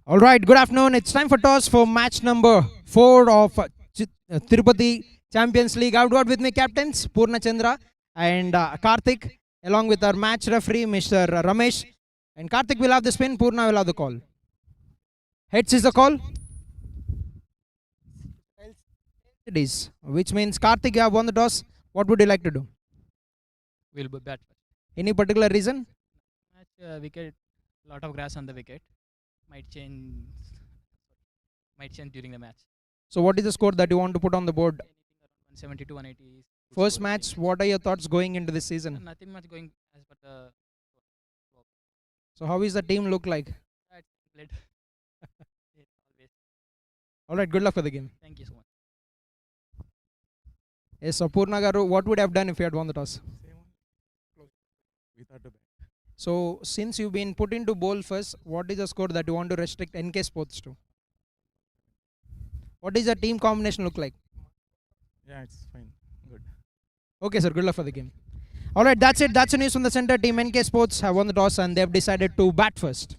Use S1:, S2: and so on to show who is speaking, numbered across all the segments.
S1: All right, good afternoon. It's time for toss for match number 4 of Tirupati Champions League. I've got with me captains Purna Chandra and Karthik, along with our match referee Mr. Ramesh. And Karthik will have the spin, Purna will have the call. Heads is the call. It is, which means Karthik, you have won the toss. What would you like to do?
S2: We'll be bat.
S1: Any particular reason?
S2: Match wicket, lot of grass on the wicket. Might change. Might change during the match.
S1: So, what is the score that you want to put on the board?
S2: Anything around 170 to 180 is good
S1: First
S2: score, I
S1: match,
S2: think.
S1: what are your thoughts going into this season?
S2: Nothing much going as per the.
S1: So, how is the team look like?
S2: That's played. Yeah, always.
S1: All right, good luck for the game.
S2: Thank you so much.
S1: Yes, so Purna Garu, what would you have done if you had won the toss? So, since you've been put into bowl first, what is the score that you want to restrict NK Sports to? What does the team combination look like?
S3: Yeah, it's fine. Good.
S1: Okay, sir, good luck for the game. All right, that's it. That's the news from the center team. NK Sports have won the toss and they've decided to bat first.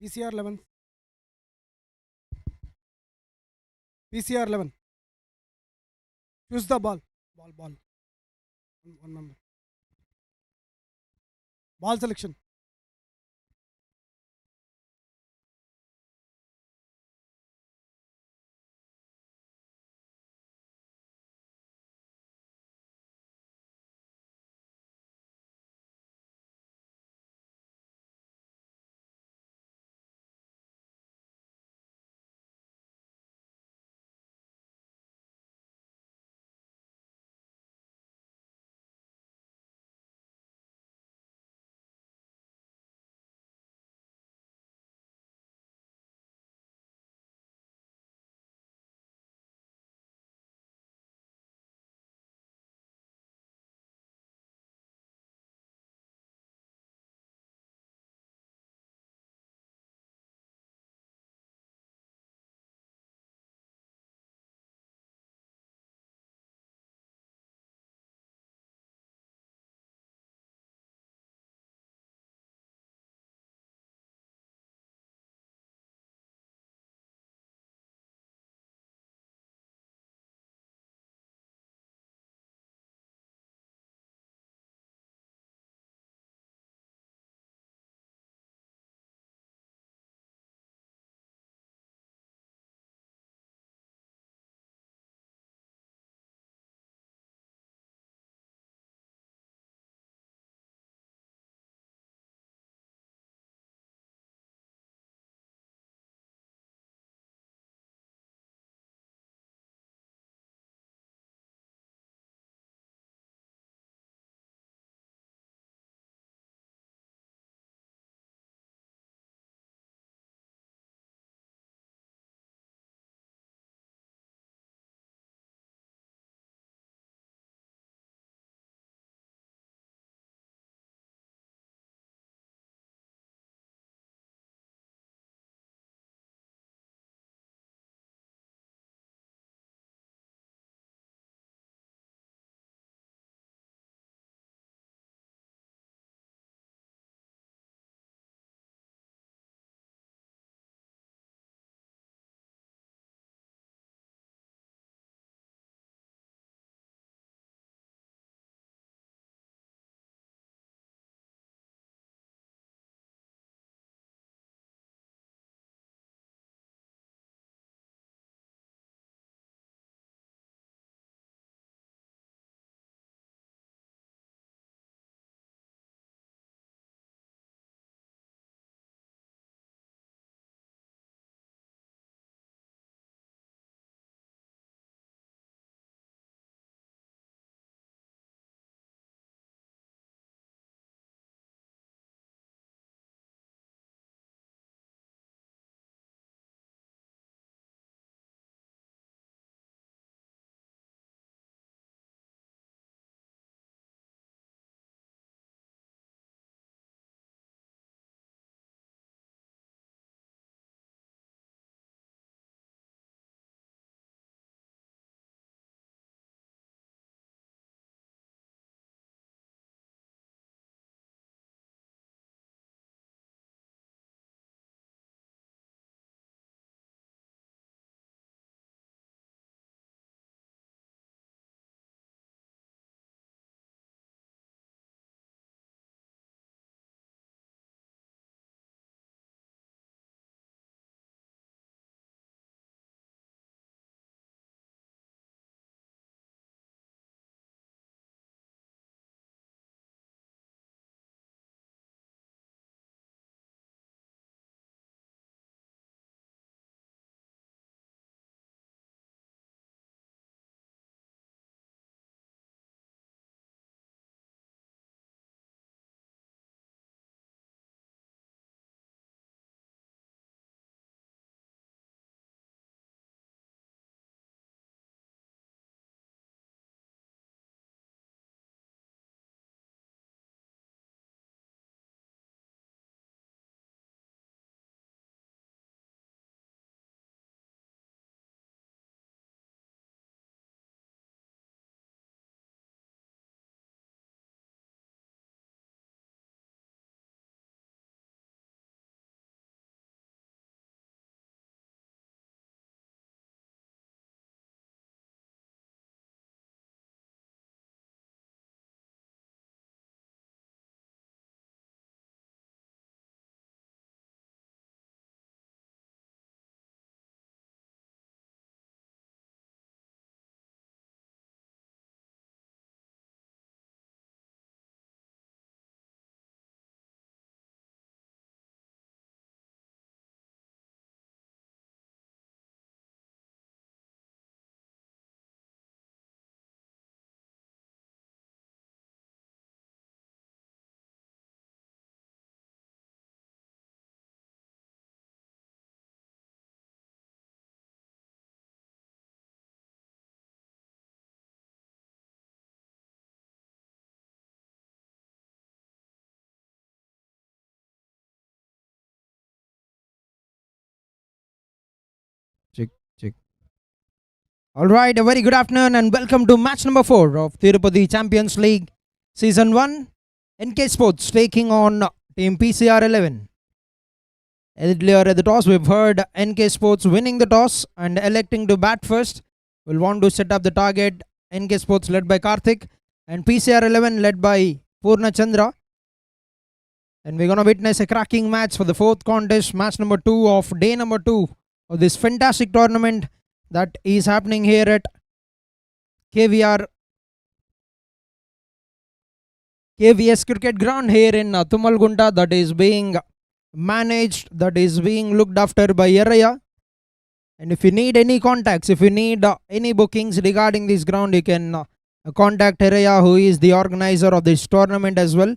S4: PCR 11. PCR 11. Choose the ball. Ball. One number. Ball selection.
S1: Check. All right, a very good afternoon and welcome to match number 4 of Tirupati Champions League Season 1. NK Sports taking on Team PCR 11. Earlier at the toss, we've heard NK Sports winning the toss and electing to bat first. We'll want to set up the target. NK Sports led by Karthik and PCR 11 led by Purna Chandra. And we're going to witness a cracking match for the fourth contest, match number 2 of day number 2 of this fantastic tournament that is happening here at KVR KVS Cricket Ground here in Tumalgunta, that is being managed, that is being looked after by Yaraya. And if you need any contacts, if you need any bookings regarding this ground, you can contact Yaraya, who is the organizer of this tournament as well.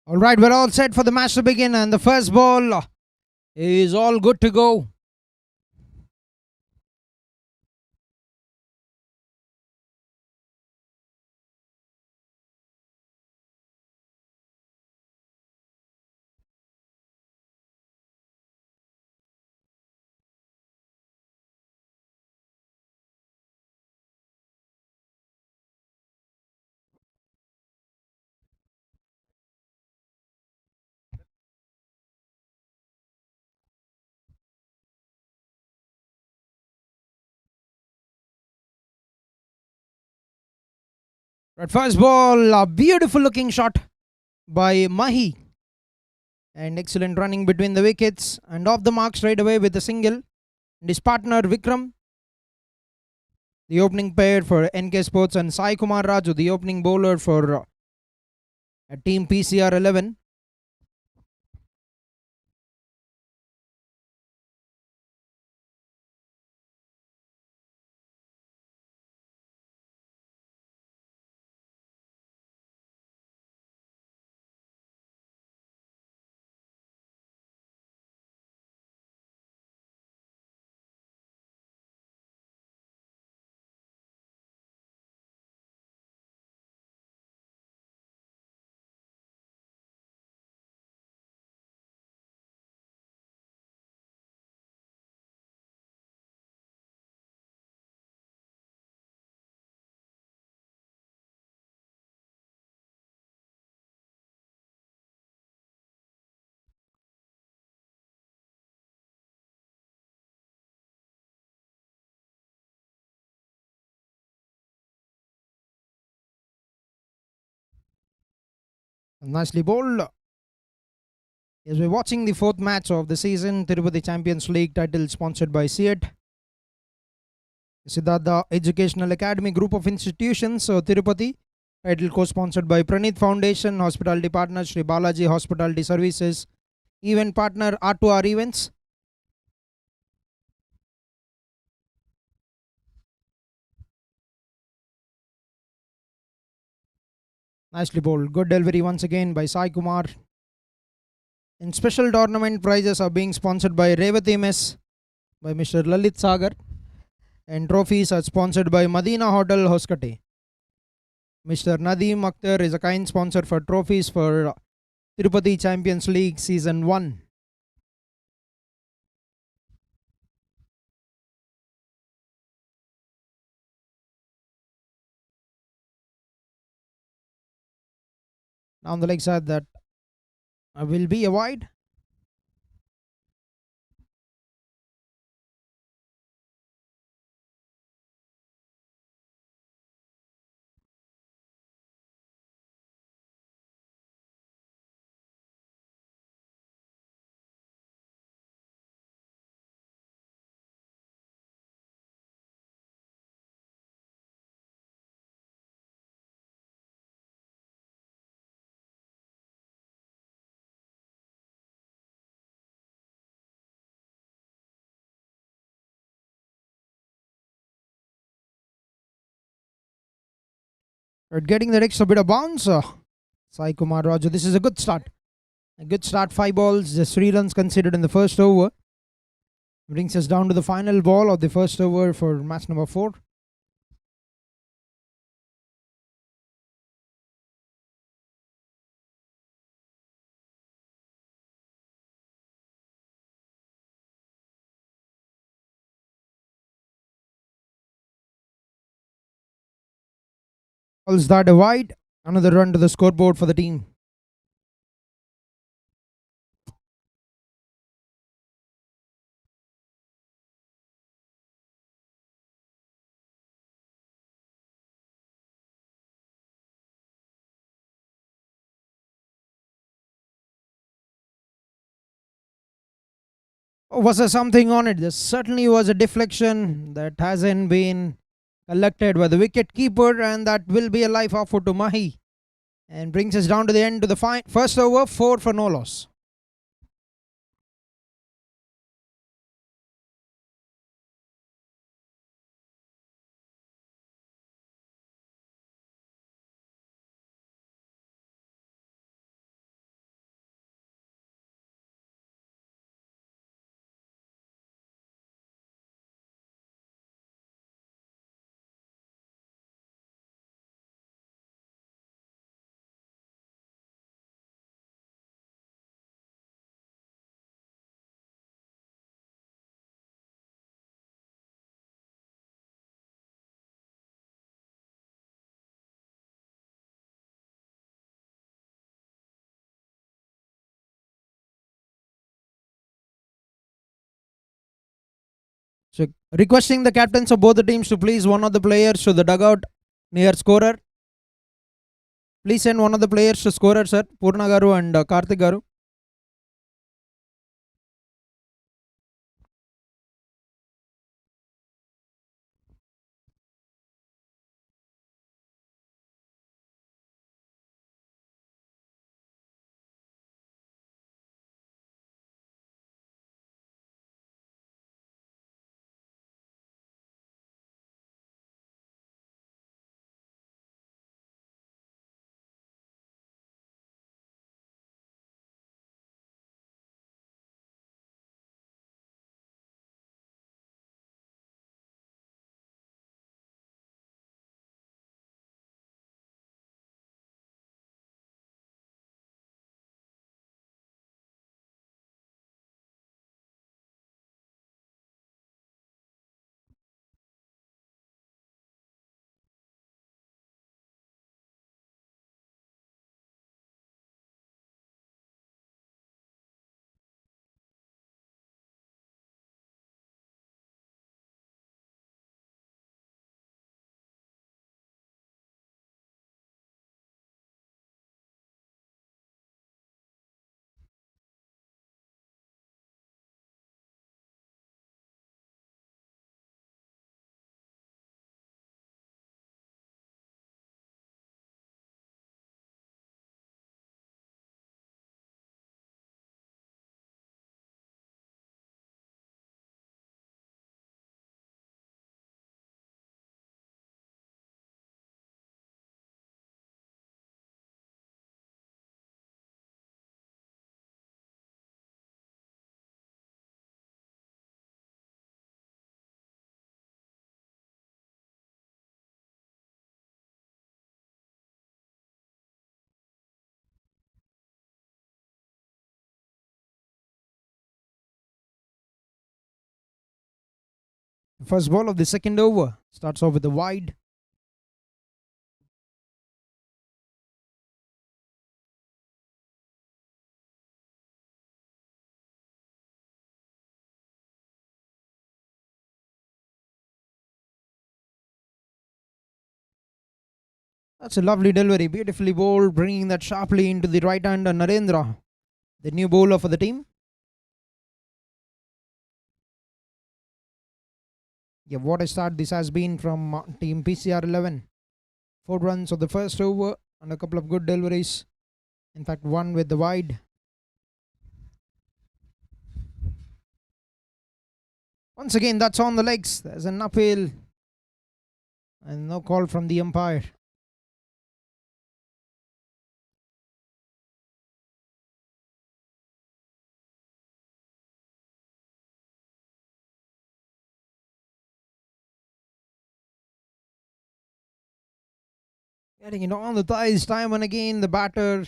S1: All right, we're all set for the match to begin, and the first ball is all good to go. But first ball, a beautiful looking shot by Mahi. And excellent running between the wickets. And off the mark straight away with a single. And his partner Vikram, the opening pair for NK Sports, and Sai Kumar Raju, the opening bowler for team PCR 11. Nicely bowled. As we're watching the fourth match of the season, Tirupati Champions League title sponsored by SEAT, Siddhartha Educational Academy Group of Institutions, Tirupati. Title co-sponsored by Pranith Foundation, Hospitality Partner Sri Balaji Hospitality Services, Event Partner R2R Events. Nicely bowled. Good delivery once again by Sai Kumar. And special tournament prizes are being sponsored by Revati Mess by Mr. Lalit Sagar. And trophies are sponsored by Madina Hotel Hoskate. Mr. Nadeem Akhtar is a kind sponsor for trophies for Tirupati Champions League Season 1. Now on the leg side, that will be a wide. But getting the extra bit of bounce. Sai Kumar Raju, this is a good start. A good start, 5 balls, just 3 runs considered in the first over. Brings us down to the final ball of the first over for match number 4. Balls that wide, another run to the scoreboard for the team. Oh, was there something on it? There certainly was a deflection that hasn't been collected by the wicket keeper, and that will be a life offer to Mahi. And brings us down to the end to the first over, 4 for no loss. So requesting the captains of both the teams to please one of the players to the dugout near scorer. Please send one of the players to scorer, sir. Purna Garu and Karthik Garu. First ball of the second over starts off with a wide. That's a lovely delivery, beautifully bowled, bringing that sharply into the right hand. Narendra, the new bowler for the team. Yeah, what a start this has been from team PCR 11. 4 runs of the first over and a couple of good deliveries. In fact, one with the wide. Once again, that's on the legs. There's an uphill and no call from the umpire. Getting it on the thighs time and again, the batter.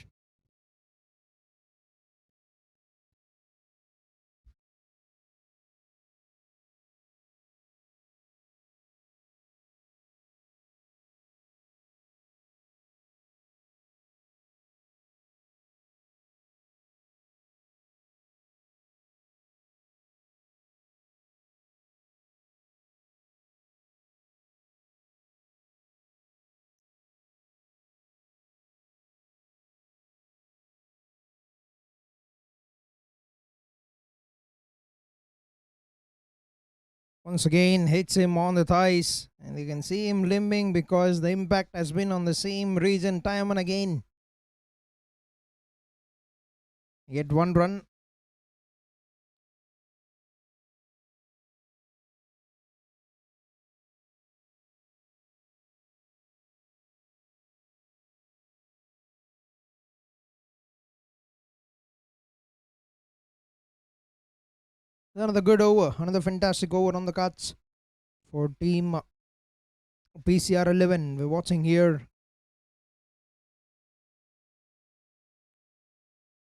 S1: Once again, hits him on the thighs, and you can see him limping because the impact has been on the same region time and again. Get 1 run. Another good over, another fantastic over on the cards for team PCR 11. We're watching here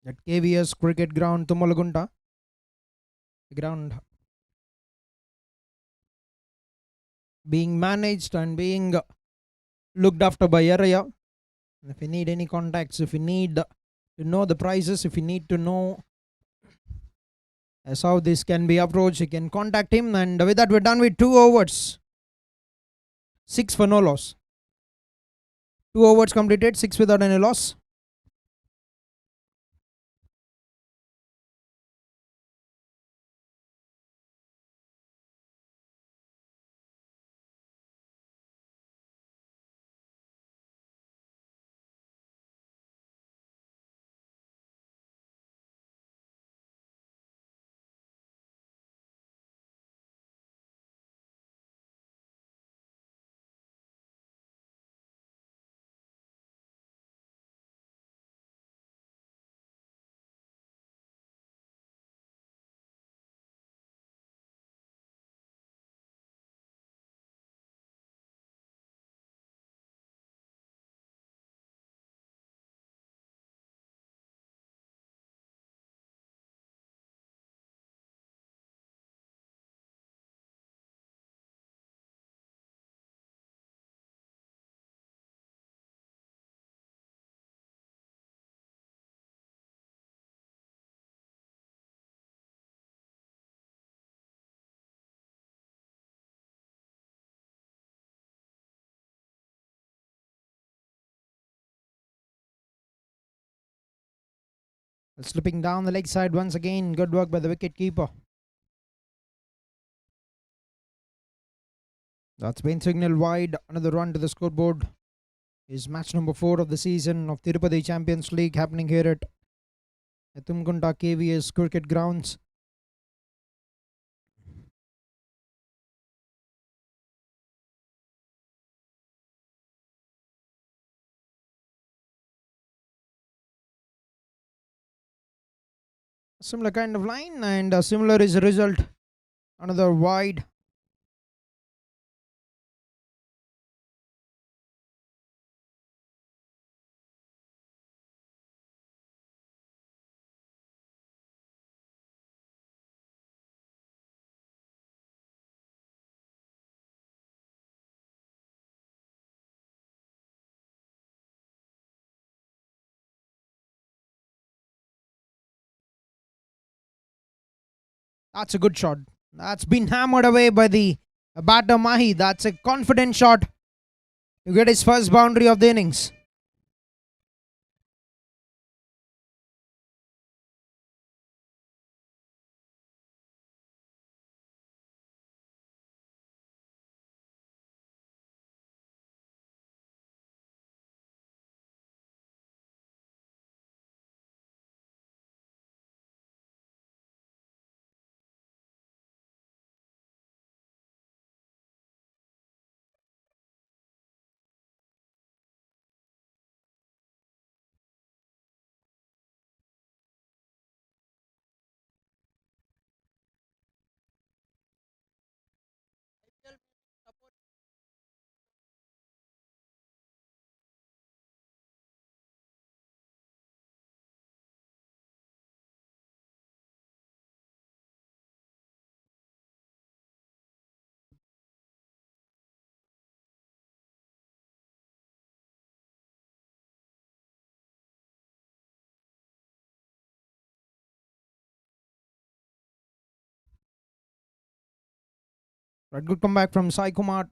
S1: at KVS Cricket Ground, Tumalagunta. The ground being managed and being looked after by Yaraya. If you need any contacts, if you need to know the prices, if you need to know as how this can be approached, you can contact him. And with that, we're done with 2 overs. 6 for no loss. 2 overs completed, 6 without any loss. Slipping down the leg side once again. Good work by the wicket keeper. That's been signaled wide. Another run to the scoreboard. Is match number 4 of the season of Tirupati Champions League happening here at Tumgunta KVS cricket grounds. Similar kind of line, and similar is the result. Another wide. That's a good shot. That's been hammered away by the batter Mahi. That's a confident shot to get his first boundary of the innings. Right, good comeback from Sai Kumar.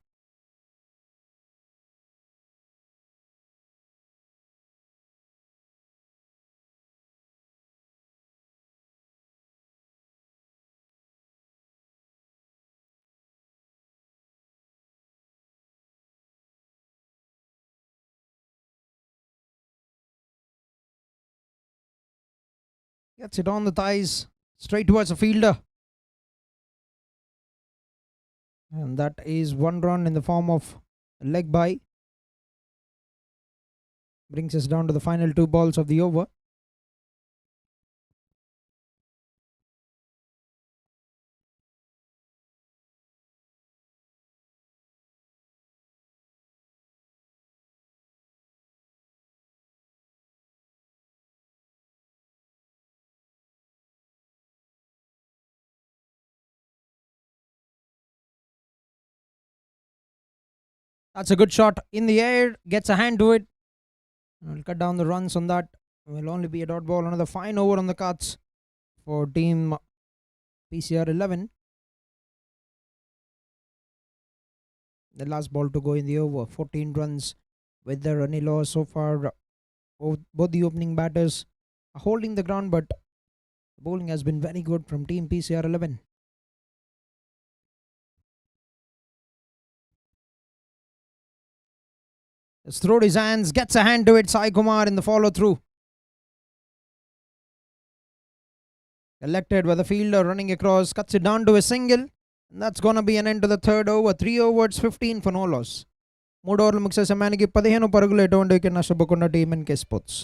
S1: Gets it on the thighs, straight towards the fielder. And that is one run in the form of a leg by. Brings us down to the final 2 balls of the over. That's a good shot in the air, gets a hand to it. We'll cut down the runs on that. Will only be a dot ball. Another fine over on the cards for team PCR 11. The last ball to go in the over. 14 runs with the runny law so far. Both the opening batters are holding the ground, but the bowling has been very good from Team PCR 11. Has thrown his hands, gets a hand to it. Sai Kumar in the follow through. Collected by the fielder running across, cuts it down to a single. And that's going to be an end to the third over. 3 overs, 15 for no loss. 3 ఓవర్లు ముగిసే సమయానికి 15 పరుగులు ఎటువంటి wicket నష్టపోకుండా team NK sports.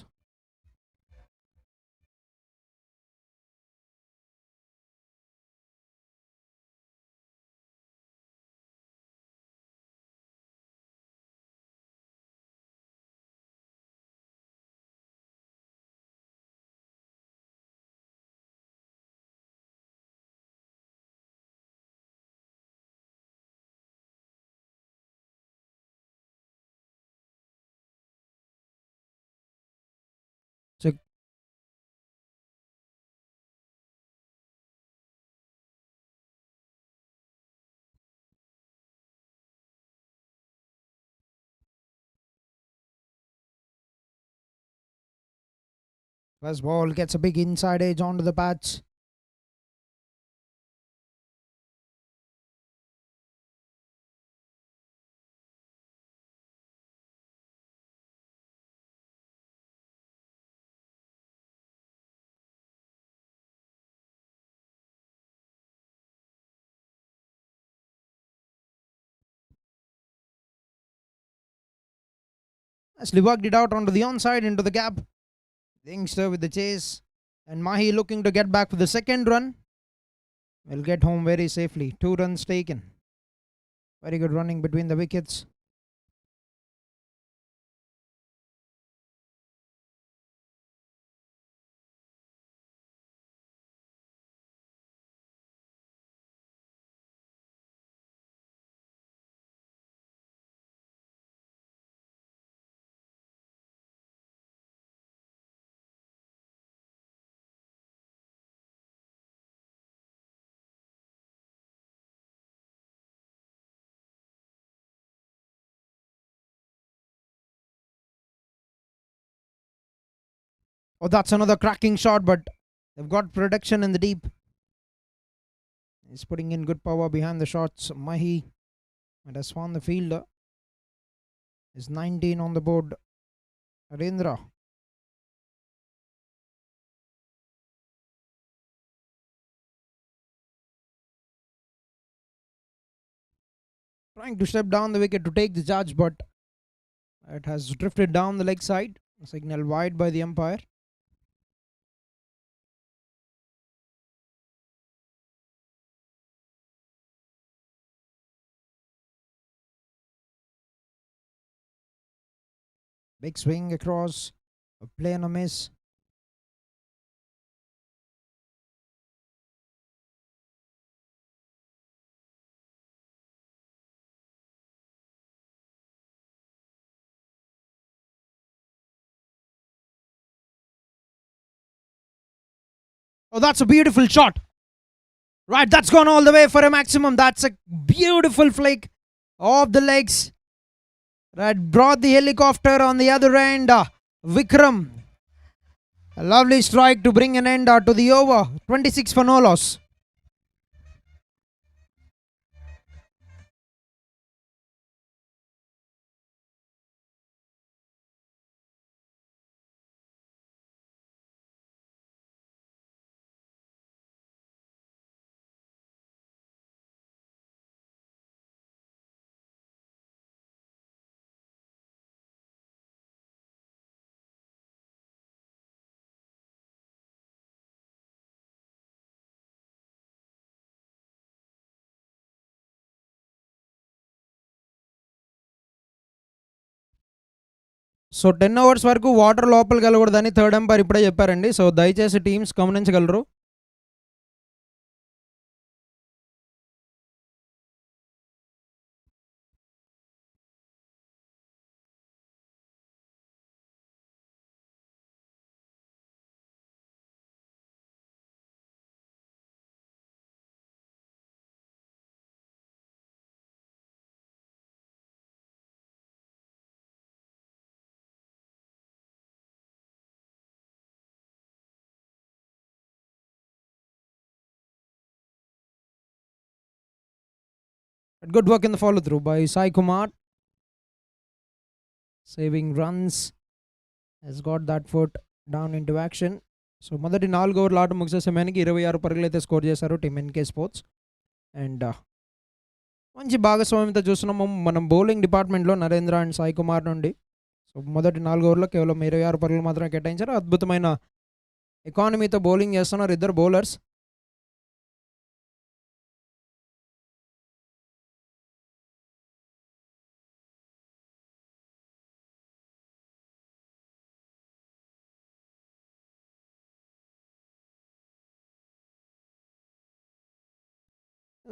S1: First ball gets a big inside edge onto the patch. Nicely worked it out onto the onside into the gap. The youngster with the chase. And Mahi looking to get back for the second run. Will get home very safely. 2 runs taken. Very good running between the wickets. Oh, that's another cracking shot, but they've got protection in the deep. He's putting in good power behind the shots. Mahi and has found the fielder. Is 19 on the board. Arendra. Trying to step down the wicket to take the charge, but it has drifted down the leg side. Signal wide by the umpire. Big swing across. A play and a miss. Oh, that's a beautiful shot. Right, that's gone all the way for a maximum. That's a beautiful flick off the legs. Right, brought the helicopter on the other end. Vikram. A lovely strike to bring an end to the over. 26 for no loss. So 10 hours వరకు water లోపలికి వెళ్ళకూడదని third umpire ఇప్పుడే చెప్పారండి. So దయచేసి teams గమనించగలరు. Good work in the follow through by Sai Kumar. Saving runs. Has got that foot down into action. So మొదటి 4 ఓవర్ల ఆట ముగిసే సమయానికి 26 పరుగులు అయితే స్కోర్ చేశారు టీమ్ ఎన్కే స్పోర్ట్స్. అండ్ మంచి భాగస్వామ్యంతో చూస్తున్నాము మనం బౌలింగ్ డిపార్ట్మెంట్లో నరేంద్ర అండ్ సాయి కుమార్ నుండి. సో మొదటి 4 ఓవర్లో కేవలం 26 పరుగులు మాత్రమే కేటాయించారు. అద్భుతమైన ఎకానమీతో బౌలింగ్ చేస్తున్నారు ఇద్దరు బౌలర్స్.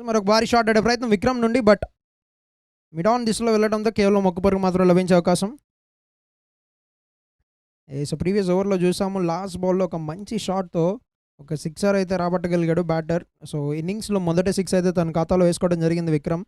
S1: మరొక భారీ షాట్ ఆడే ప్రయత్నం విక్రమ్ నుండి, బట్ మిడ్ ఆన్ దిశలో వెళ్ళడంతో కేవలం 1 పరుగు మాత్రం లభించే అవకాశం. సో ప్రీవియస్ ఓవర్లో చూసాము లాస్ట్ బాల్లో ఒక మంచి షాట్తో ఒక సిక్సర్ అయితే రాబట్టగలిగాడు బ్యాటర్. సో ఇన్నింగ్స్లో మొదటి 6 అయితే తన ఖాతాలో వేసుకోవడం జరిగింది విక్రమ్.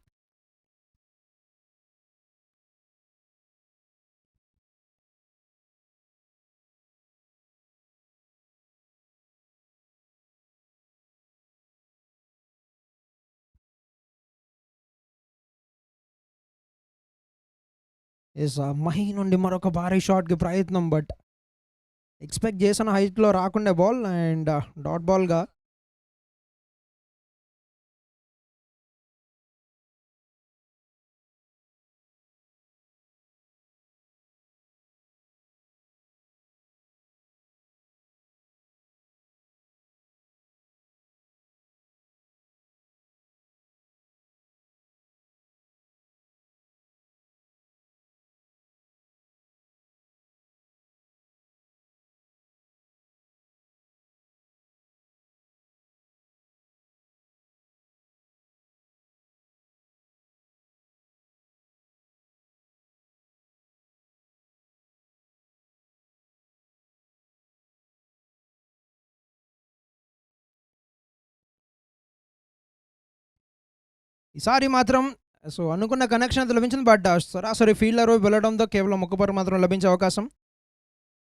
S1: ఎస్ మహి నుండి మరొక భారీ షాట్కి ప్రయత్నం, బట్ ఎక్స్పెక్ట్ చేసిన హైట్లో రాకుండా బాల్ అండ్ డాట్ బాల్గా. ఈసారి మాత్రం సో అనుకున్న కనెక్షన్ అయితే లభించింది, బట్ సరాసరి ఫీల్డర్ వెళ్ళడంతో కేవలం 1 పరుగు మాత్రం లభించే అవకాశం.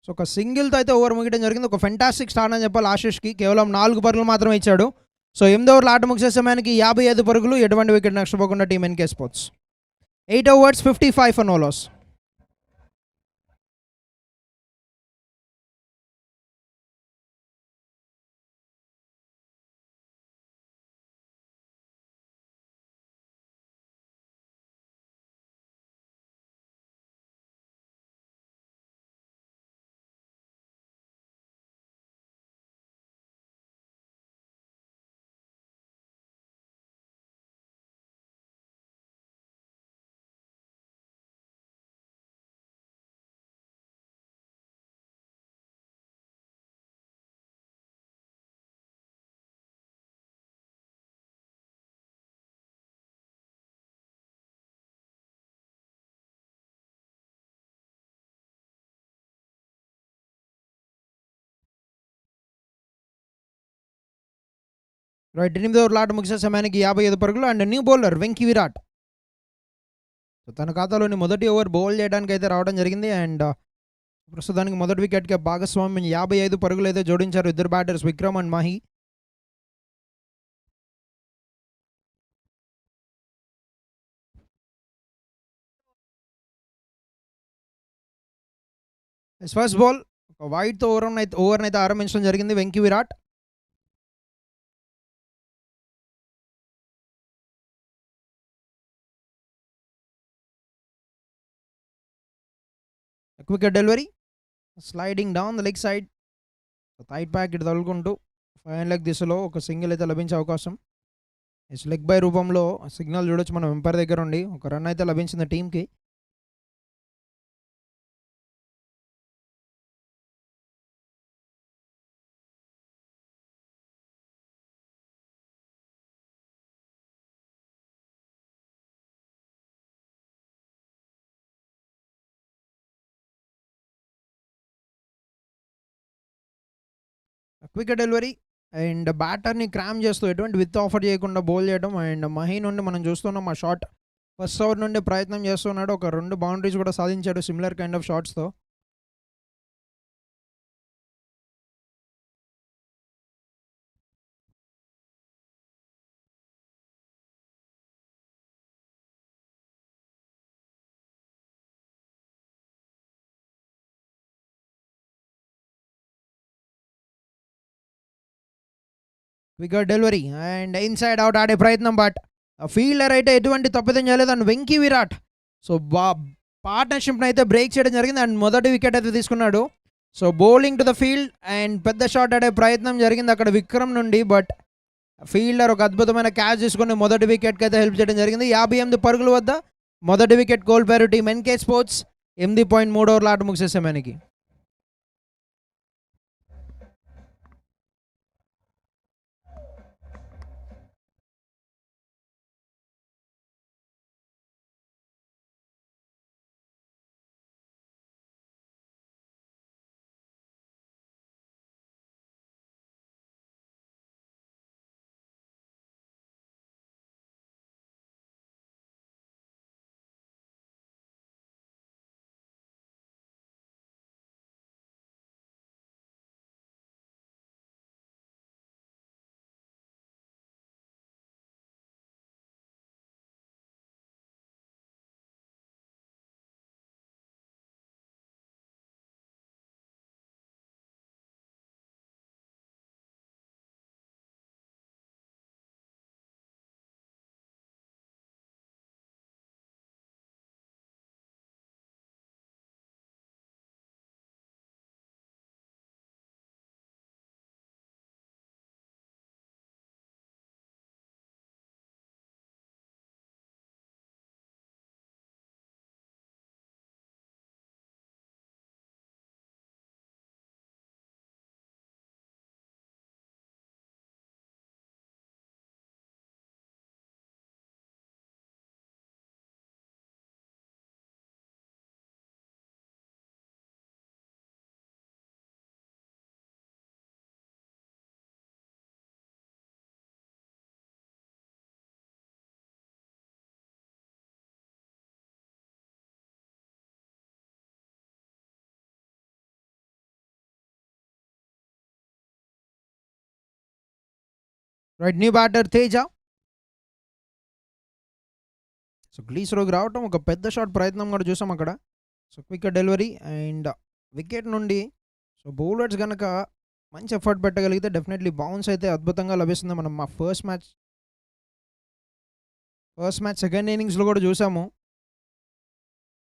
S1: సో ఒక సింగిల్తో అయితే ఓవర్ ముగియడం జరిగింది. ఒక ఫెంటాస్టిక్ స్టార్ట్ అని చెప్పాలి ఆశిష్కి. కేవలం 4 పరుగులు మాత్రమే ఇచ్చాడు. సో 8 ఓవర్ల ఆట ముగిసే సమయానికి 55 పరుగులు, ఎటువంటి వికెట్ నష్టపోకుండా team NK sports. 8 overs 55 for no loss. Right, 8 ఓవర్ల ఆట ముగిసే సమయానికి 55 పరుగులు and new bowler Venky Virat. So తన ఖాతాలోని మొదటి ఓవర్ బౌల్ చేయడానికి అయితే రావడం జరిగింది. అండ్ ప్రస్తుతానికి మొదటి వికెట్కి భాగస్వామ్యం 55 పరుగులు అయితే జోడించారు ఇద్దరు batters Vikram and Mahi. First ball ఒక వైడ్తో ఓవర్ని అయితే ఆరంభించడం జరిగింది Venky Virat. Wicket delivery sliding down the leg side. Thigh pad ఇటు తగులుకుంటూ ఫైన్ లెగ్ దిశలో ఒక సింగిల్ అయితే లభించే అవకాశం. లెగ్ బై రూపంలో సిగ్నల్ చూడొచ్చు మనం ఎంపైర్ దగ్గర ఉండి. ఒక రన్ అయితే లభించింది టీంకి. క్విక్ డెలివరీ అండ్ బ్యాటర్ని క్రామ్ చేస్తూ ఎటువంటి విత్ ఆఫర్ చేయకుండా బౌల్ చేయడం. అండ్ మహి నుండి మనం చూస్తున్నాం ఆ షాట్ ఫస్ట్ ఓవర్ నుండి ప్రయత్నం చేస్తున్నాడు. ఒక 2 బౌండరీస్ కూడా సాధించాడు సిమిలర్ కైండ్ ఆఫ్ షాట్స్తో. Quicker delivery and inside out ఆడే ప్రయత్నం, బట్ ఫీల్డర్ అయితే ఎటువంటి తప్పిదం చేయలేదు. అండ్ వెంకీ విరాట్ సో పార్ట్నర్షిప్ని అయితే బ్రేక్ చేయడం జరిగింది అండ్ మొదటి వికెట్ అయితే తీసుకున్నాడు. So bowling to the field and పెద్ద షాట్ ఆడే ప్రయత్నం జరిగింది అక్కడ విక్రమ్ నుండి, బట్ ఫీల్డర్ ఒక అద్భుతమైన క్యాచ్ తీసుకుని మొదటి వికెట్కి అయితే హెల్ప్ చేయడం జరిగింది. 58 పరుగుల వద్ద మొదటి వికెట్ కోల్పోయారు టీమ్ ఎన్కే స్పోర్ట్స్. 8.3 ఓవర్ల ఆట ముగిసే సమయానికి. Right, new batter Teja. So గ్లీస్ రోగ్ రావటం ఒక పెద్ద షాట్ ప్రయత్నం కూడా చూసాం అక్కడ. So quick delivery and wicket నుండి సో బౌలర్స్ కనుక మంచి ఎఫర్ట్ పెట్టగలిగితే డెఫినెట్లీ బౌన్స్ అయితే అద్భుతంగా లభిస్తుంది. మనం మా ఫస్ట్ మ్యాచ్ సెకండ్ ఇన్నింగ్స్లో కూడా చూసాము.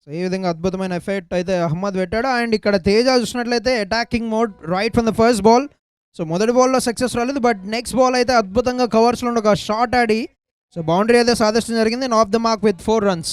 S1: సో ఈ విధంగా అద్భుతమైన ఎఫెక్ట్ అయితే అహ్మద్ పెట్టాడు. అండ్ ఇక్కడ తేజ చూసినట్లయితే attacking mode right from the first ball. So మొదటి బాల్లో సక్సెస్ రాలేదు, బట్ నెక్స్ట్ బాల్ అయితే అద్భుతంగా కవర్స్లో ఒక షాట్ ఆడి సో బౌండరీ అయితే సాధించడం జరిగింది. Off the mark with 4 runs.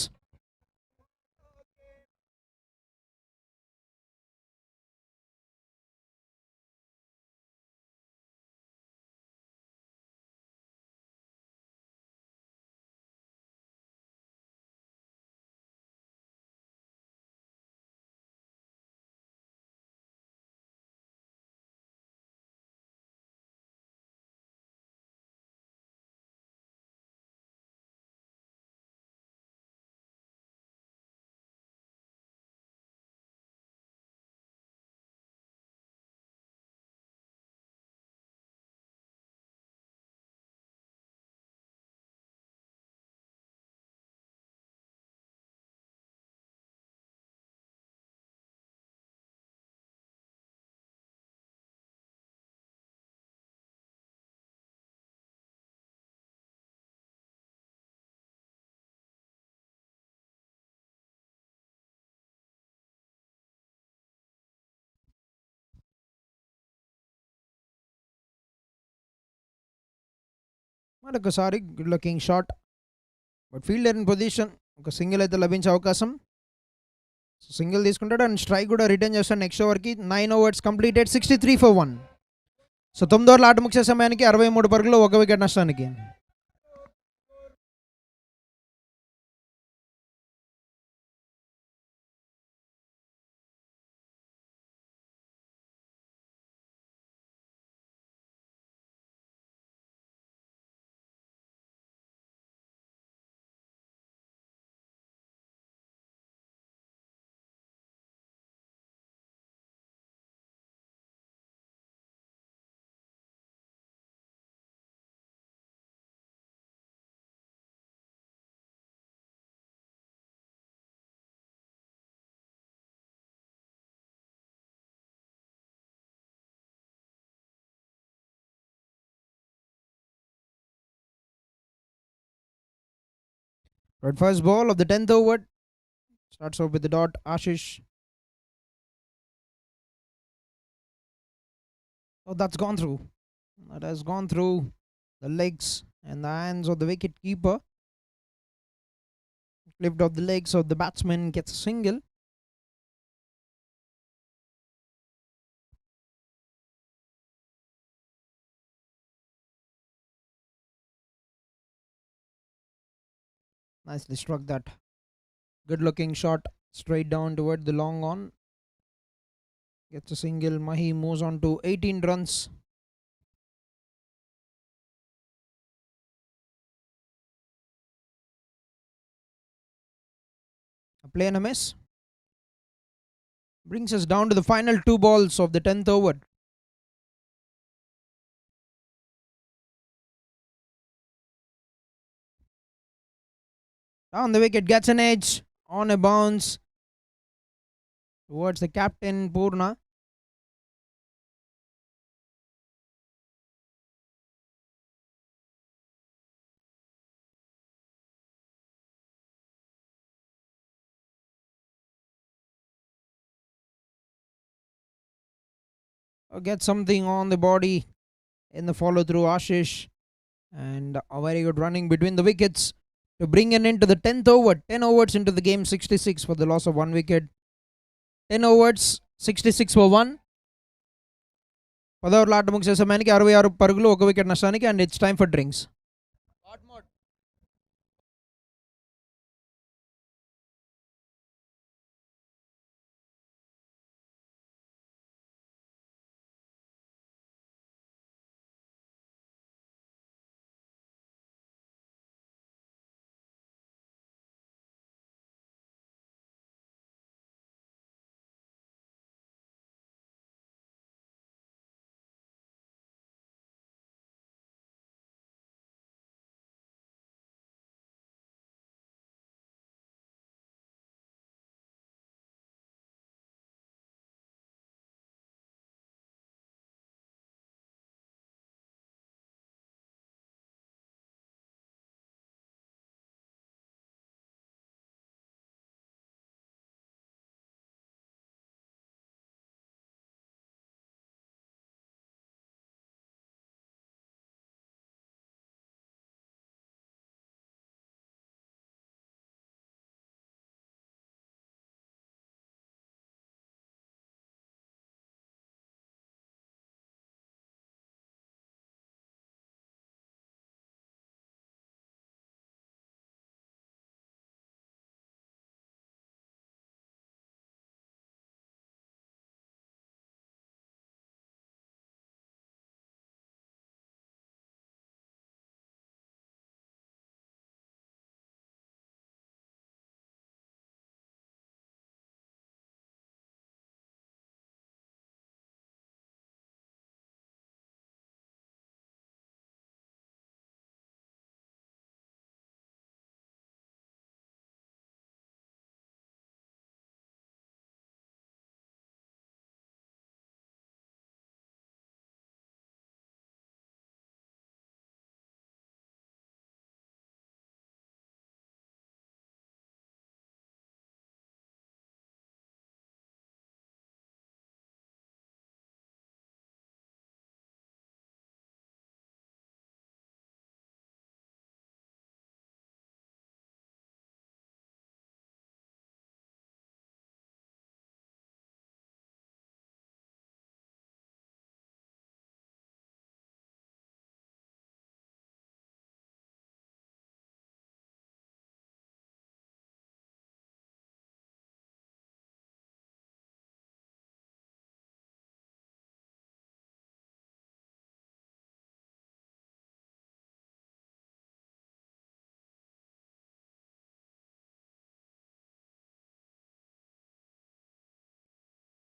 S1: మరొకసారి good looking shot, but fielder in position. ఒక సింగిల్ అయితే లభించే అవకాశం. సో సింగిల్ తీసుకుంటాడు అండ్ స్ట్రైక్ కూడా రిటర్న్ చేస్తాడు నెక్స్ట్ ఓవర్కి. 9 overs కంప్లీటెడ్, 63 for 1. సో 9 ఓవర్ల ఆట ముగిసే సమయానికి 63 పరుగులు, 1 వికెట్ నష్టానికి. Right, first ball of the 10th over. Starts off with the dot. Ashish. Oh, that's gone through. That has gone through the legs and the hands of the wicket keeper. Lift off the legs of the batsman, gets a single. Nicely struck that. Good looking shot straight down toward the long on. Gets a single. Mahi moves on to 18 runs. A play and a miss. Brings us down to the final 2 balls of the 10th over. Down the wicket, gets an edge on a bounce towards the captain Purna. Gets something on the body in the follow through. Ashish, and a very good running between the wickets to bring an end to the 10th over. 10 overs into the game, 66 for the loss of 1 wicket. 10 overs, 66 for 1. 10 ఓవర్ల ఆట ముగిసే సమయానికి 66 పరుగులు 1 wicket నష్టానికి. And it's time for drinks.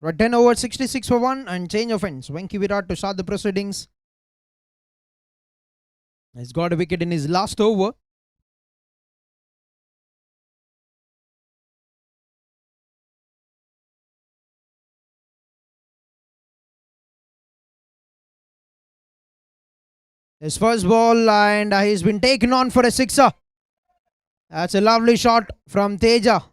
S1: Right, 10 overs, 66 for 1 and change of ends. Venki Virat to start the proceedings. He's got a wicket in his last over. His first ball, and he's been taken on for a sixer. That's a lovely shot from Teja.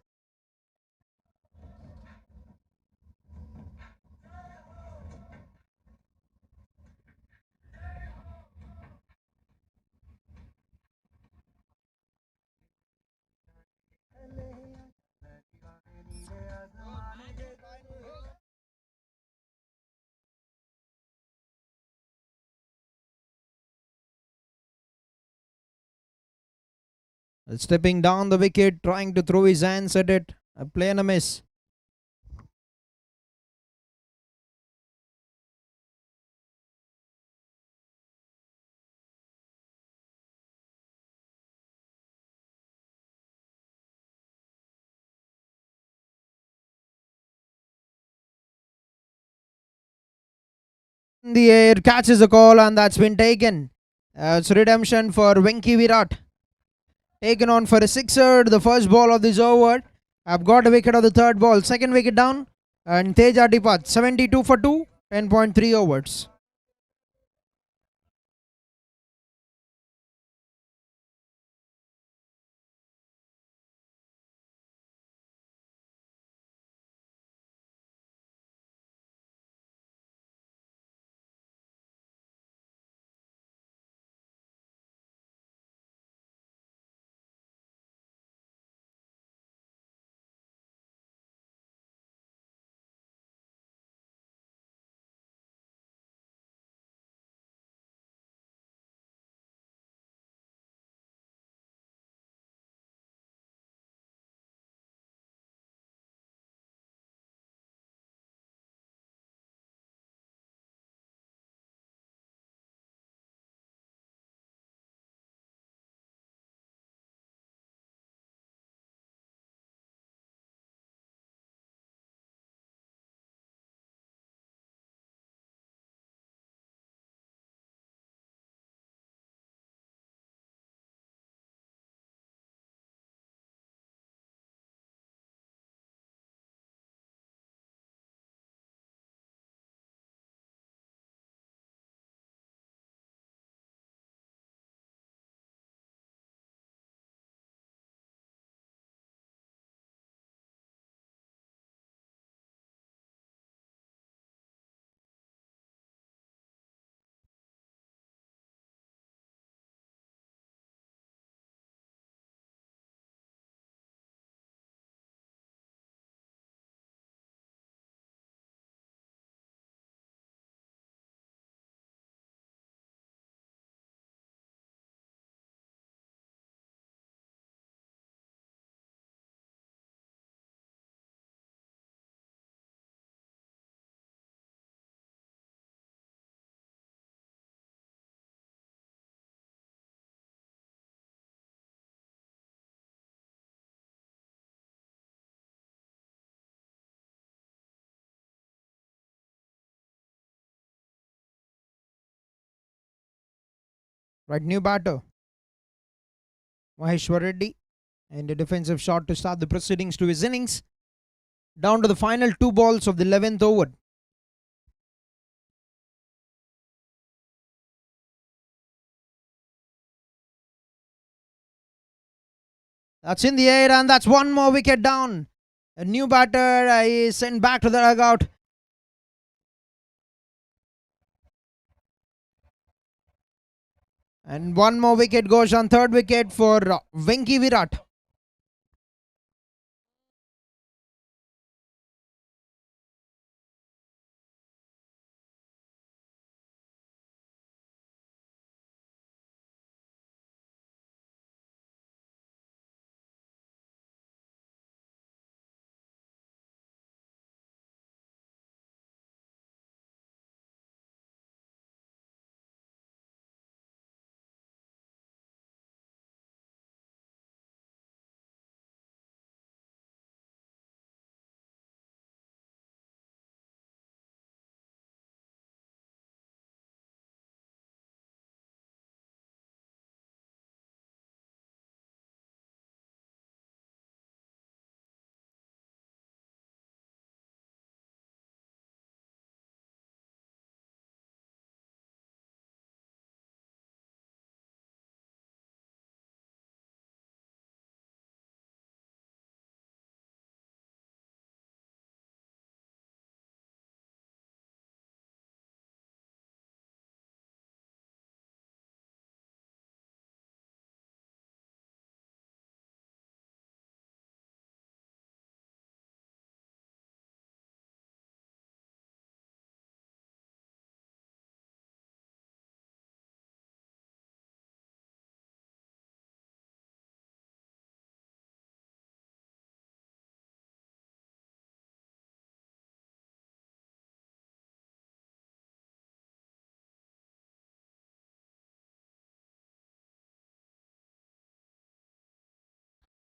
S1: Stepping down the wicket, trying to throw his hands at it. A play and a miss. In the air, catches a call, and that's been taken. It's redemption for Venki Virat. Taken on for a sixer, the first ball of this over. I've got a wicket of the third ball, second wicket down, and Teja departs 72 for 2, 10.3 overs. Right, new batter, Maheshwar Reddy, and a defensive shot to start the proceedings to his innings. Down to the final two balls of the 11th over. That's in the air, and that's one more wicket down. A new batter is sent back to the dugout. And one more wicket goes on third wicket for Venki Virat.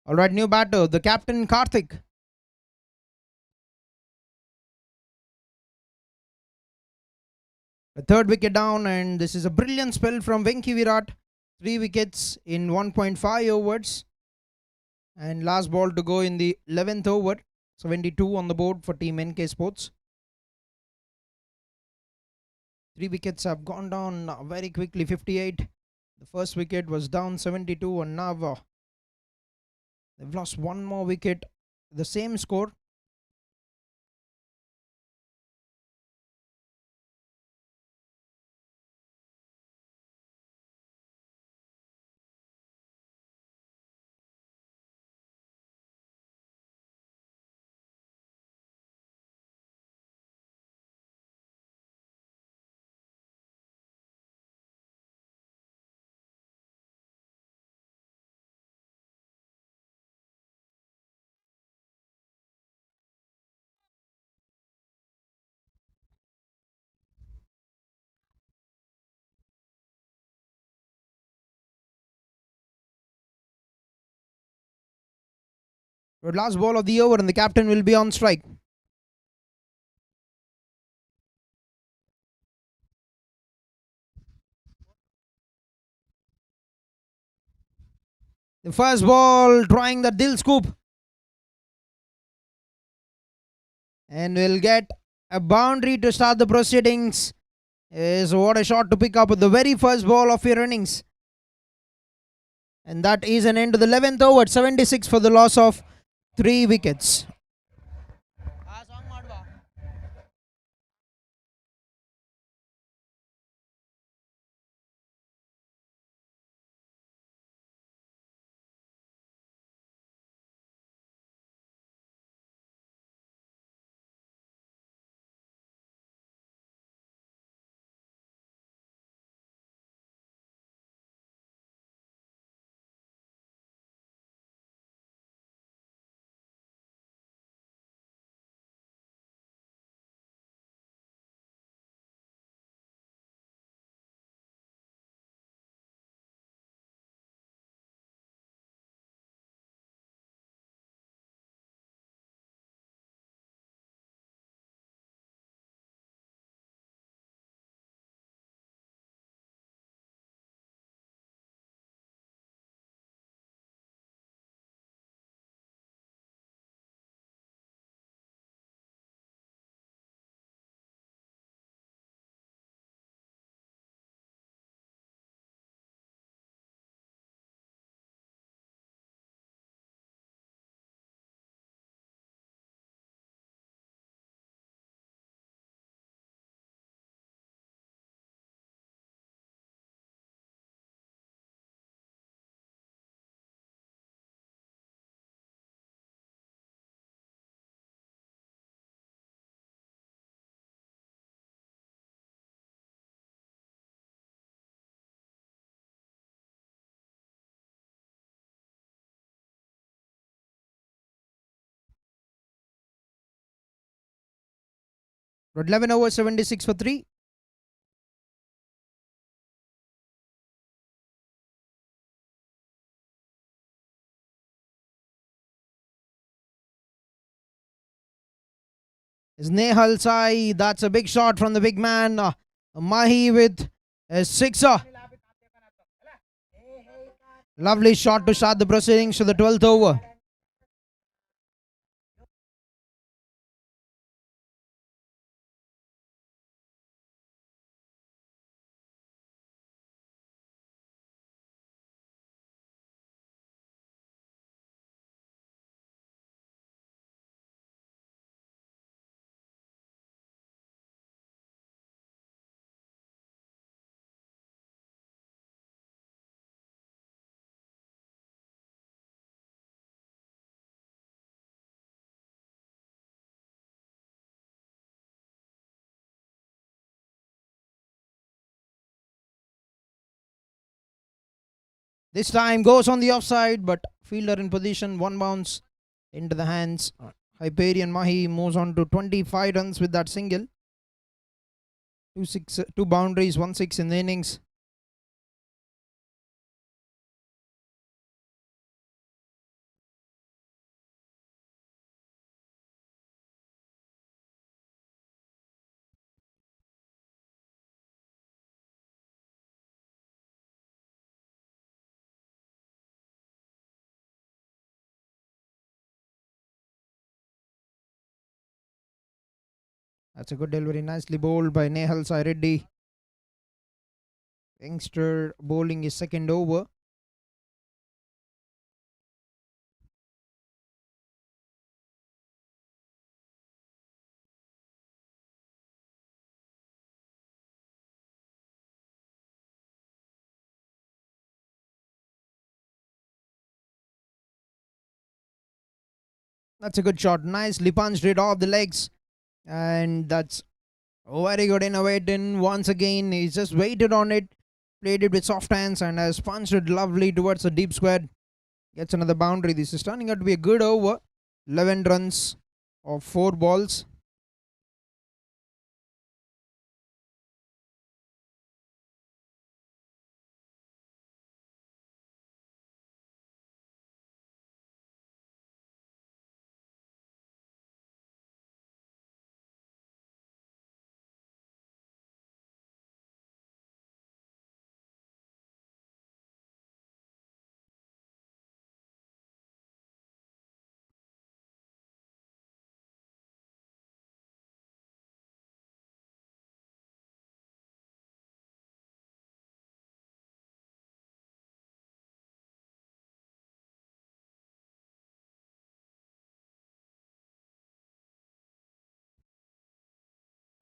S1: All right, new batter, the captain Karthik. The third wicket down, and this is a brilliant spell from Venki Virat. 3 wickets in 1.5 overs. And last ball to go in the 11th over. 72 on the board for Team NK Sports. 3 wickets have gone down very quickly. 58. The first wicket was down 72, and now they've lost one more wicket. The same score. The last ball of the over, and the captain will be on strike. The first ball trying the Dil scoop. And will get a boundary to start the proceedings. Is what a shot to pick up with the very first ball of your innings. And that is an end to the 11th over. 76 for the loss of 3 wickets. But 11 over 76 for 3. Is Nehal Sai. That's a big shot from the big man. Mahi with a sixer. Lovely shot to start the proceedings to the 12th over. This time goes on the offside, but fielder in position, 1 bounce into the hands. Hyperion Mahi moves on to 25 runs with that single. 2 boundaries, 1 6 in the innings. That's a good delivery. Nicely bowled by Nehal Sai Reddy. Youngster bowling his second over. That's a good shot. Nicely punched it off the legs. And that's very good innovating. Once again, he's just waited on it, played it with soft hands, and has punched it lovely towards the deep square. Gets another boundary. This is turning out to be a good over. 11 runs of 4 balls.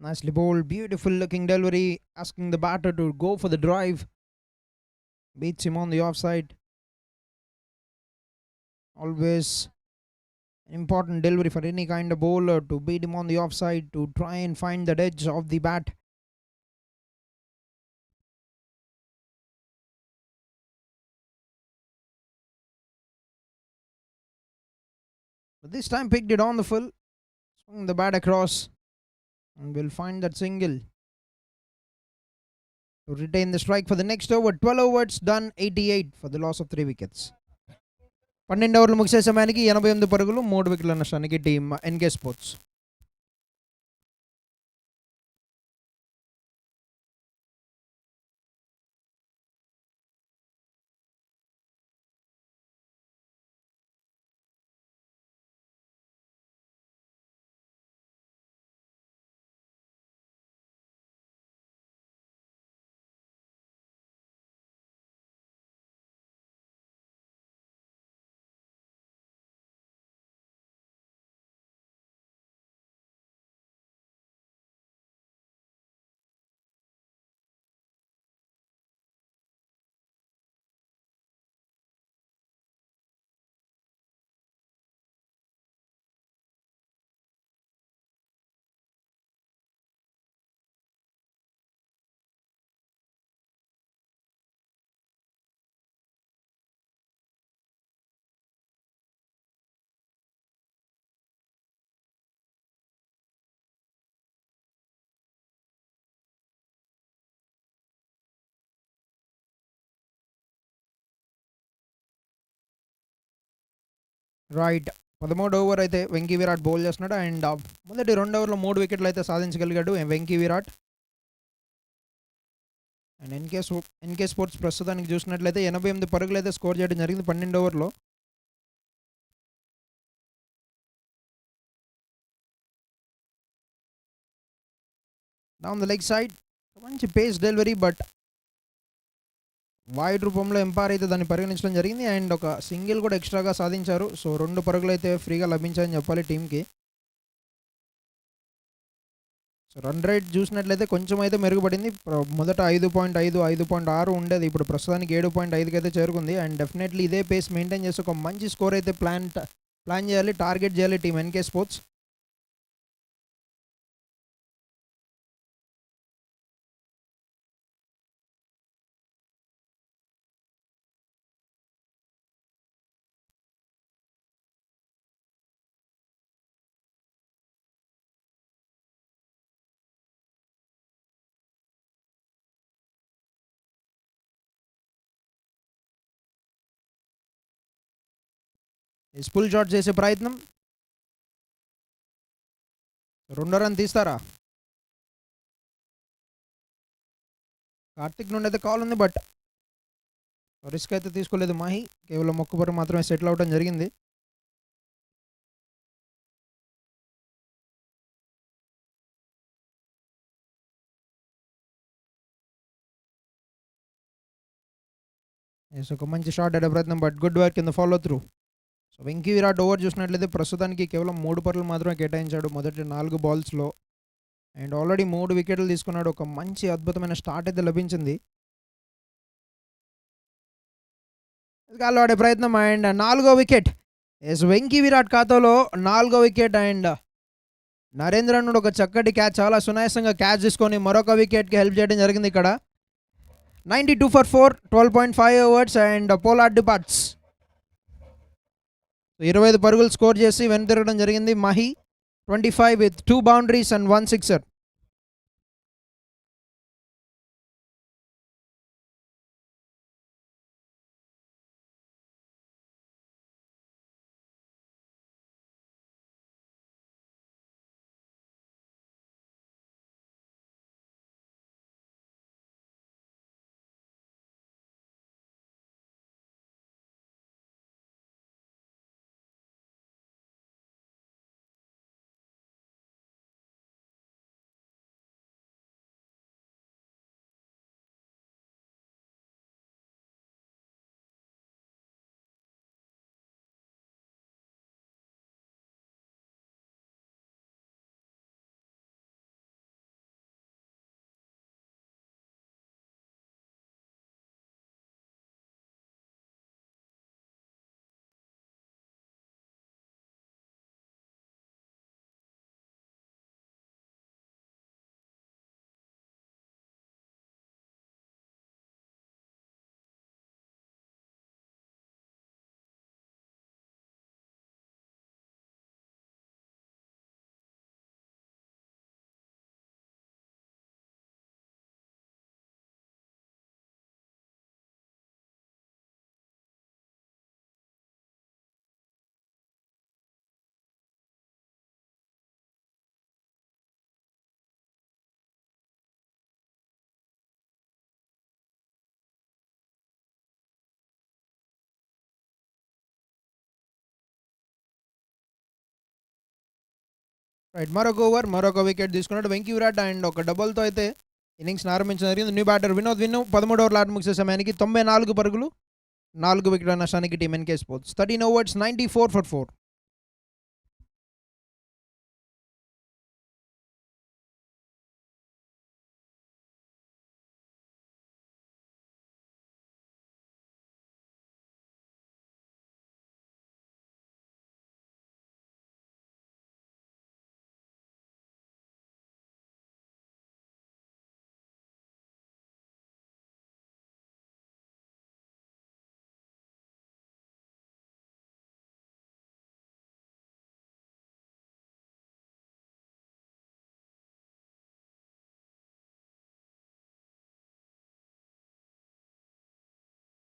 S1: Nicely bowled, beautiful looking delivery, asking the batter to go for the drive. Beats him on the offside. Always an important delivery for any kind of bowler to beat him on the offside, to try and find that edge of the bat. But this time picked it on the full, swung the bat across, and will find that single to retain the strike for the next over. 12 overs done, 88 for the loss of 3 wickets. 12 ఓవర్లు ముగిసే సమయానికి 88 పరుగులు 3 వికెట్ల నష్టానికి team NK sports. Right 13 over అయితే Venky Virat bowl చేస్తున్నాడు. And మొదటి 2 ఓవర్లో 3 వికెట్లు అయితే సాధించగలిగాడు Venky Virat. And NK sports ప్రస్తుతానికి చూసినట్లయితే 88 పరుగులు అయితే స్కోర్ చేయడం జరిగింది 12 ఓవర్లో. డౌన్ ద లెగ్ సైడ్ మంచి పేస్ డెలివరీ, బట్ వైడ్ రూపంలో ఎంపైర్ అయితే దాన్ని పరిగణించడం జరిగింది. అండ్ ఒక సింగిల్ కూడా ఎక్స్ట్రాగా సాధించారు. సో 2 పరుగులు అయితే ఫ్రీగా లభించాయని చెప్పాలి టీంకి. సో రన్ రేట్ చూసినట్లయితే కొంచెం అయితే మెరుగుపడింది. మొదట 5.5 5.6 ఉండేది, ఇప్పుడు ప్రస్తుతానికి 7.5కి అయితే చేరుకుంది. అండ్ డెఫినెట్లీ ఇదే పేస్ మెయింటైన్ చేసి ఒక మంచి స్కోర్ అయితే ప్లాన్ చేయాలి, టార్గెట్ చేయాలి team NK sports. Full shot చేసే ప్రయత్నం, 2 రన్ తీస్తారా? కార్తిక్ నుండి అయితే కాల్ ఉంది, బట్ రిస్క్ అయితే తీసుకోలేదు మాహి. కేవలం 1 పరుగు మాత్రమే సెటిల్ అవడం జరిగింది. ఎస్ ఒక మంచి షాట్ అడే ప్రయత్నం but good work in the follow through. So Venky Virat over చూసినట్లయితే ప్రస్తుతానికి కేవలం 3 పరుగులు మాత్రమే కేటాయించాడు మొదటి 4 బాల్స్లో. అండ్ ఆల్రెడీ 3 వికెట్లు తీసుకున్నాడు. ఒక మంచి అద్భుతమైన స్టార్ట్ అయితే లభించింది. గాల్లో ఆడే ప్రయత్నం అండ్ 4వ వికెట్. ఎస్ వెంకీ విరాట్ ఖాతాలో 4వ వికెట్ అండ్ నరేంద్రన్ ఒక చక్కటి క్యాచ్, చాలా సునాయాసంగా క్యాచ్ తీసుకొని మరొక వికెట్కి హెల్ప్ చేయడం జరిగింది ఇక్కడ. 92 for 4, 12.5 overs and Pollard departs. 25 పరుగులు స్కోర్ చేసి వెనుతిరగడం జరిగింది Mahi. 25 with 2 boundaries and 1 sixer. Right, మరొక ఓవర్ మరొక వికెట్ తీసుకున్నాడు వెంకీ విరాట్ అండ్ ఒక డబుల్తో అయితే ఇన్నింగ్స్ ఆరంభించడం జరిగింది. న్యూ బ్యాటర్ వినోద్ 13 ఓవర్ల ఆట ముగిసే సమయానికి 94 పరుగులు, 4 వికెట్ల నష్టానికి team NK sports. 13 overs, 94 for 4.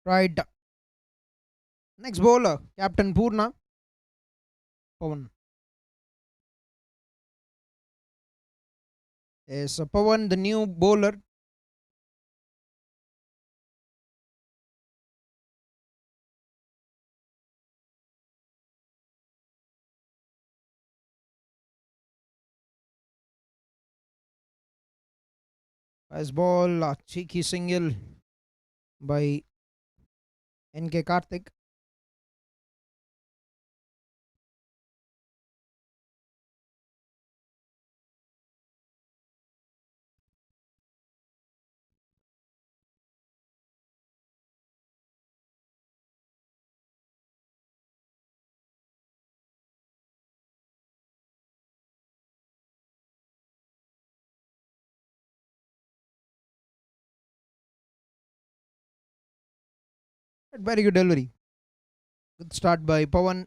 S1: Right, next bowler captain Purna Pavan. Yes Pavan the new bowler. First ball, a cheeky single by NK Karthik. Very good delivery. Good start by Pawan.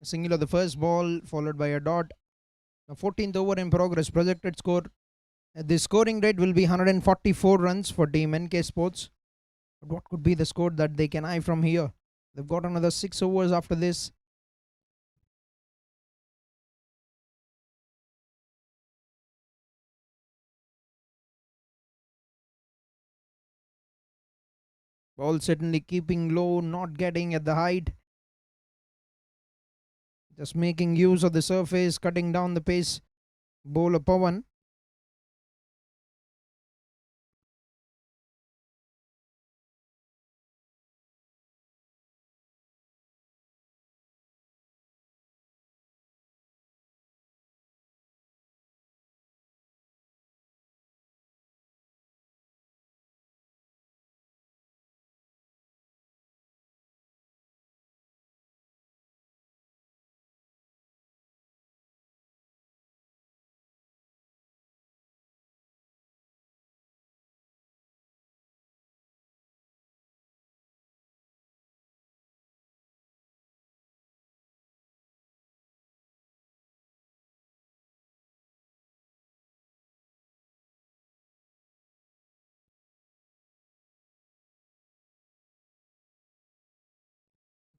S1: A single of the first ball followed by a dot. The 14th over in progress. Projected score. The scoring rate will be 144 runs for team NK Sports. But what could be the score that they can eye from here? They've got another 6 overs after this. Ball certainly keeping low, not getting at the height. Just making use of the surface, cutting down the pace. Bowler Pawan.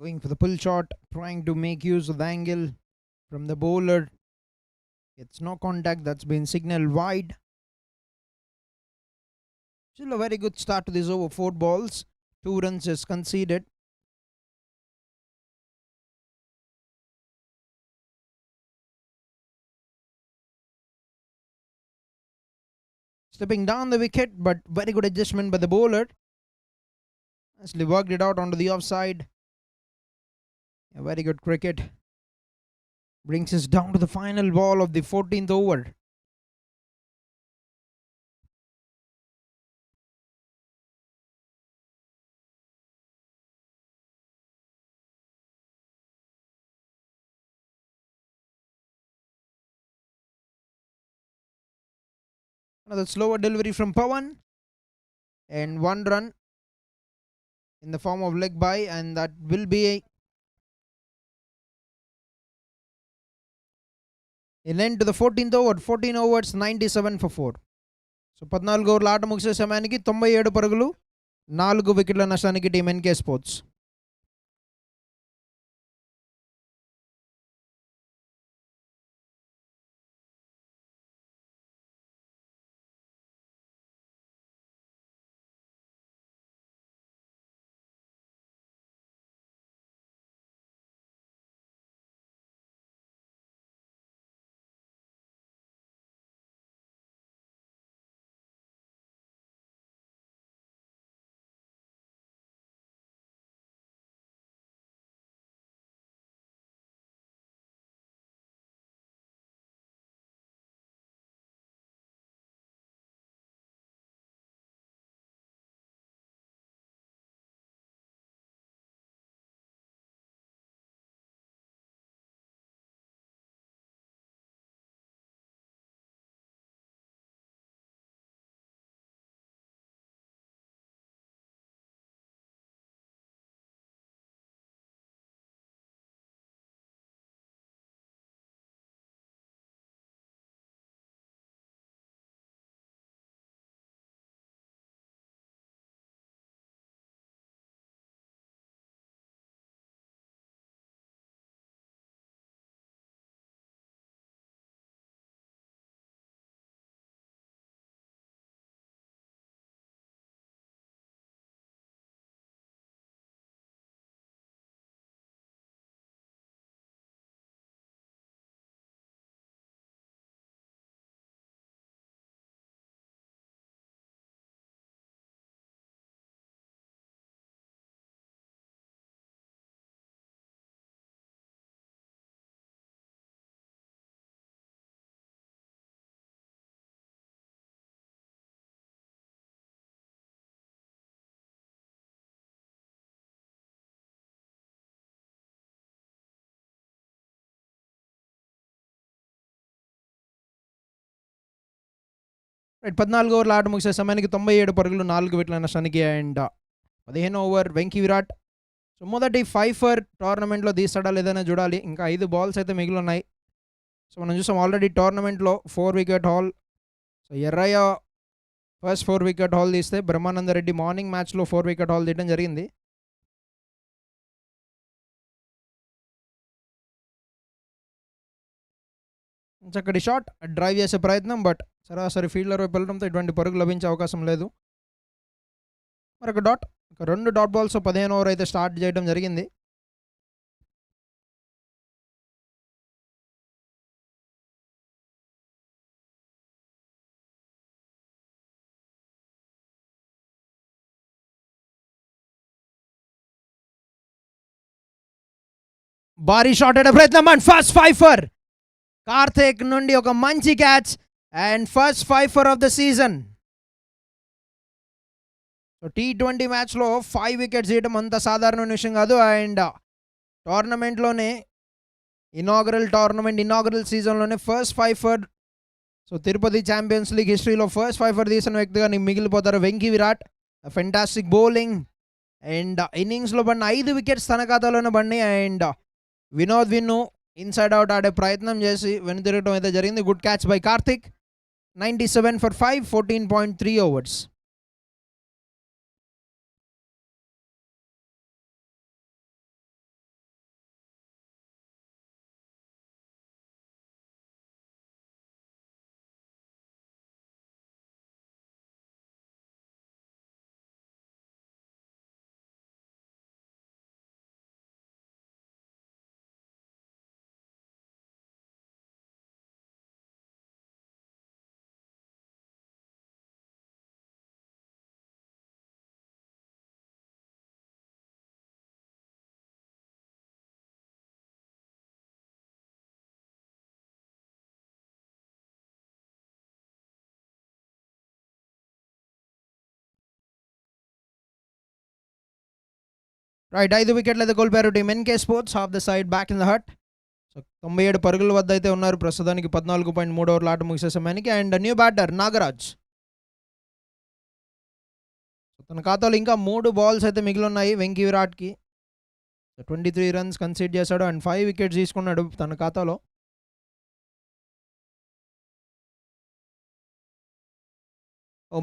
S1: Going for the pull shot, trying to make use of the angle from the bowler. It's no contact, that's been signaled wide. Still a very good start to this over. 4 balls, 2 runs is conceded. Stepping down the wicket, but very good adjustment by the bowler. Nicely worked it out onto the offside. A very good cricket. Brings us down to the final ball of the 14th over. Another slower delivery from Pawan. And 1 run in the form of leg by, and that will be an end to the 14th over. 14 overs, 97 for 4. So 14 ఓవర్ల ఆట ముగిసే సమయానికి 97 పరుగులు 4 వికెట్ల నష్టానికి team NK sports. Right 14 ఓవర్ల ఆట ముగిసే సమయానికి 97 పరుగులు 4 వికెట్ల నష్టానికి. And 15 over Venky Virat. So మొదటి 5 ఫర్ టోర్నమెంట్లో తీస్తాడా లేదనే చూడాలి. ఇంకా 5 బాల్స్ అయితే మిగిలి ఉన్నాయి. సో మనం చూసాం ఆల్రెడీ టోర్నమెంట్లో 4 wicket haul. So Errayya first 4 wicket haul తీస్తే బ్రహ్మానందరెడ్డి మార్నింగ్ మ్యాచ్లో 4 వికెట్ హాల్ తీయడం జరిగింది. చక్కటి షాట్, డ్రైవ్ చేసే ప్రయత్నం, బట్ సరాసరి ఫీల్డర్ వైపు వెళ్ళడంతో ఎటువంటి పరుగు లభించే అవకాశం లేదు. మరొక డాట్, 2 డాట్ బాల్స్ 15 ఓవర్ అయితే స్టార్ట్ చేయడం జరిగింది. భారీ షాట్ అనే ప్రయత్నం అండ్ ఫస్ట్ 5 ఫర్ కార్తిక్ నుండి ఒక మంచి catch and first 5 for of the season. So T20 మ్యాచ్లో 5 వికెట్స్ తీయడం అంత సాధారణమైన విషయం కాదు. అండ్ టోర్నమెంట్లోనే ఇనాగరల్ సీజన్లోనే first 5 for. So Tirupati champions league హిస్టరీలో ఫస్ట్ 5 ఫర్ తీసిన వ్యక్తిగా మిగిలిపోతారు Venky Virat. Fantastic bowling and ఇన్నింగ్స్లో పడిన 5 వికెట్స్ తన ఖాతాలోనే పడినాయి. And Vinod Vinnu inside out ఆడే ప్రయత్నం చేసి వెనుతిరగడం అయితే జరిగింది. Good catch by Karthik. 97 for 5, 14.3 overs. Right 5 వికెట్లు అయితే కోల్పోయారు team NK sports half the side back in the hut. So 97 పరుగుల వద్ద అయితే ఉన్నారు ప్రస్తుతానికి 14.3 ఓవర్ల ఆట ముగిసే సమయానికి. And new batter Nagaraj. తన ఖాతాలో ఇంకా 3 బాల్స్ అయితే మిగిలి ఉన్నాయి వెంకీ విరాట్కి. 23 రన్స్ కన్సీడ్ చేశాడు అండ్ 5 వికెట్స్ తీసుకున్నాడు తన ఖాతాలో.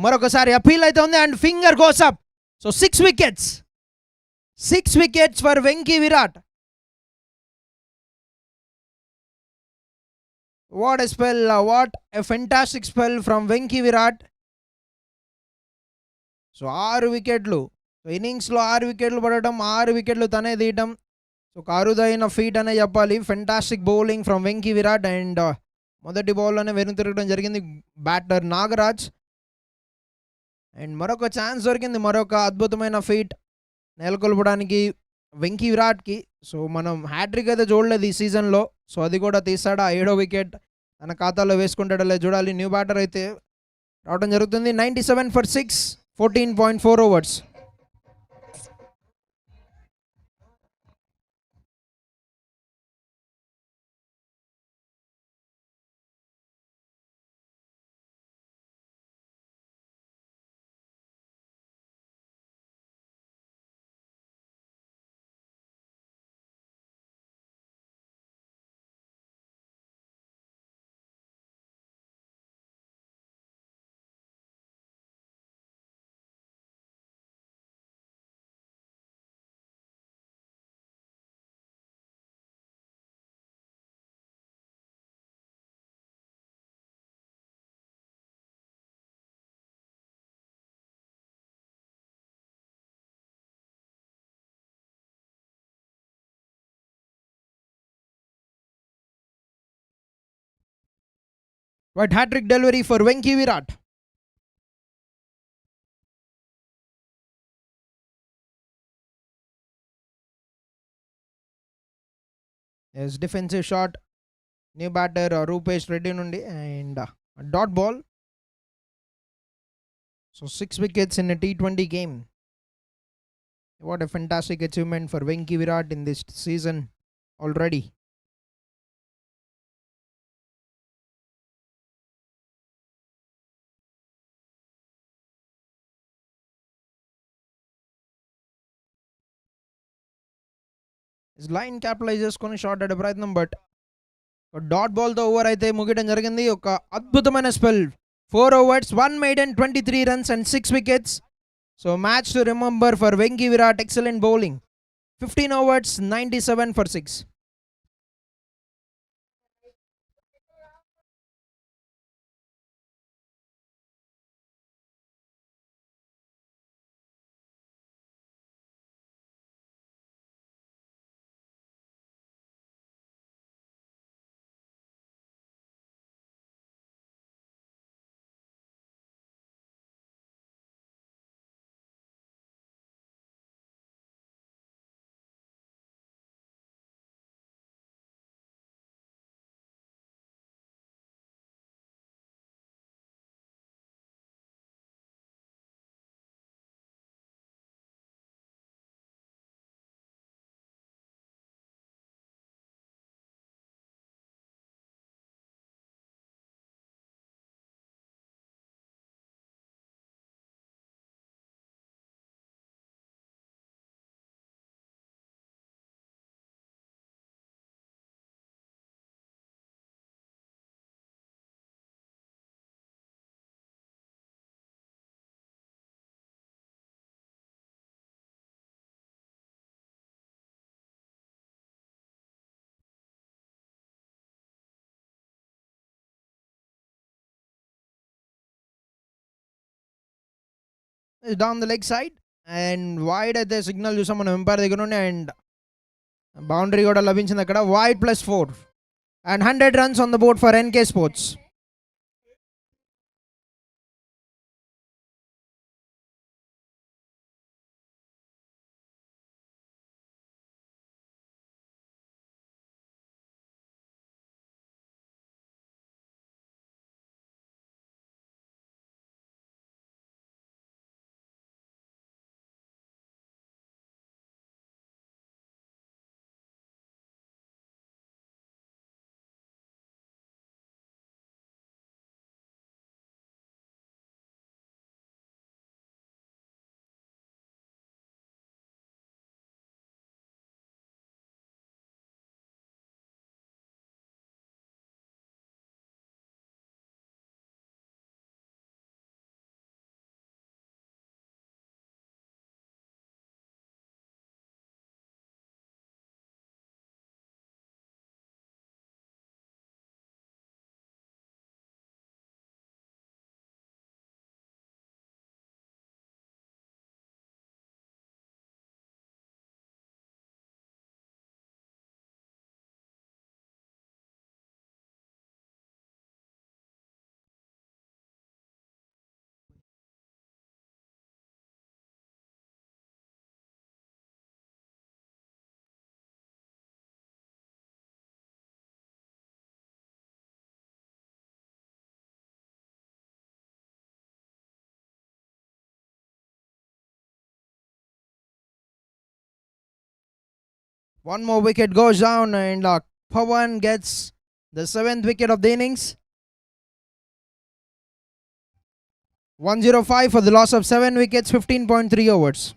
S1: మరొకసారి అపీల్ అయితే ఉంది and finger goes up. So 6 wickets. 6 wickets for Venky Virat. What a spell, what a fantastic spell from Venky Virat. So 6 వికెట్లు. ఇన్నింగ్స్లో 6 వికెట్లు పడటం, 6 వికెట్లు తనే తీయటం. సో ఒక అరుదైన ఫీట్ అనే చెప్పాలి. Fantastic bowling from Venky Virat. And మొదటి బౌల్లోనే వెనుతిరగడం జరిగింది బ్యాటర్ నాగరాజ్. అండ్ మరొక ఛాన్స్ దొరికింది, మరొక అద్భుతమైన ఫీట్ నెలకొల్పడానికి వెంకీ విరాట్కి. సో మనం హ్యాట్రిక్ అయితే చూడలేదు ఈ సీజన్లో. సో అది కూడా తీసాడు. ఆ 7వ వికెట్ తన ఖాతాలో వేసుకుంటాడో లేదు చూడాలి. న్యూ బ్యాటర్ అయితే రావడం జరుగుతుంది. 97 for 6, 14.4 overs. But hat-trick delivery for Venky Virat. Yes, defensive shot. New batter Rupesh Reddy నుండి and dot ball. So 6 wickets in a T20 game. What a fantastic achievement for Venky Virat in this season already. Line capitalise చేసుకొని shot ఆడే ప్రయత్నం, but dot బాల్తో over అయితే ముగియడం జరిగింది. ఒక అద్భుతమైన spell. 4 overs, 1 maiden, 23 runs and 6 wickets. So match to remember for Venky Virat. Excellent bowling. 15 overs, 97 for 6. Down the leg side and wide అయితే signal చూసాం మనం ఎంపైర్ దగ్గర నుండి. అండ్ బౌండరీ కూడా లభించింది అక్కడ. Wide +4 and 100 runs on the board for NK Sports. One more wicket goes down, and Pawan gets the 7th wicket of the innings. 105 for the loss of 7 wickets, 15.3 overs.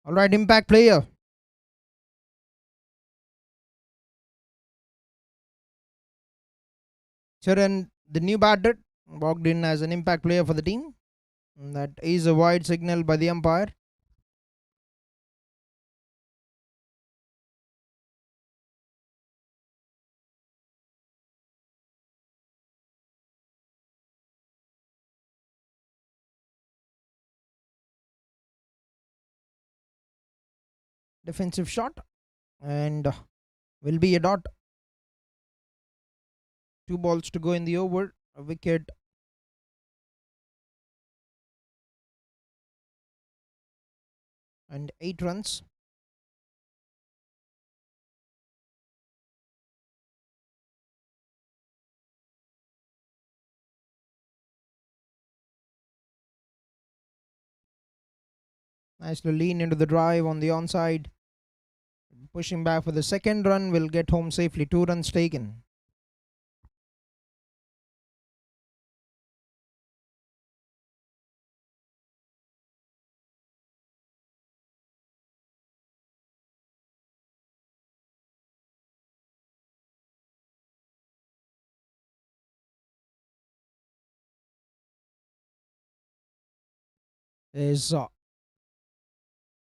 S1: All right, impact player. Charan, the new batter, walked in as an impact player for the team. And that is a wide signal by the umpire. Defensive shot, and will be a dot. 2 balls to go in the over. A wicket. And 8 runs. Nicely lean into the drive on the onside. Pushing back for the second run, will get home safely. 2 runs taken. Is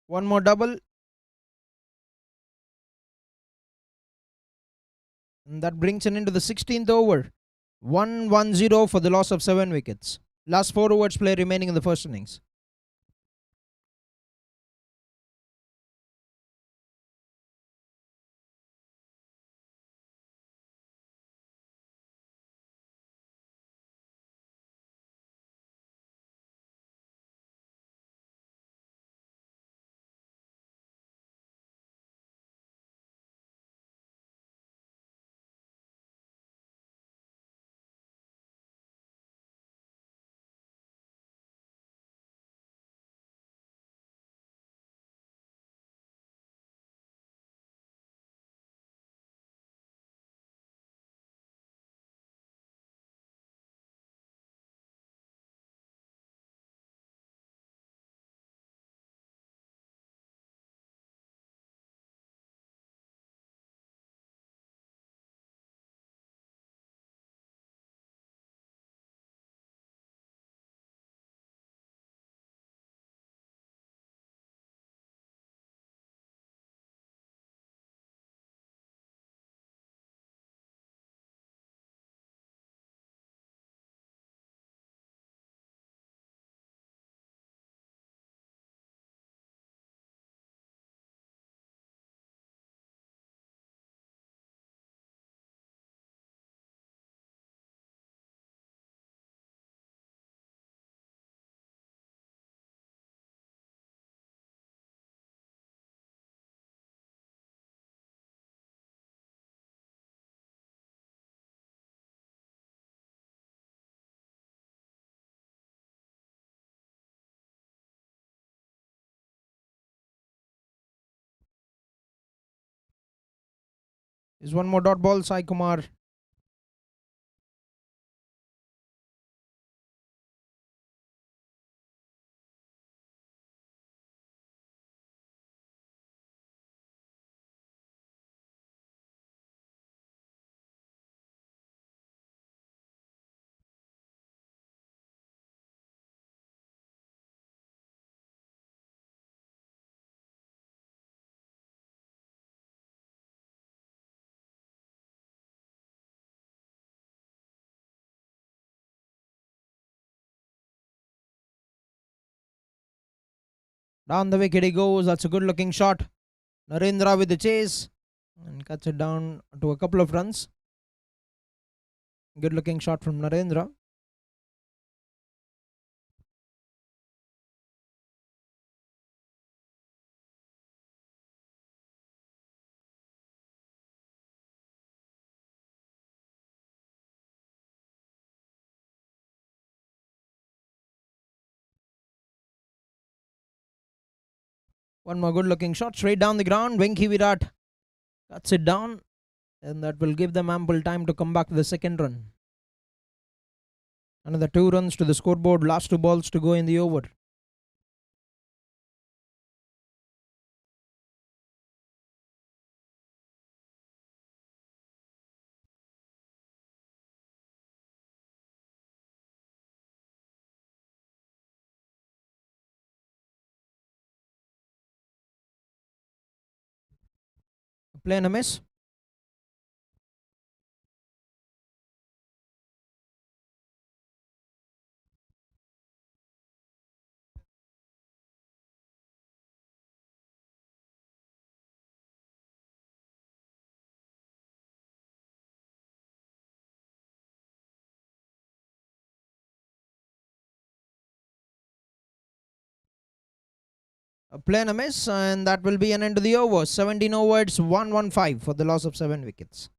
S1: one more double. And that brings it into the 16th over. 1-1-0 for the loss of 7 wickets. Last 4 overs play remaining in the first innings. Is one more dot ball, Sai Kumar. Down the wicket he goes. That's a good looking shot. Narendra with the chase and cuts it down to a couple of runs. Good looking shot from Narendra. One more good looking shot straight down the ground. Venki Virat cuts it down, and that will give them ample time to come back to the second run. Another 2 runs to the scoreboard. Last 2 balls to go in the over. Play and a miss. A play and a miss, and that will be an end to the over. 17 overs, 115 for the loss of 7 wickets.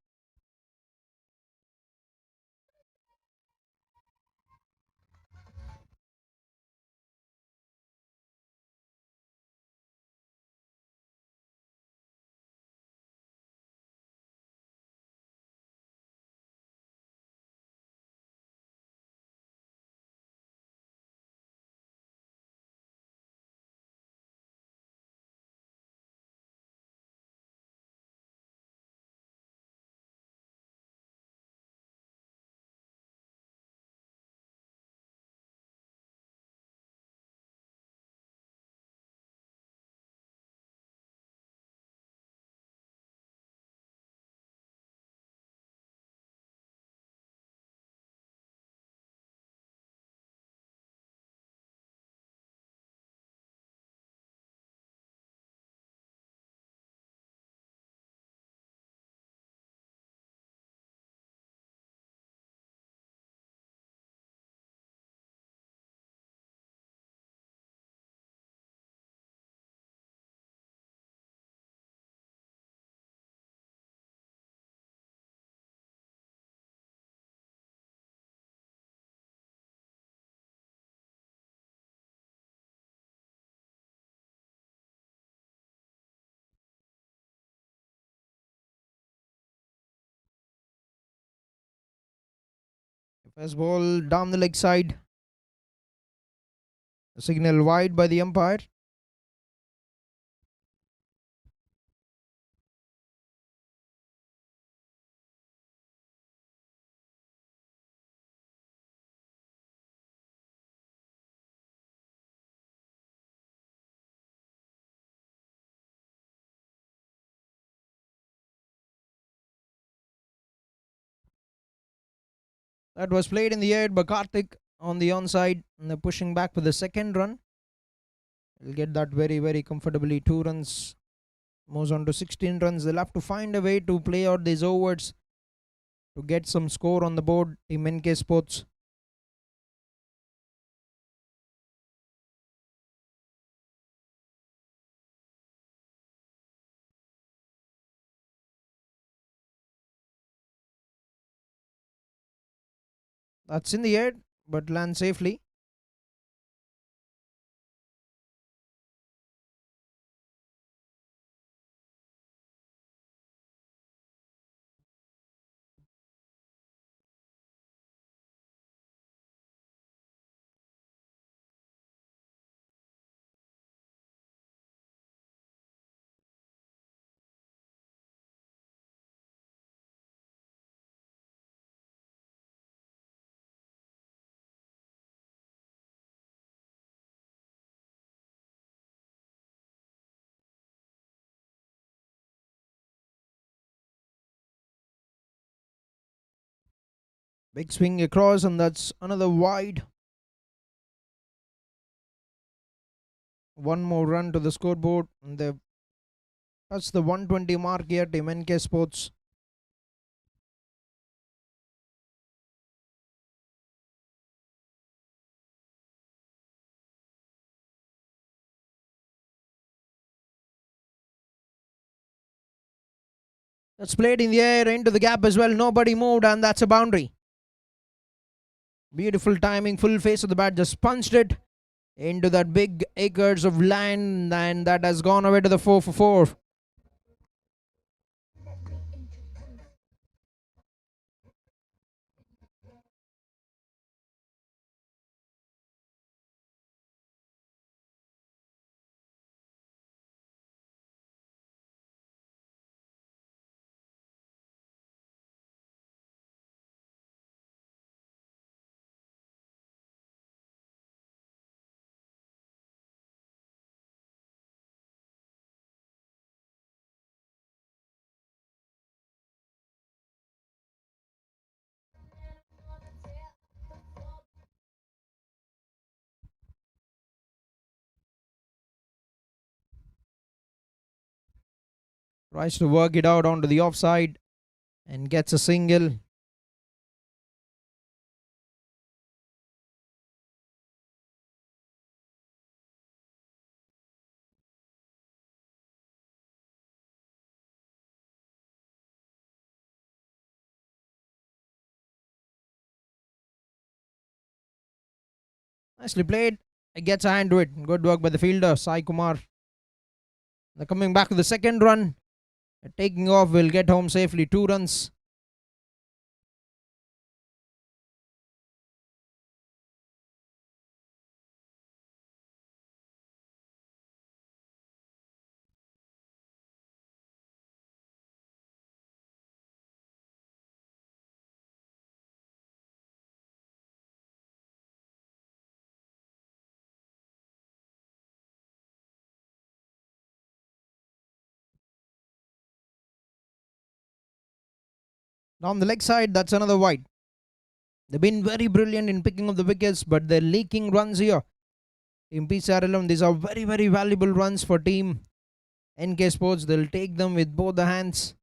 S1: First ball down the leg side. A signal wide by the umpire. That was played in the air by Karthik on the onside, and they're pushing back for the second run. He'll get that very, very comfortably. 2 runs moves on to 16 runs. They'll have to find a way to play out these overs to get some score on the board. Team NK Sports. That's in the air, but lands safely. Big swing across, and that's another wide. One more run to the scoreboard, and they've touched the 120 mark here, Team NK Sports. That's played in the air into the gap as well. Nobody moved, and that's a boundary. Beautiful timing, full face of the bat, just punched it into that big acres of land, and that has gone away to the 4 for 4. Tries to work it out onto the offside and gets a single. Nicely played. It gets a hand to it. Good work by the fielder, Sai Kumar. They're coming back to the second run. Taking off will get home safely. 2 runs. Down the leg side, that's another wide. They've been very brilliant in picking up the wickets, but they're leaking runs here. Team PCR 11, these are very, very valuable runs for Team NK Sports. They'll take them with both the hands.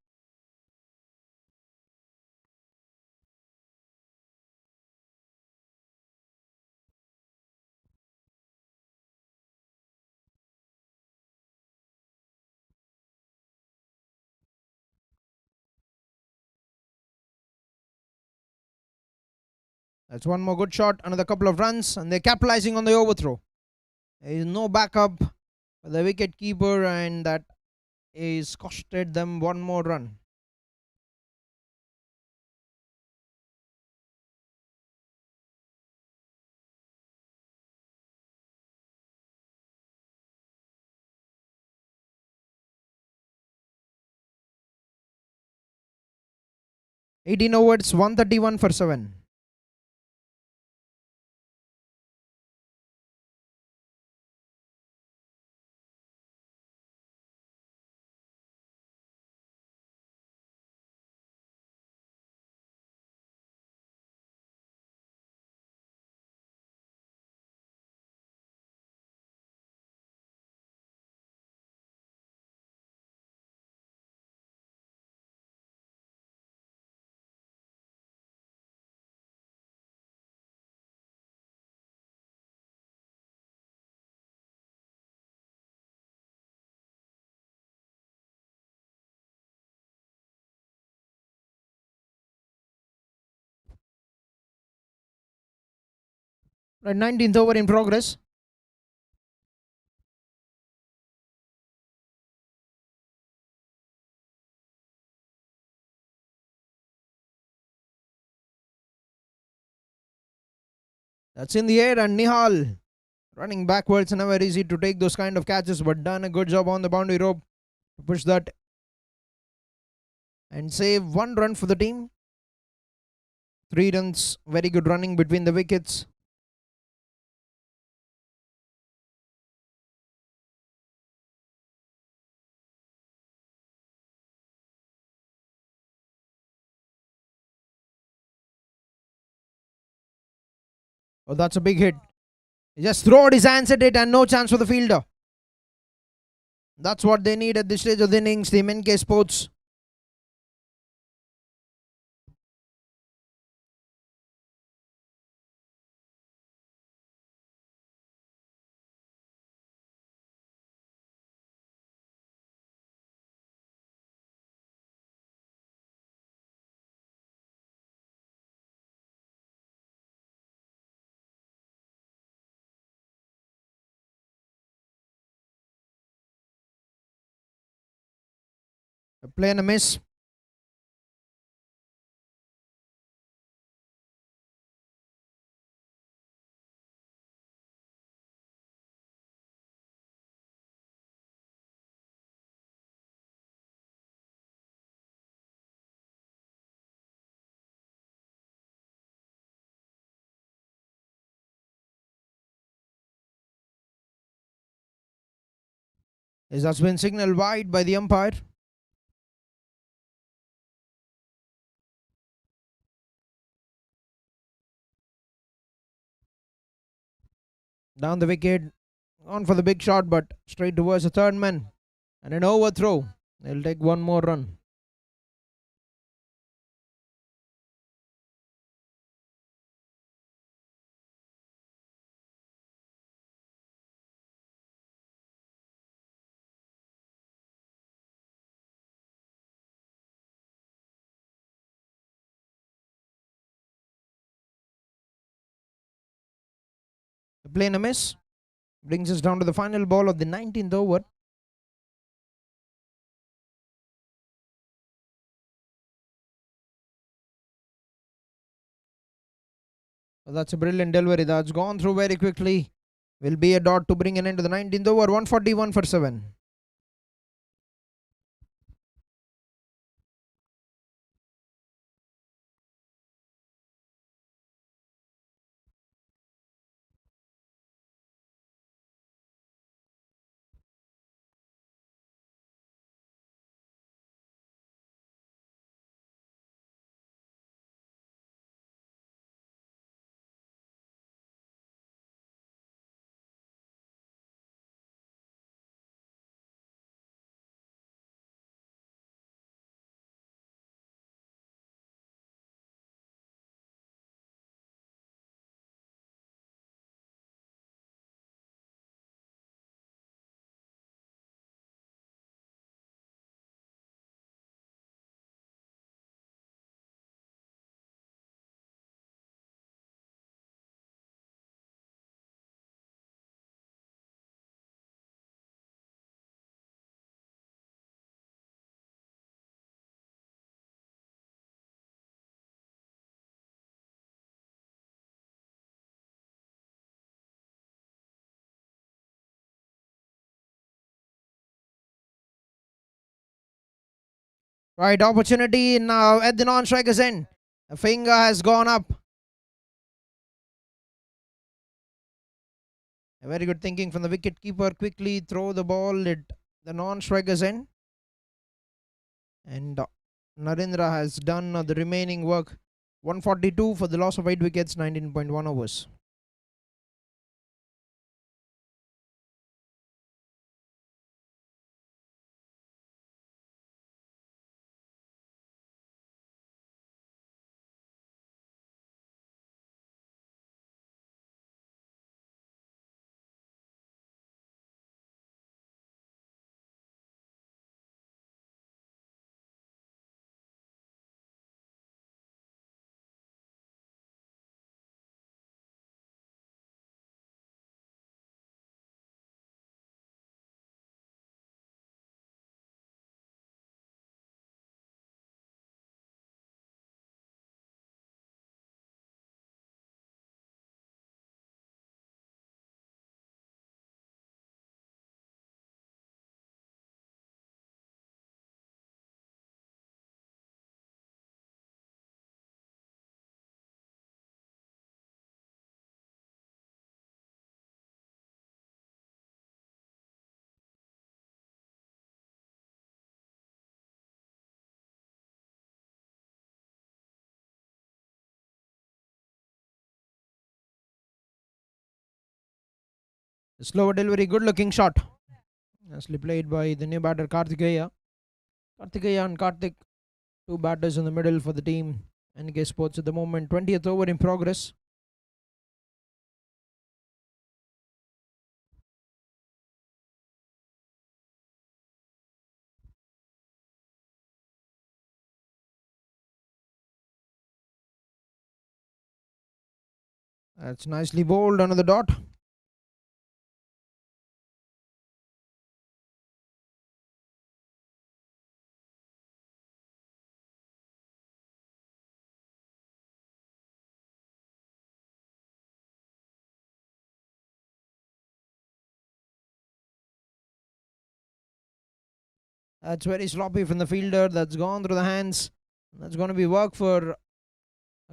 S1: That's one more good shot, another couple of runs, and they're capitalizing on the overthrow. There is no backup for the wicket keeper, and that is costed them one more run. "18 overs, 131 for 7. Right, 19th over in progress. That's in the air, and Nihal running backwards. Never easy to take those kind of catches, but done a good job on the boundary rope to push that and save 1 run for the team. 3 runs, very good running between the wickets. Oh, that's a big hit. He just throwed his hands at it and no chance for the fielder. That's what they need at this stage of the innings, the MNK Sports. A play and a miss. Is that's been signaled wide by the umpire. Down the wicket. On for the big shot, but straight towards the third man. And an overthrow. They'll take one more run. The play and a miss. Brings us down to the final ball of the 19th over. Well, that's a brilliant delivery. That's gone through very quickly. Will be a dot to bring an end to the 19th over. 141 for 7. Right, opportunity now at the non-striker's end. The finger has gone up. A very good thinking from the wicket keeper. Quickly throw the ball at the non-striker's end. And Narendra has done the remaining work. 142 for the loss of 8 wickets, 19.1 overs. Slower delivery, good looking shot. Nicely played by the new batter Karthikeya. Karthikeya and Karthik, two batters in the middle for the team. NK Sports at the moment. 20th over in progress. That's nicely bowled under the dot. That's very sloppy from the fielder. That's gone through the hands. That's going to be work for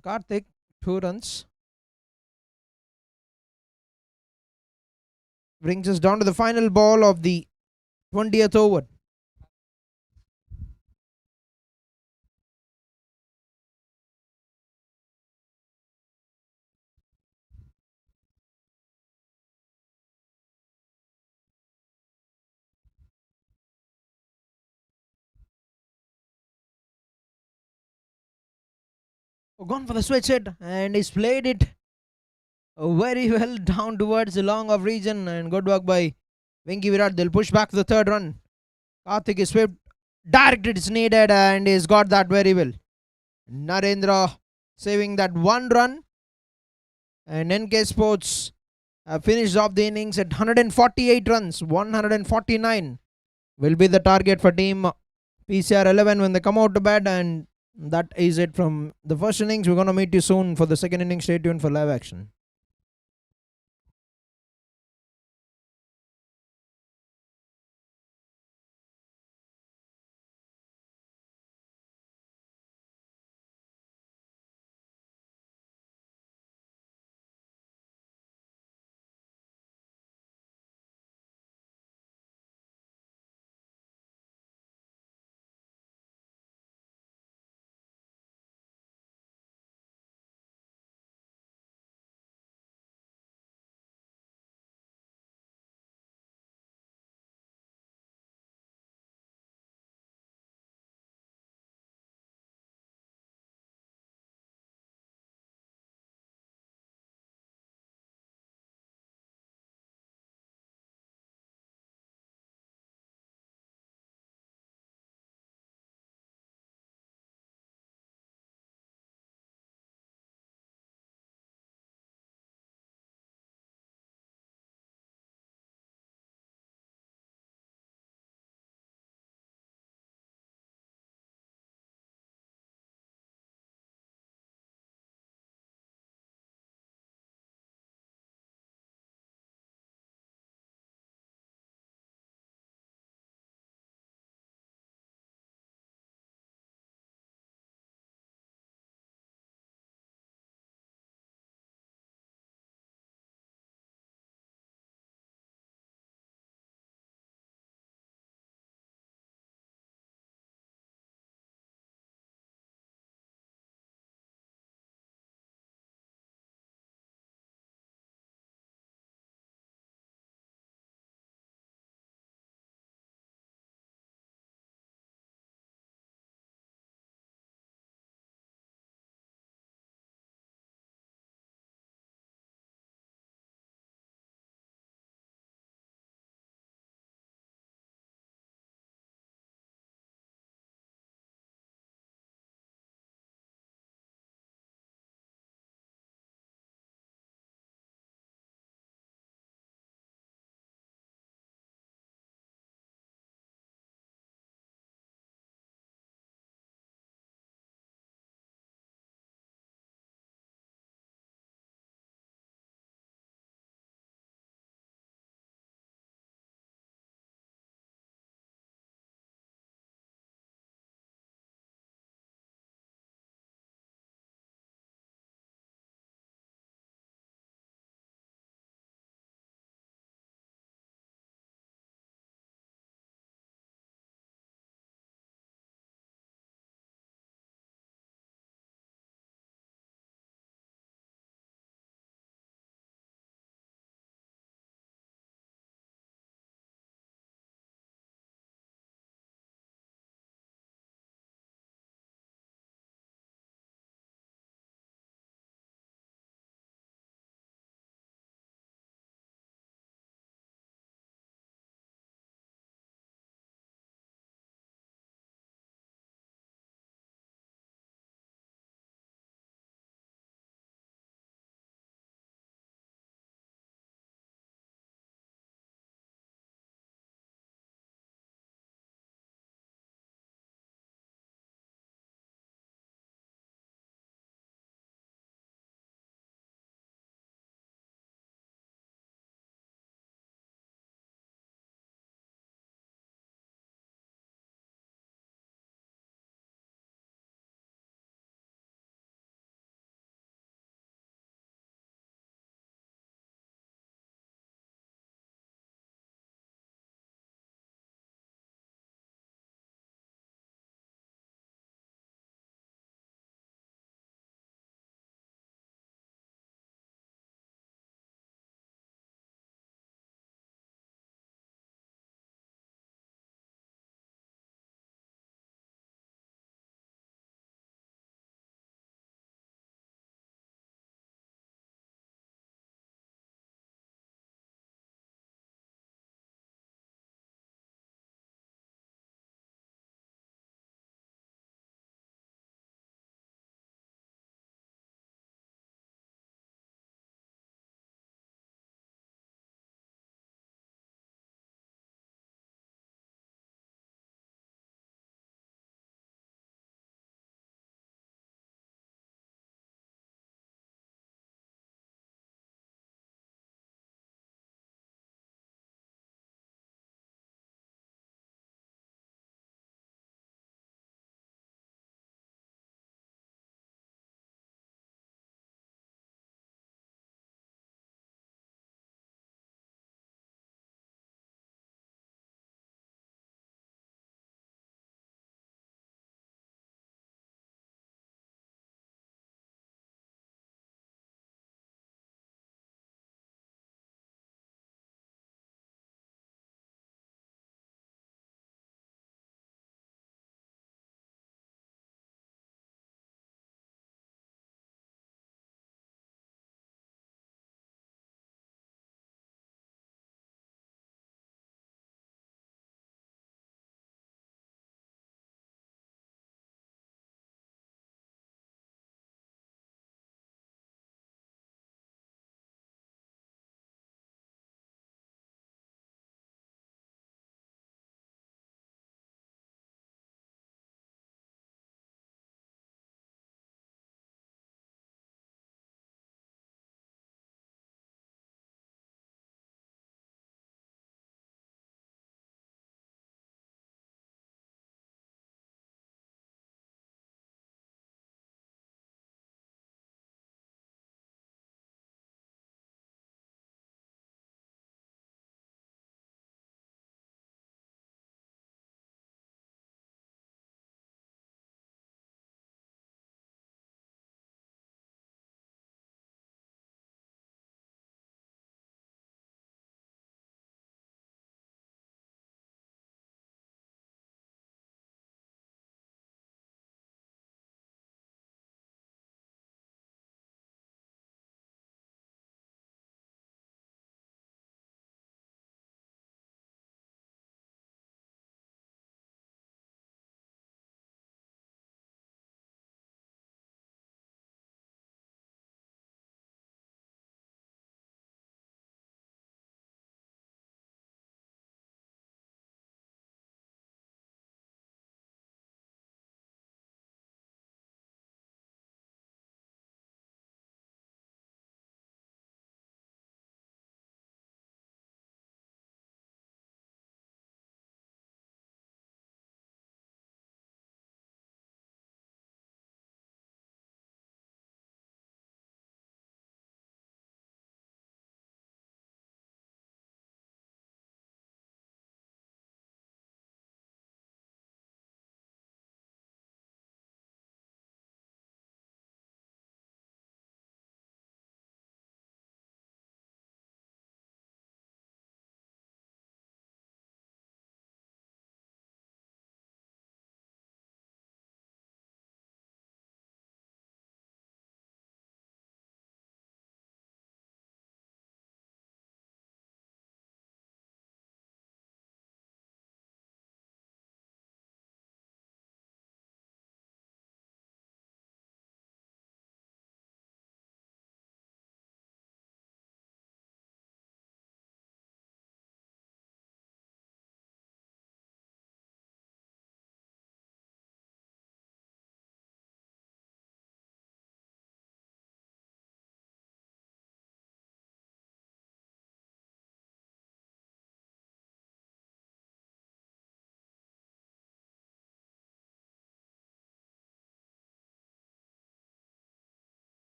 S1: Karthik. 2 runs. Brings us down to the final ball of the 20th over. Gone for the switch hit, and he's played it very well down towards the long off region, and good work by Venki Virat. They'll push back to the 3rd run. Karthik is swept, directed is needed, and he's got that very well. Narendra saving that 1 run, and NK Sports finished off the innings at 148 runs. 149 will be the target for team PCR 11 when they come out to bat, and that is it from the first innings. We're going to meet you soon for the second innings. Stay tuned for live action.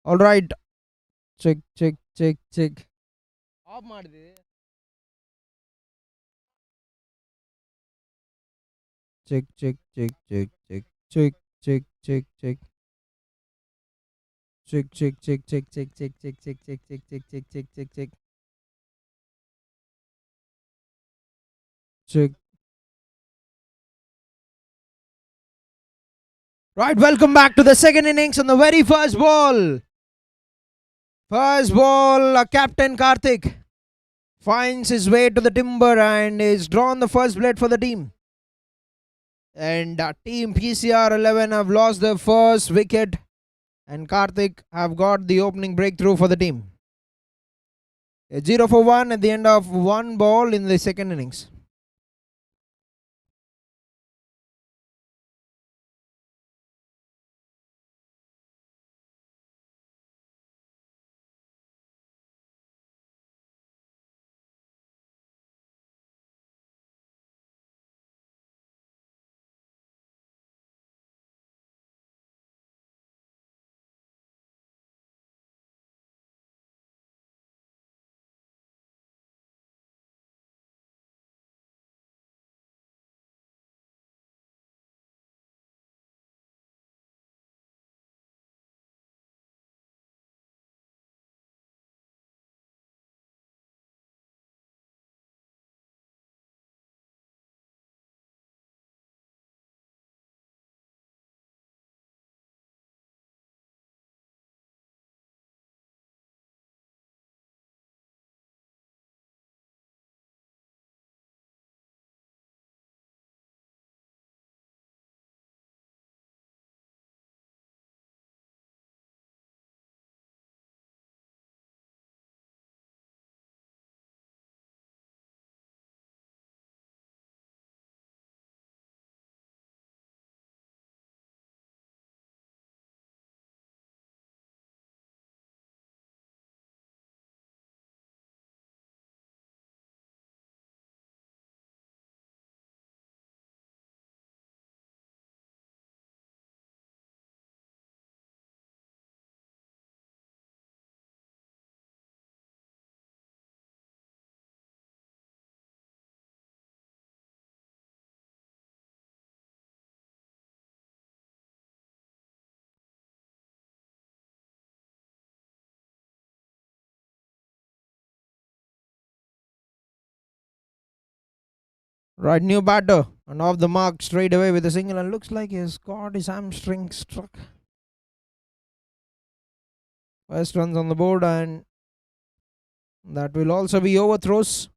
S1: All right. Check. Off ಮಾಡಿದೆ. Check. Check. Right, welcome back to the second innings on the very first ball. Captain Karthik finds his way to the timber and is drawn the first blade for the team. And team PCR 11 have lost their first wicket, and Karthik have got the opening breakthrough for the team. A 0 for 1 at the end of one ball in the second innings. Right, new batter and off the mark straight away with a single, and looks like he's got his hamstring struck. First runs on the board, and that will also be overthrows.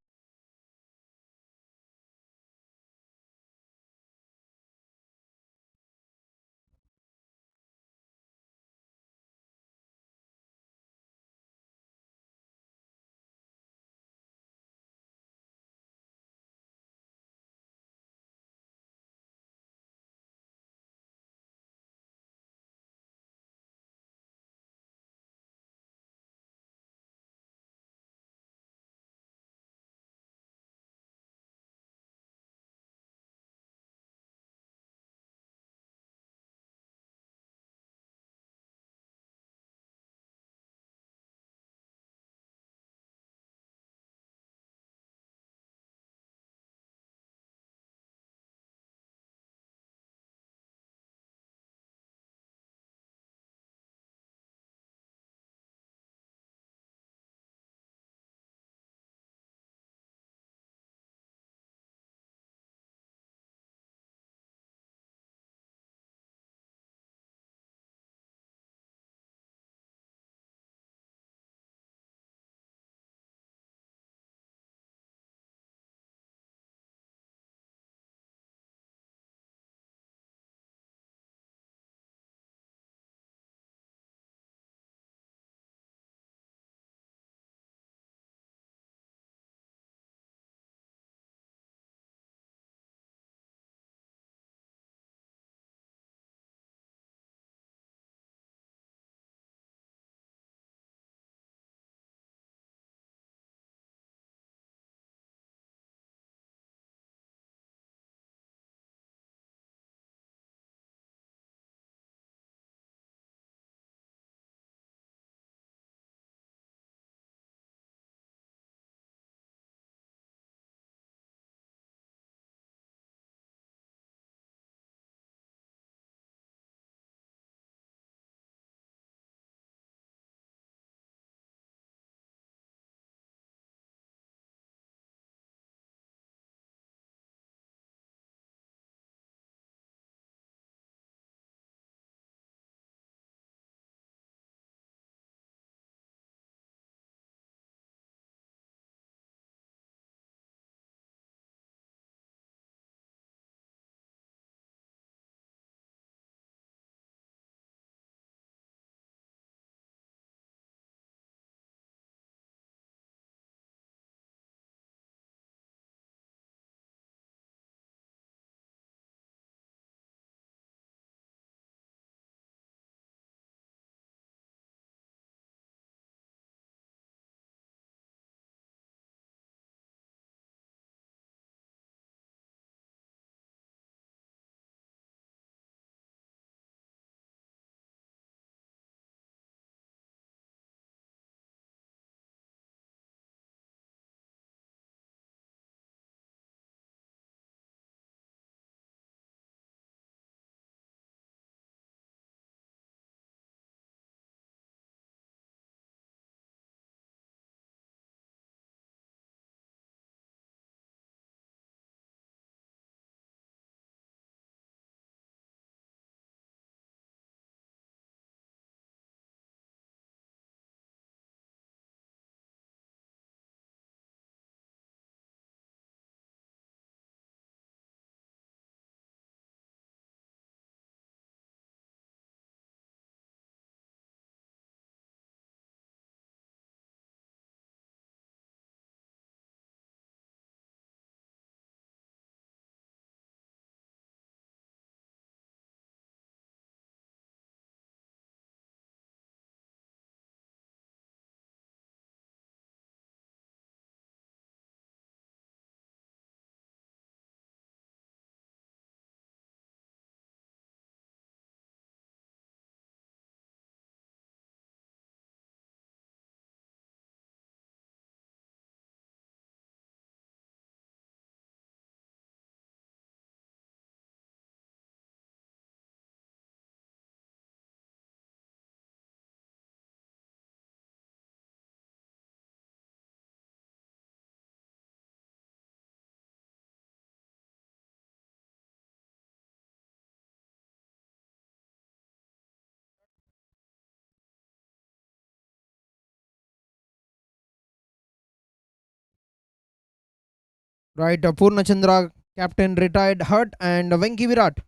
S1: Right, Purna Chandra, captain, retired hurt, and Venki Virat,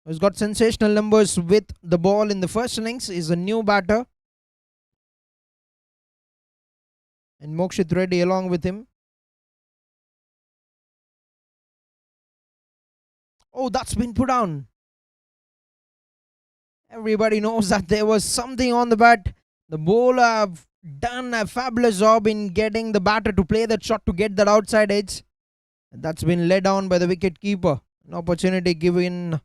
S1: who's got sensational numbers with the ball in the first innings, is a new batter. And Mokshit Reddy along with him. Oh, that's been put down. Everybody knows that there was something on the bat. The bowler have done a fabulous job in getting the batter to play that shot to get that outside edge. That's been led down by the wicket keeper. An opportunity given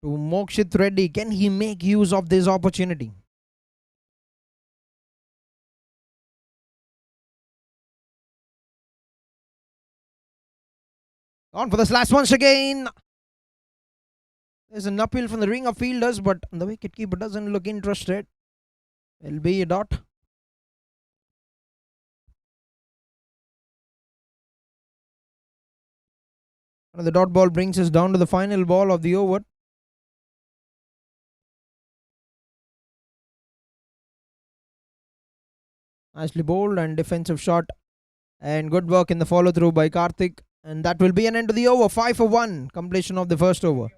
S1: to Mokshit Reddy. Can he make use of this opportunity? On for this last once again. There's an appeal from the ring of fielders, but the wicketkeeper doesn't look interested. It'll be a dot. And the dot ball brings us down to the final ball of the over. Nicely bowled and defensive shot. And good work in the follow through by Karthik. And that will be an end to the over. 5 for 1. Completion of the first over.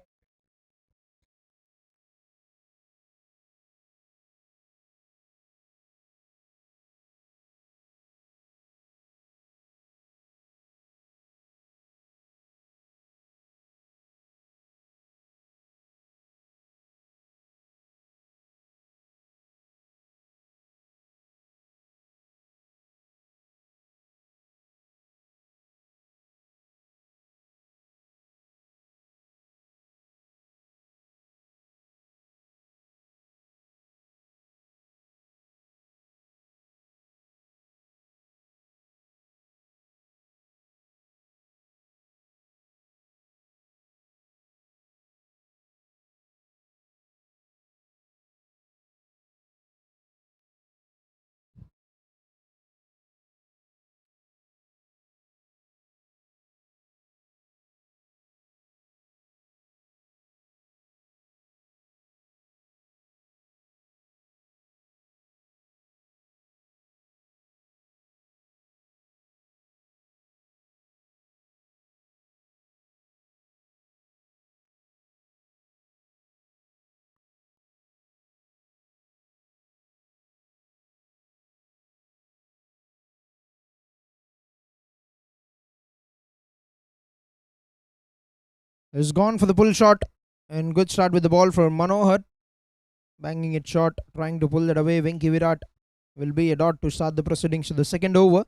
S1: Is gone for the pull shot. And good start with the ball for Manohar. Banging it short, trying to pull it away. Venki Virat will be a dot to start the proceedings to the second over.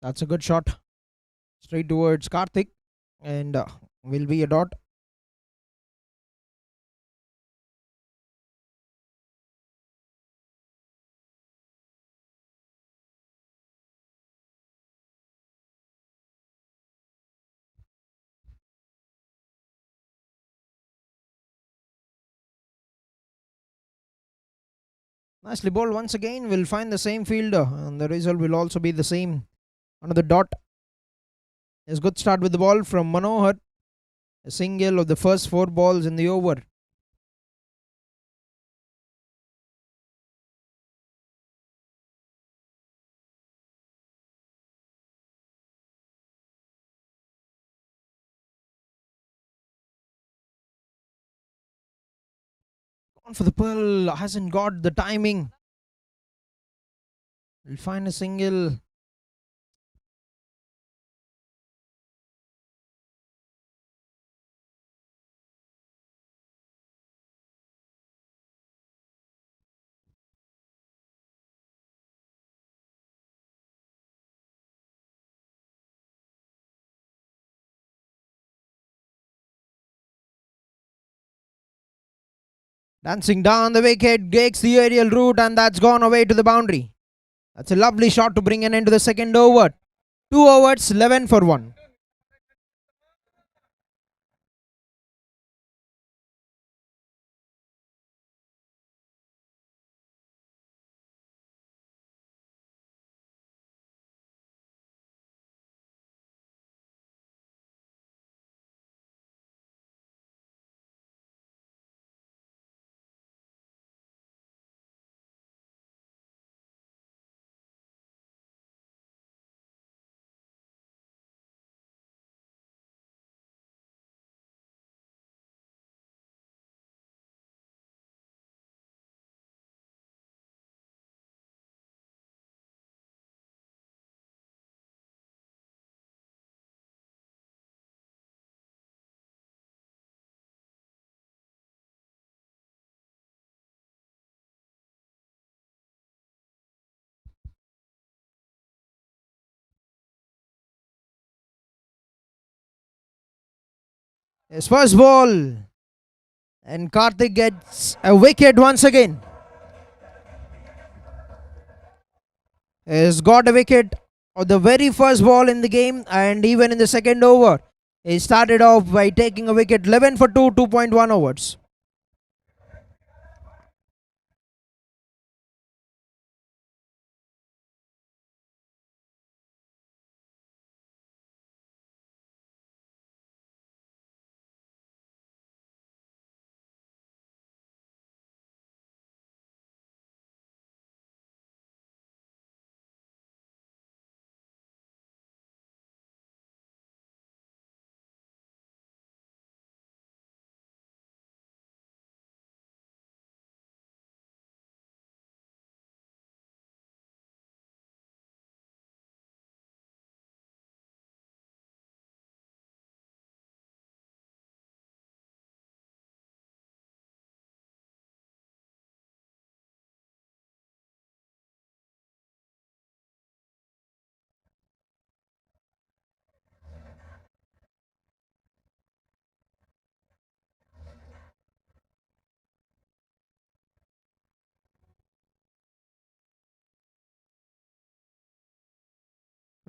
S1: That's a good shot. Straight towards Karthik. And will be a dot. Nicely bowled once again. We'll find the same fielder. And the result will also be the same. Another dot. Is good start with the ball from Manohar. A single of the first 4 balls in the over. Gone for the pull. Hasn't got the timing. We'll find a single. Dancing down the wicket, takes the aerial route, and that's gone away to the boundary. That's a lovely shot to bring an end to the second over. 2 overs, 11 for 1. His first ball, and Karthik gets a wicket once again. He's got a wicket of the very first ball in the game, and even in the second over, he started off by taking a wicket. 11 for 2, 2.1 overs.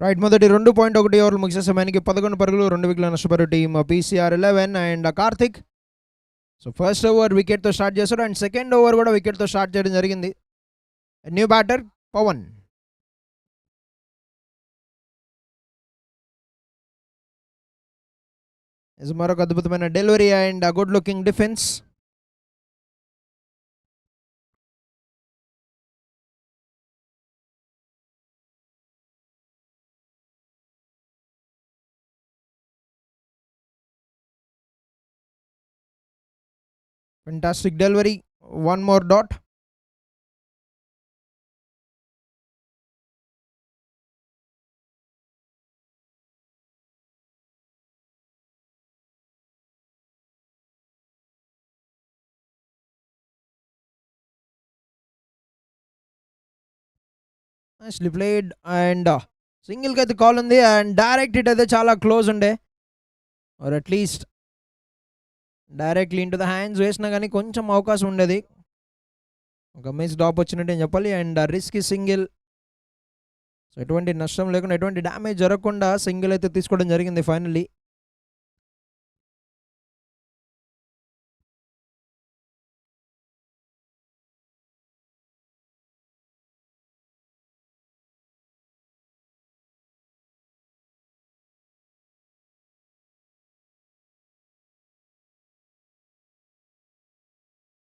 S1: Right, మొదటి 2.1 ఓవర్లు ముగిసే సమయానికి 11 పరుగులు 2 వికెట్ల నష్టపరు team PCR 11 and Karthik. So first over వికెట్తో start చేశాడు, and second over కూడా వికెట్తో స్టార్ట్ చేయడం జరిగింది. New batter Pavan. మరొక అద్భుతమైన delivery and good looking defence. Fantastic delivery. One more dot. Nicely played, and single కి అయితే కాల్ ఉంది, అండ్ డైరెక్ట్ హిట్ అయితే చాలా క్లోజ్ ఉండే, or at least directly into the hands వేసినా కానీ కొంచెం అవకాశం ఉండేది. ఒక మిస్డ్ ఆపర్చునిటీ అని చెప్పాలి, అండ్ రిస్క్ సింగిల్. సో ఎటువంటి నష్టం లేకుండా, ఎటువంటి డ్యామేజ్ జరగకుండా సింగిల్ అయితే తీసుకోవడం జరిగింది ఫైనల్లీ.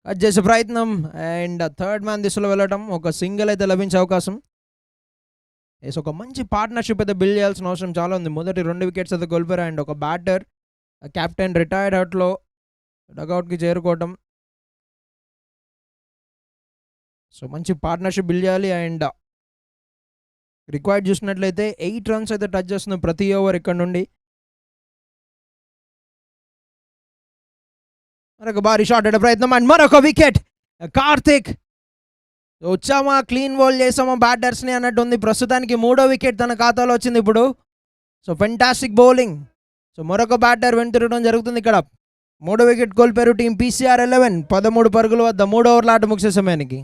S1: కట్ చేసే ప్రయత్నం, అండ్ థర్డ్ మ్యాన్ దిశలో వెళ్ళటం, ఒక సింగిల్ అయితే లభించే అవకాశం. ఎస్, ఒక మంచి పార్ట్నర్షిప్ అయితే బిల్డ్ చేయాల్సిన అవసరం చాలా ఉంది. మొదటి 2 వికెట్స్ అయితే కోల్పోయారు, అండ్ ఒక బ్యాటర్ కెప్టెన్ రిటైర్డ్ అవుట్లో డగౌట్కి చేరుకోవటం. సో మంచి పార్ట్నర్షిప్ బిల్డ్ చేయాలి, అండ్ రిక్వైర్డ్ చూసినట్లయితే 8 రన్స్ అయితే టచ్ చేస్తుంది ప్రతి ఓవర్ ఇక్కడ నుండి. మరొక భారీ షాట్ అయ్యే ప్రయత్నం, అండ్ మరొక వికెట్. కార్తిక్ వచ్చామా, క్లీన్ బౌల్ చేసామా బ్యాటర్స్ని అన్నట్టు ఉంది. ప్రస్తుతానికి 3వ వికెట్ తన ఖాతాలో వచ్చింది ఇప్పుడు. So fantastic bowling. సో మరొక బ్యాటర్ వెంటురడం జరుగుతుంది ఇక్కడ. మూడో వికెట్ కోల్పోయారు టీం PCR 11. 13 పరుగుల వద్ద 3 ఓవర్ల ఆట ముగిసే సమయానికి.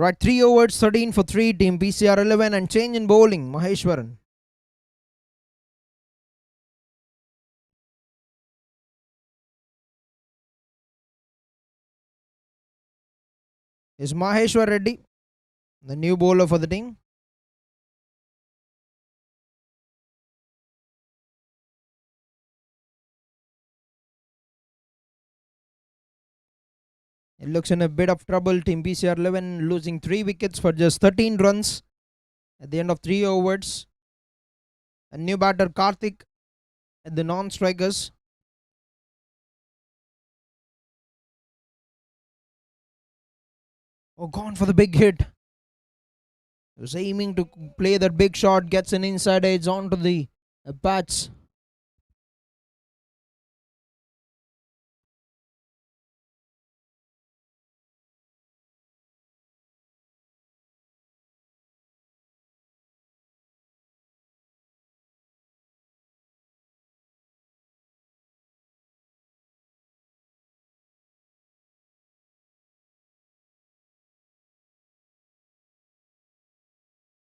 S1: Right, 3 overs, 13 for 3, team PCR 11, and change in bowling, Maheshwaran. Is Maheshwar Reddy the new bowler for the team? It looks in a bit of trouble. Team PCR 11 losing 3 wickets for just 13 runs at the end of 3 overs. A new batter Karthik at the non-strikers. Oh, gone for the big hit. He was aiming to play that big shot, gets an inside edge onto the bats.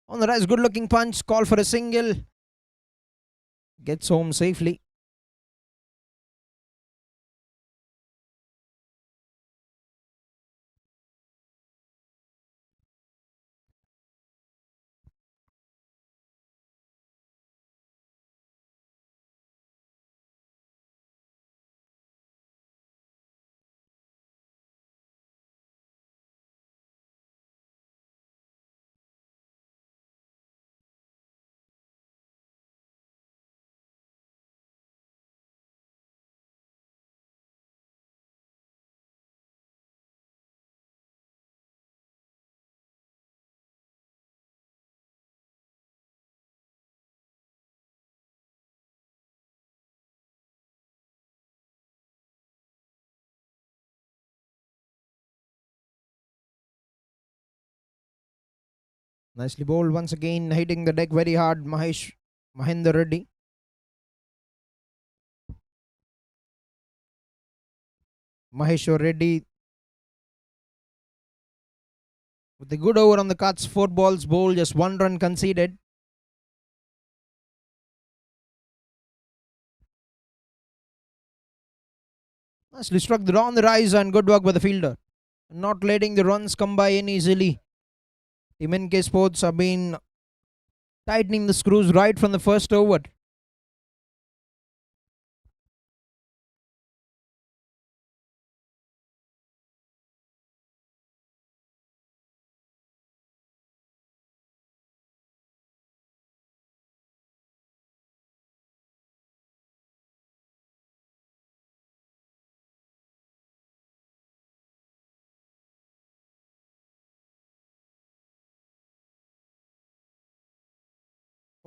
S1: On the rise, good looking punch, call for a single. Gets home safely. Nicely bowled once again, hitting the deck very hard, Mahendra Reddy. Maheshwar Reddy with a good over on the cuts, 4 balls bowled, just 1 run conceded. Nicely struck on the rise and good work by the fielder. Not letting the runs come by in easily. Team NK Sports have been tightening the screws right from the first over.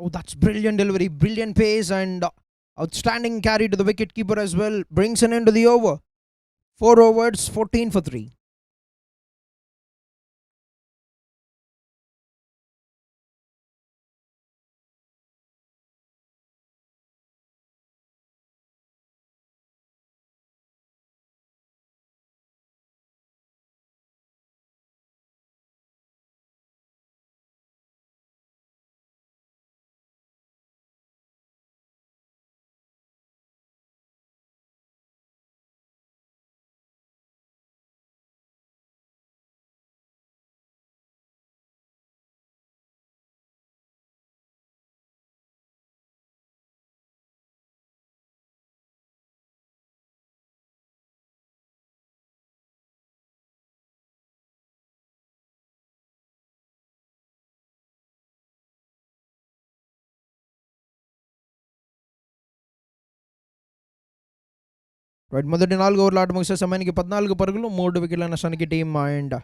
S1: Oh, that's brilliant delivery, brilliant pace, and outstanding carry to the wicket keeper as well. Brings an end to the over. 4 overs, 14 for 3. Right, మొదటి 4 ఓవర్ల ఆట ముగిసే సమయానికి 14 పరుగులు, 3 వికెట్ల నష్టానికి team and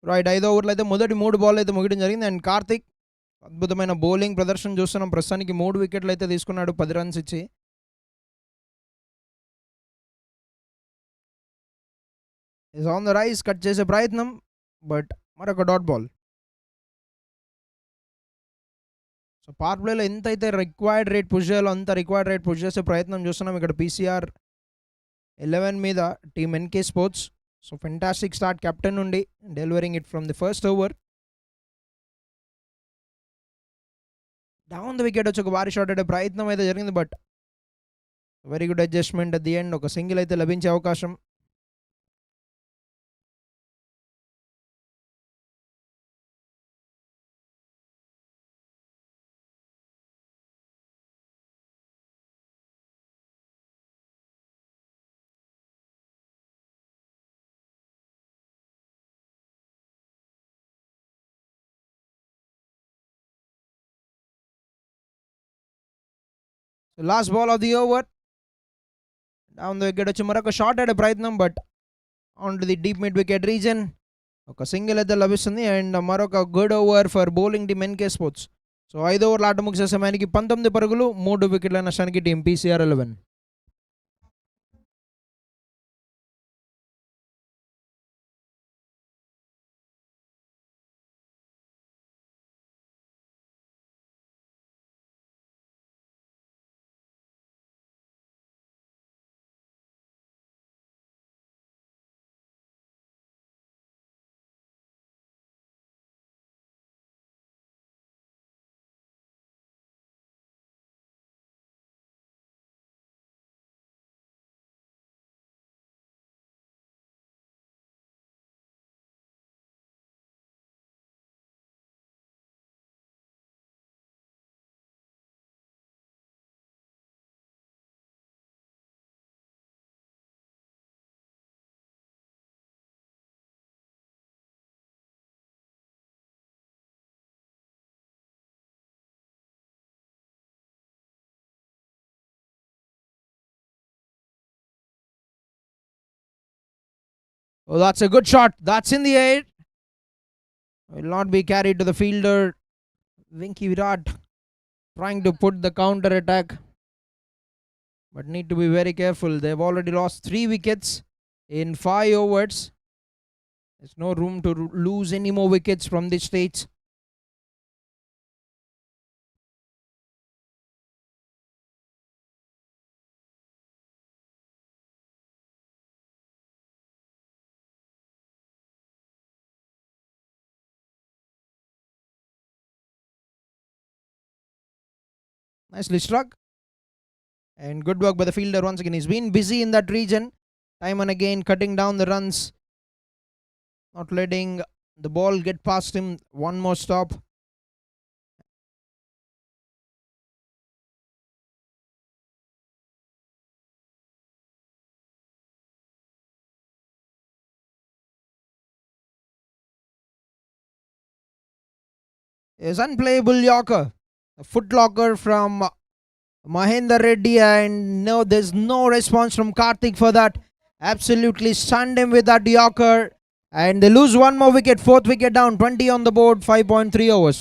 S1: right 5 ఓవర్లు అయితే మొదటి 3 బాల్ అయితే ముగియడం జరిగింది. అండ్ కార్తిక్ అద్భుతమైన బౌలింగ్ ప్రదర్శన చూస్తున్నాం. ప్రస్తుతానికి 3 వికెట్లు అయితే తీసుకున్నాడు 10 రన్స్ ఇచ్చి. Is on the rice, cut చేసే ప్రయత్నం, బట్ మరొక డాట్ బాల్. సో పవర్ ప్లేలో ఎంతైతే రిక్వైర్డ్ రేట్ పుష్ చేయాలో అంత రిక్వైర్డ్ రేట్ పుష్ చేసే ప్రయత్నం చూస్తున్నాం ఇక్కడ PCR 11 మీద team NK sports. So fantastic start captain నుండి, delivering it from the first over. Down the wicket వచ్చి ఒక భారీ షాట్ అయ్యే ప్రయత్నం అయితే జరిగింది, but very good adjustment at the end. ఒక సింగిల్ అయితే లభించే అవకాశం. Last ball of the over. Down the wicket వచ్చి మరొక షాట్ అయ్యే ప్రయత్నం, but on to the deep mid wicket region. ఒక సింగిల్ అయితే లభిస్తుంది అండ్ మరొక good over for bowling team NK sports. So 5 ఓవర్ల ఆట ముగిసే సమయానికి 19 పరుగులు, 3 వికెట్ల నష్టానికి team PCR 11. Oh, that's a good shot. That's in the air. Will not be carried to the fielder. Vinky Virat trying to put the counter attack, but need to be very careful. They've already lost 3 wickets in 5 overs. There's no room to lose any more wickets from this stage. Nicely struck. And good work by the fielder once again. He's been busy in that region, time and again cutting down the runs, not letting the ball get past him. One more stop. Is unplayable Yorker, a footlocker from Mahendra Reddy, and no, there's no response from Karthik for that. Absolutely stunned him with that Yorker, and they lose one more wicket, 4th wicket down, 20 on the board, 5.3 overs.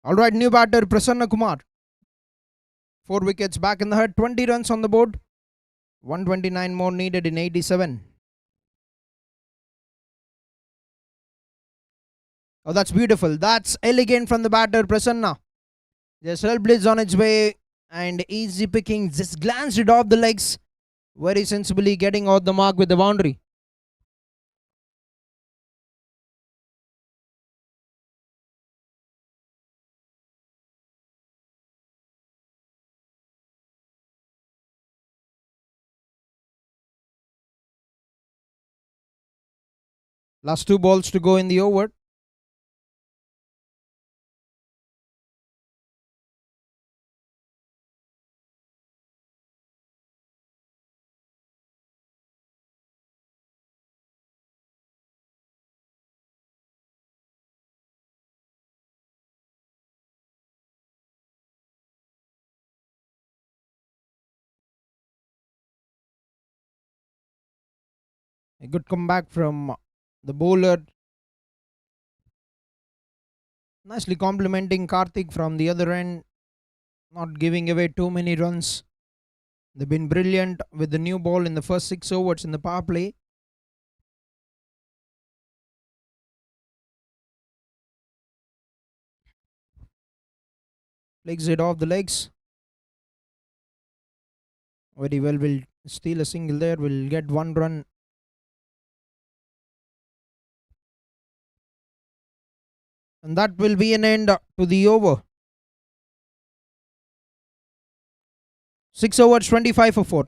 S1: All right, new batter Prasanna Kumar. 4 wickets back in the hut, 20 runs on the board. 129 more needed in 87. Oh, that's beautiful. That's elegant from the batter Prasanna. Just help blitz on its way and easy picking. Just glanced it off the legs. Very sensibly getting out the mark with the boundary. Last 2 balls to go in the over. A good comeback from the bowler. Nicely complimenting Karthik from the other end. Not giving away too many runs. They've been brilliant with the new ball in the first 6 overs in the power play. Flicks it off the legs. Very well, will steal a single there, will get 1 run. And that will be an end to the over. 6 overs, 25 for 4.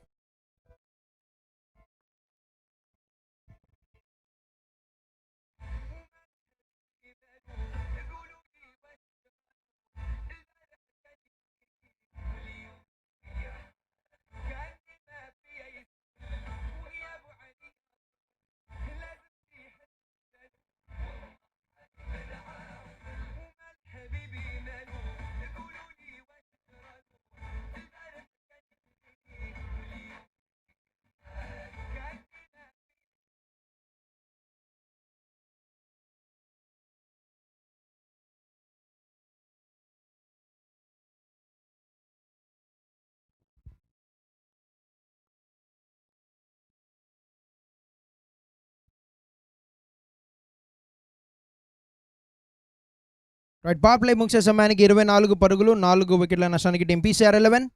S1: Right power play ముగిసే సమయానికి 24 పరుగులు 4 వికెట్ల నష్టానికి team PCR 11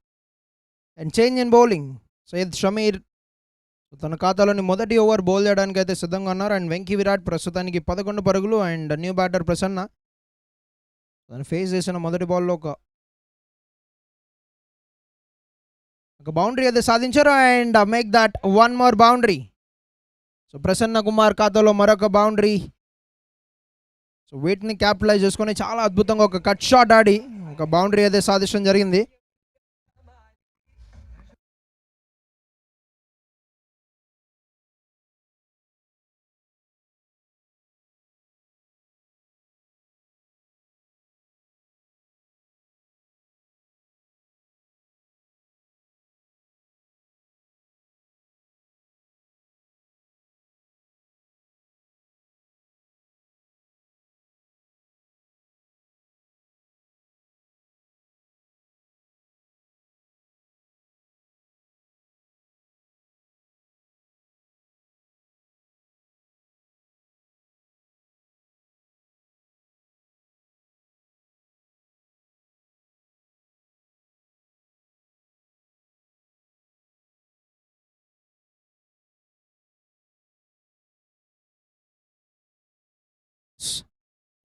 S1: and change in bowling. Syed Shameer తన ఖాతాలోని మొదటి over bowl చేయడానికి అయితే సిద్ధంగా ఉన్నారు. అండ్ వెంకీ విరాట్ ప్రస్తుతానికి 11 పరుగులు. అండ్ న్యూ బ్యాటర్ ప్రసన్న తను ఫేస్ చేసిన మొదటి బాల్లో ఒక బౌండరీ అయితే సాధించారు. And make that 1 more boundary. So Prasanna Kumar ఖాతాలో మరొక బౌండరీ. సో వీటిని క్యాపిటలైజ్ చేసుకొని చాలా అద్భుతంగా ఒక కట్ షాట్ ఆడి ఒక బౌండరీ అయితే సాధించడం జరిగింది.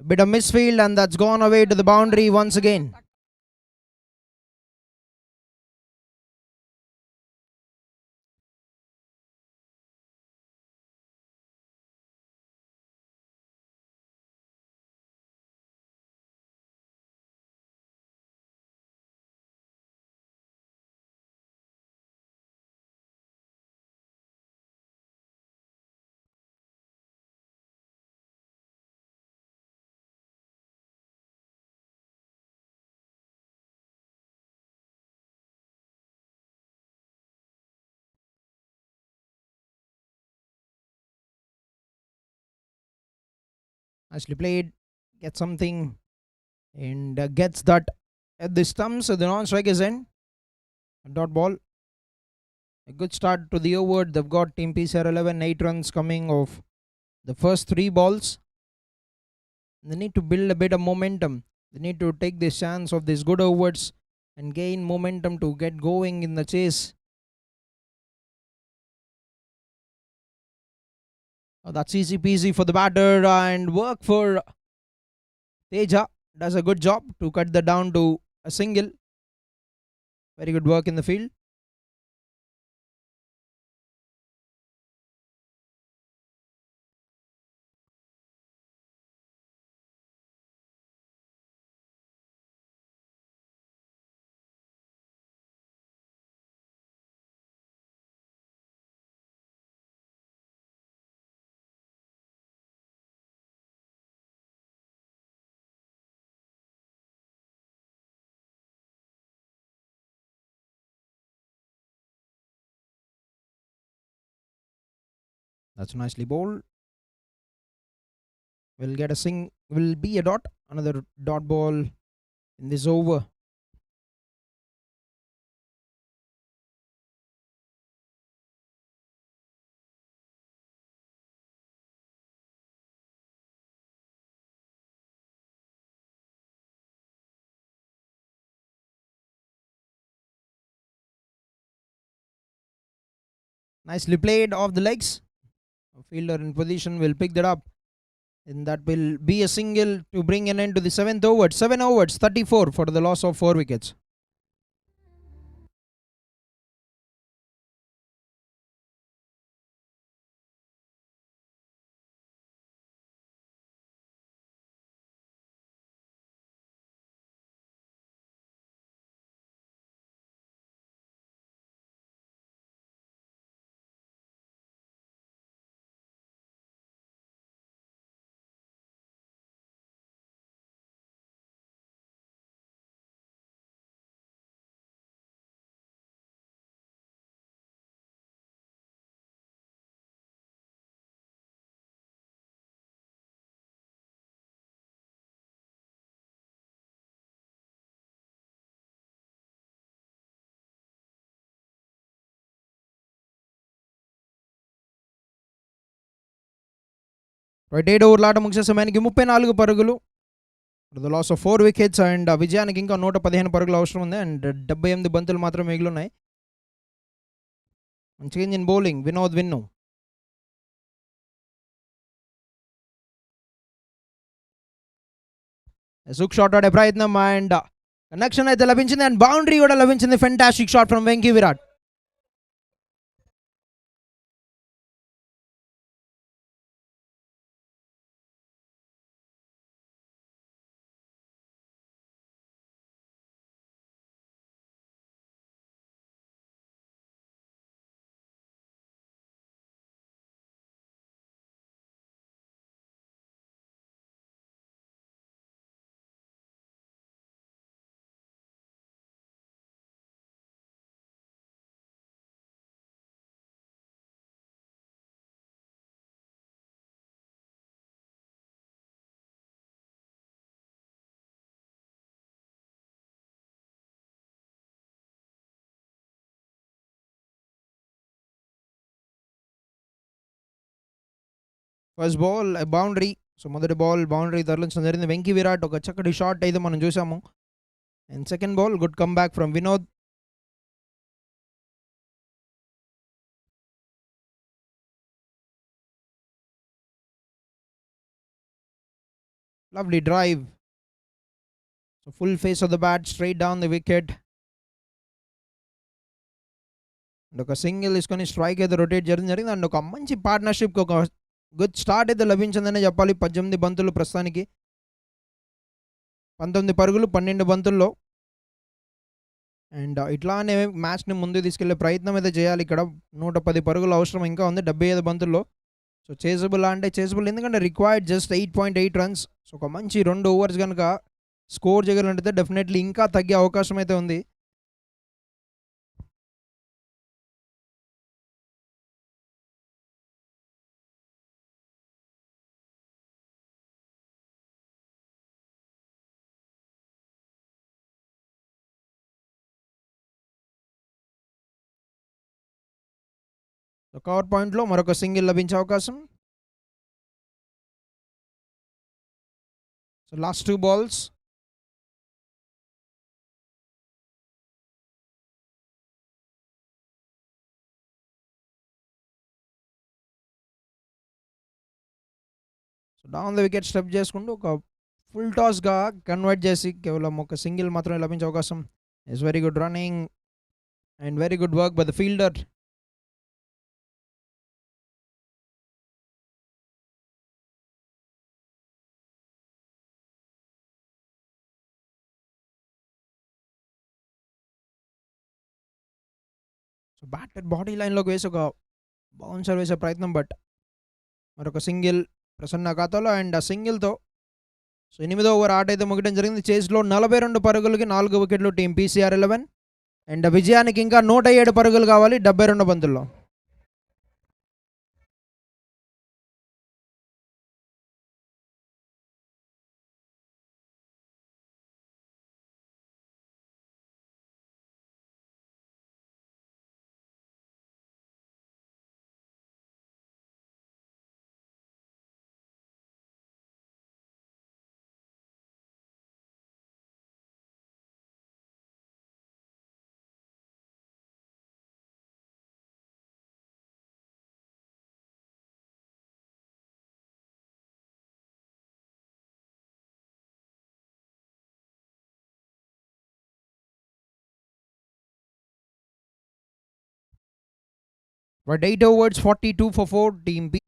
S1: A bit of misfield and that's gone away to the boundary once again. Nicely played. Get something and gets that at the stumps. So the non-strike is in. A dot ball. A good start to the over. They've got Team PCR 11, 8 runs coming off the first 3 balls. They need to build a bit of momentum. They need to take this chance of these good overs and gain momentum to get going in the chase. That's easy peasy for the batter, and work for Teja. Does a good job to cut that down to a single. Very good work in the field. That's nicely bowled. Will get a will be a dot. Another dot ball in this over. Nicely played off the legs. A fielder in position will pick that up. And that will be a single to bring an end to the 7th over. 7 overs, 34 for the loss of 4 wickets. Right 7 ఓవర్ల ఆట ముగిసే సమయానికి 34 పరుగులు the loss of 4 wickets and విజయానికి ఇంకా 115 పరుగులు అవసరం ఉంది అండ్ 78 బంతులు మాత్రం మిగిలి ఉన్నాయి. Change in bowling Vinod Vinnu. సుక్ షాట్ ఆడే ప్రయత్నం అండ్ కనెక్షన్ అయితే లభించింది అండ్ బౌండరీ కూడా లభించింది. Fantastic shot from Venky Virat. First ball boundary. So మొదటి బాల్ బౌండరీ తరలించడం జరిగింది. వెంకీ విరాట్ ఒక చక్కటి షాట్ అయితే మనం చూసాము. And second ball good come back from Vinod. Lovely drive. So full face of the bat, straight down the wicket. And ఒక సింగిల్ తీసుకొని స్ట్రైక్ అయితే రొటేట్ జరిగింది అండ్ ఒక మంచి పార్ట్నర్షిప్కి ఒక గుడ్ స్టార్ట్ అయితే లభించిందనే చెప్పాలి. 18 బంతులు ప్రస్తుతానికి 19 పరుగులు 12 బంతుల్లో. అండ్ ఇట్లానే మ్యాచ్ని ముందుకు తీసుకెళ్లే ప్రయత్నం అయితే చేయాలి. ఇక్కడ 110 పరుగులు అవసరం ఇంకా ఉంది 75 బంతుల్లో. సో చేజబుల్ అంటే చేజబుల్, ఎందుకంటే రిక్వైర్డ్ జస్ట్ 8.8 రన్స్. సో ఒక మంచి 2 ఓవర్స్ కనుక స్కోర్ చేయగలంటే డెఫినెట్లీ ఇంకా తగ్గే అవకాశం అయితే ఉంది. కవర్ పాయింట్లో మరొక సింగిల్ లభించే అవకాశం. So last 2 balls. So down the wicket step చేసుకుంటూ ఒక ఫుల్ టాస్గా కన్వర్ట్ చేసి కేవలం ఒక సింగిల్ మాత్రమే లభించే అవకాశం. It's very good running and very good work by the fielder. So batter body లైన్లోకి వేసి ఒక బౌన్సర్ వేసే ప్రయత్నం, బట్ మరొక సింగిల్ ప్రసన్న ఖాతాలో. అండ్ ఆ సింగిల్తో సో 8వ ఓవర్ ఆట అయితే ముగియడం జరిగింది. చేజ్లో 42 పరుగులకి 4 వికెట్లు టీం PCR 11. అండ్ విజయానికి ఇంకా 107 పరుగులు కావాలి 72 బంతుల్లో. But 8 overs 42 for 4 team B.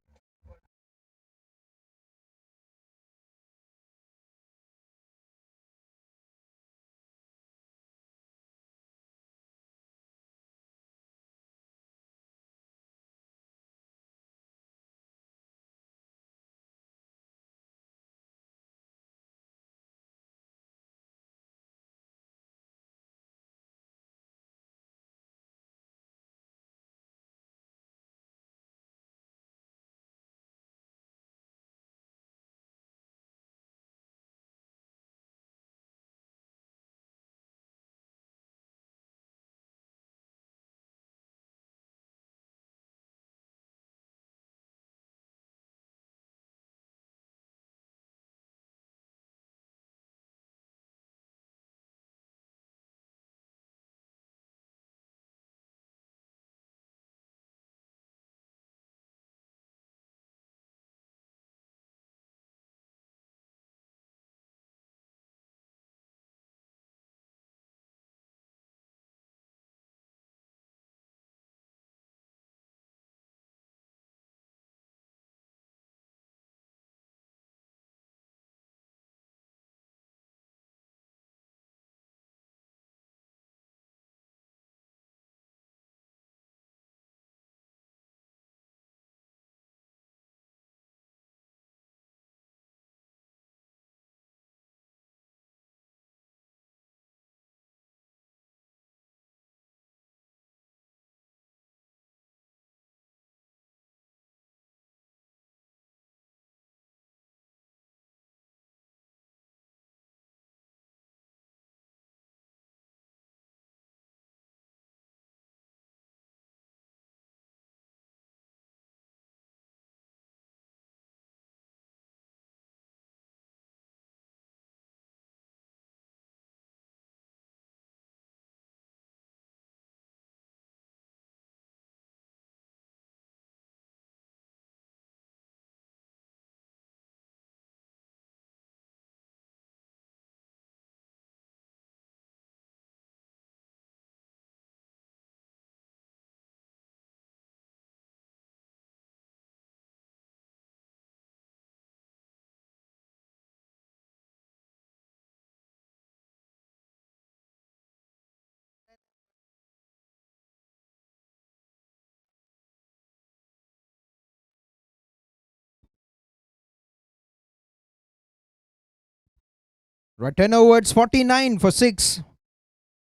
S1: Right, 10 overs 49 for 6.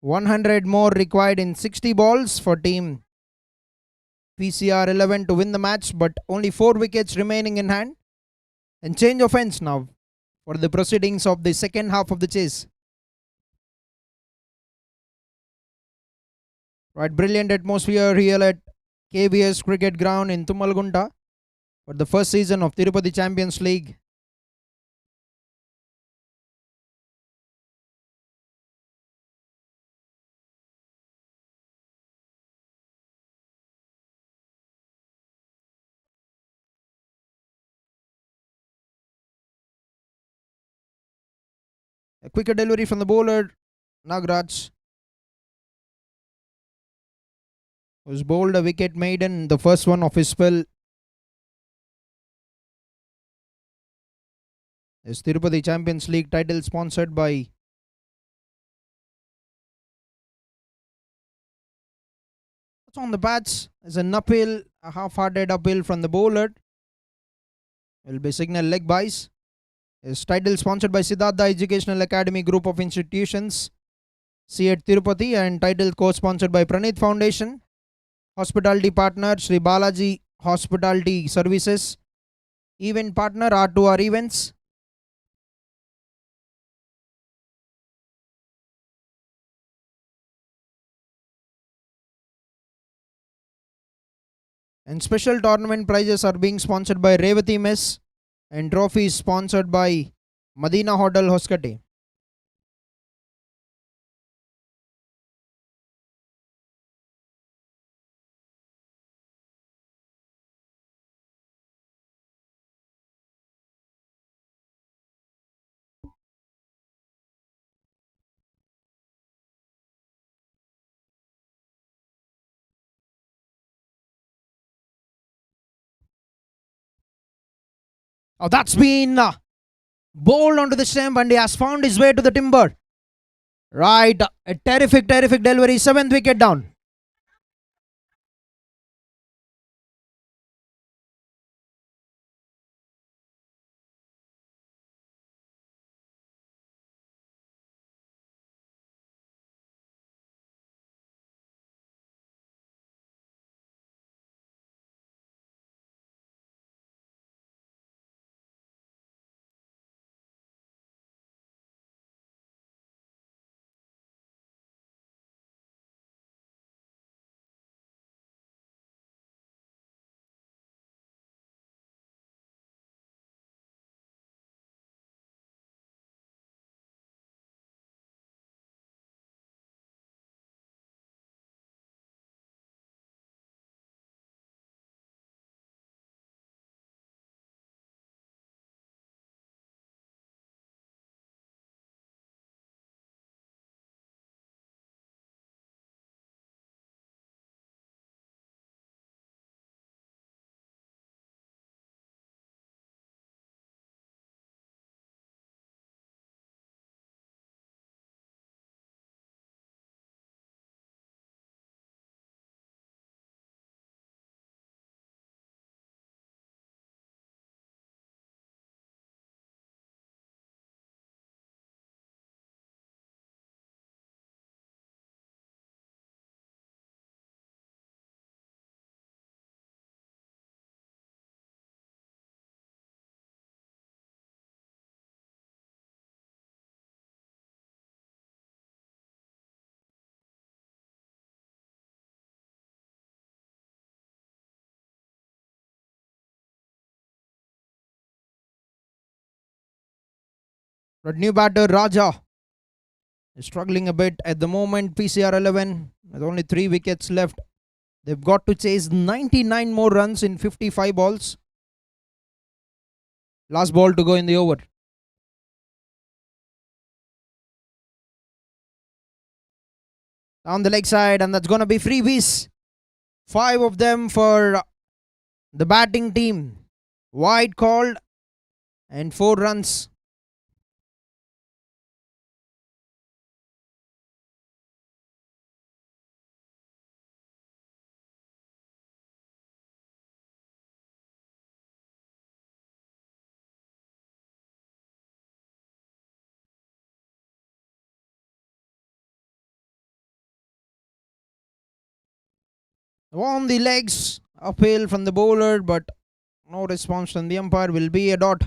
S1: 100 more required in 60 balls for team PCR 11 to win the match, but only 4 wickets remaining in hand. And change of ends now for the proceedings of the second half of the chase. Right, brilliant atmosphere here at KBS Cricket Ground in Tummalgunta for the first season of Tirupati Champions League. A quicker delivery from the bowler, Nagraj, who's bowled a wicket maiden, the first one of his spell. Is Tirupati Champions League title sponsored by what's on the bats? Is an uphill, a half-hearted uphill from the bowler. Will be signal leg byes. Is title sponsored by Siddhartha Educational Academy Group of Institutions, C at Tirupati, and title co-sponsored by Praneeth Foundation. Hospitality partner Sri Balaji Hospitality Services. Event partner R2R Events. And special tournament prizes are being sponsored by Revati Mess, and trophies sponsored by Madina Hotel Hoskate. Oh, that's been bowled onto the stump and he has found his way to the timber. Right, a terrific delivery, 7th wicket down. But new batter Raja is struggling a bit at the moment. PCR 11 with only 3 wickets left. They've got to chase 99 more runs in 55 balls. Last ball to go in the over. Down the leg side, and that's going to be freebies. 5 of them for the batting team. Wide called and 4 runs. On the legs, uphill from the bowler, but no response from the umpire. Will be a dot,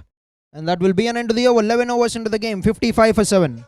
S1: and that will be an end to the over. 11 overs into the game, 55 for 7.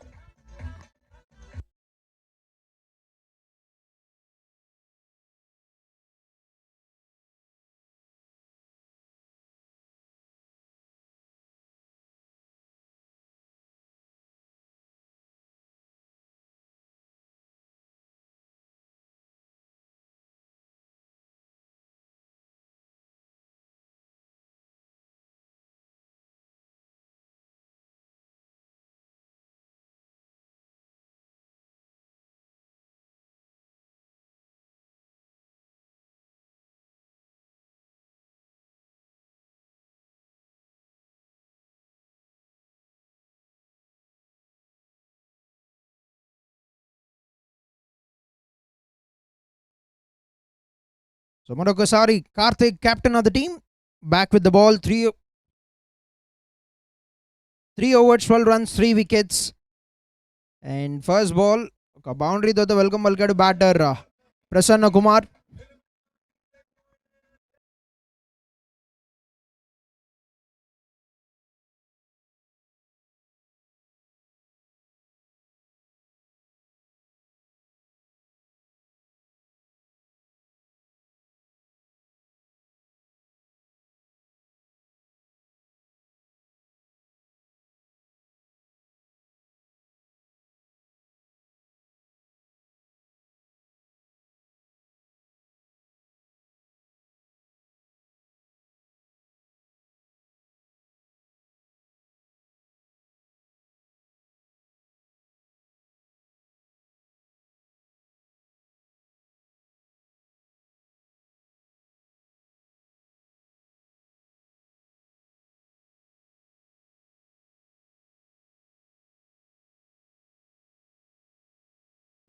S1: So Marokasari, Karthik, captain of the team, back with the ball. Three overs, 12 runs, 3 wickets. And first ball, ఒక boundary తో welcome పలికాడు batter Prasanna Kumar.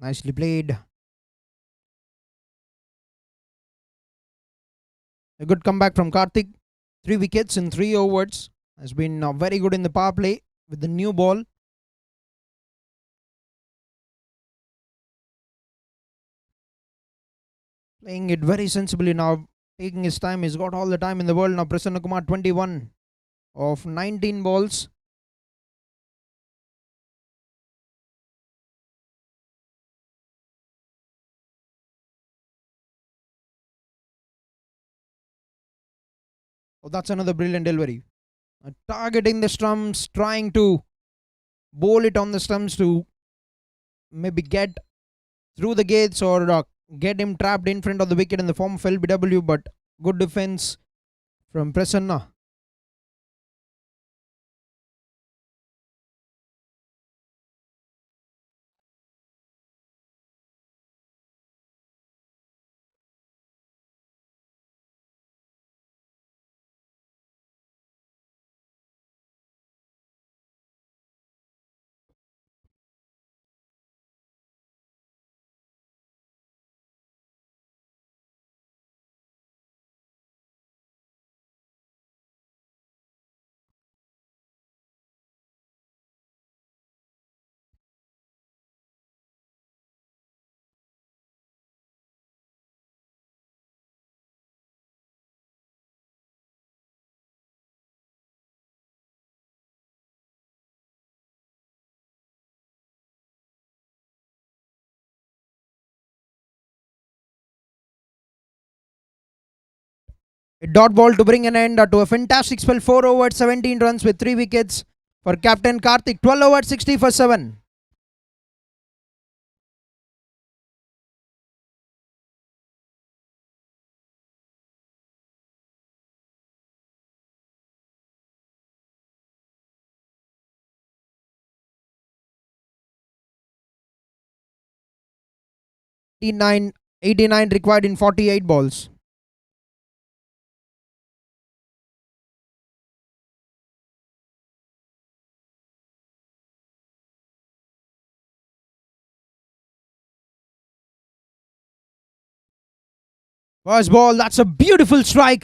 S1: Nicely played. A good comeback from Karthik. 3 wickets in 3 overs. Has been very good in the power play with the new ball. Playing it very sensibly now. Taking his time. He's got all the time in the world now. Prasanna Kumar 21 of 19 balls. Oh, that's another brilliant delivery. Targeting the stumps, trying to bowl it on the stumps to maybe get through the gates or get him trapped in front of the wicket in the form of LBW, but good defense from Prasanna. A dot ball to bring an end to a fantastic spell. 4 overs, 17 runs with 3 wickets for Captain Karthik. 12 overs, 60 for 7. Eighty-nine required in 48 balls. First ball, that's a beautiful strike.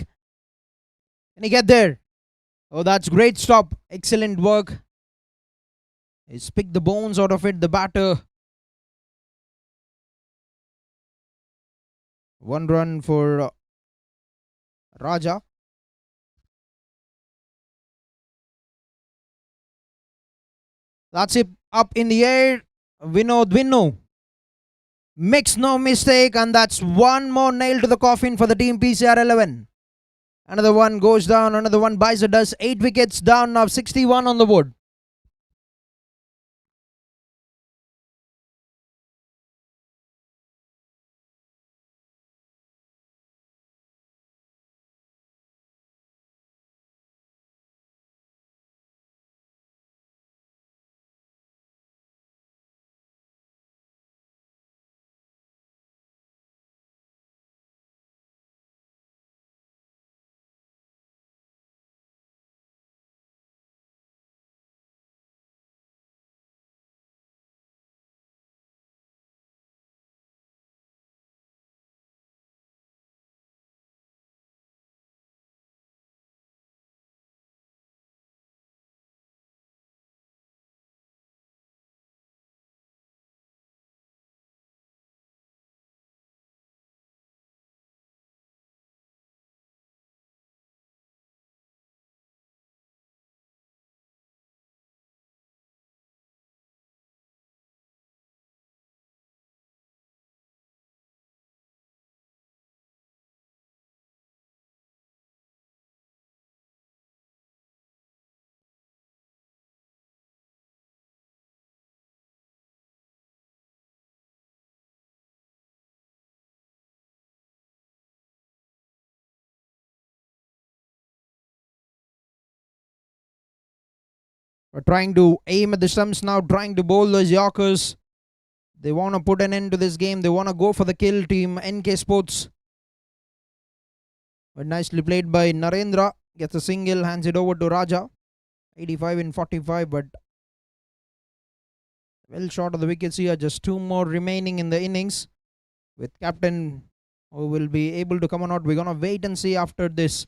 S1: Can he get there? Oh, that's great stop. Excellent work. He's picked the bones out of it, the batter. 1 run for Raja. That's it. Up in the air. Vinod makes no mistake, and that's one more nail to the coffin for the team PCR 11. Another one goes down, another one buys a does. 8 wickets down now, 61 on the board. are trying to aim at the stumps now, trying to bowl those Yorkers. They want to put an end to this game. They want to go for the kill, team NK Sports. But nicely played by Narendra. Gets a single, hands it over to Raja. 85 in 45, but well short of the wickets here. Just 2 more remaining in the innings. With captain who will be able to come on out. We're going to wait and see after this.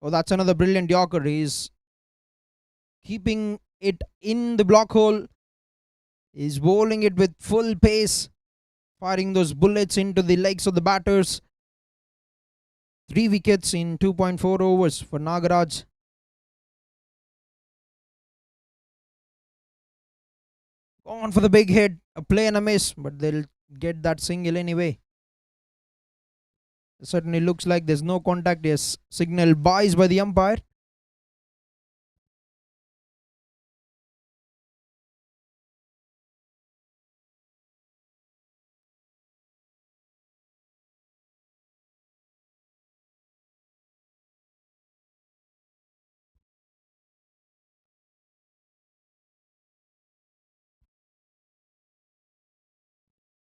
S1: Oh, that's another brilliant Yorker. He's keeping it in the block hole. He's bowling it with full pace, firing those bullets into the legs of the batters. 3 wickets in 2.4 overs for Nagaraj. On for the big hit, a play and a miss, but they'll get that single anyway. It certainly looks like there's no contact. Yes, signal buys by the umpire.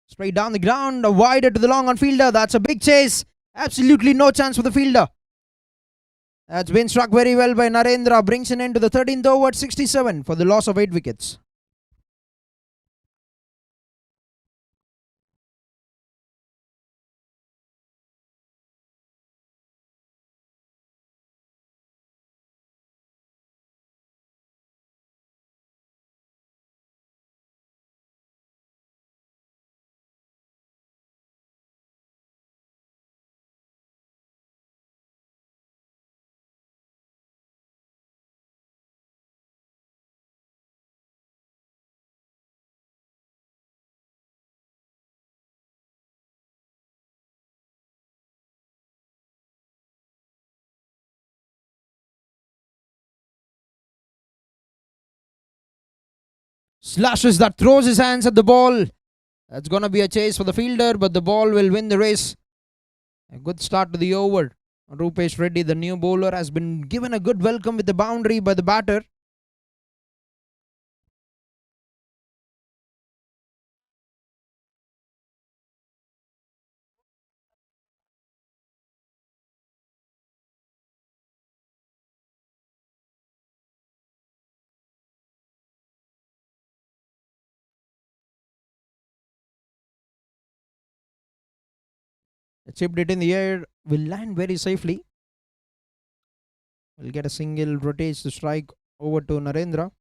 S1: Straight down the ground, wider to the long on fielder. That's a big chase. Absolutely no chance for the fielder. That's been struck very well by Narendra. Brings an end to the 13th over at 67 for the loss of 8 wickets. Slashes that, throws his hands at the ball. That's going to be a chase for the fielder, but the ball will win the race. A good start to the over. Rupesh Reddy, the new bowler, has been given a good welcome with the boundary by the batter. Chipped it in the air, will land very safely. Will get a single, rotates to strike over to Narendra.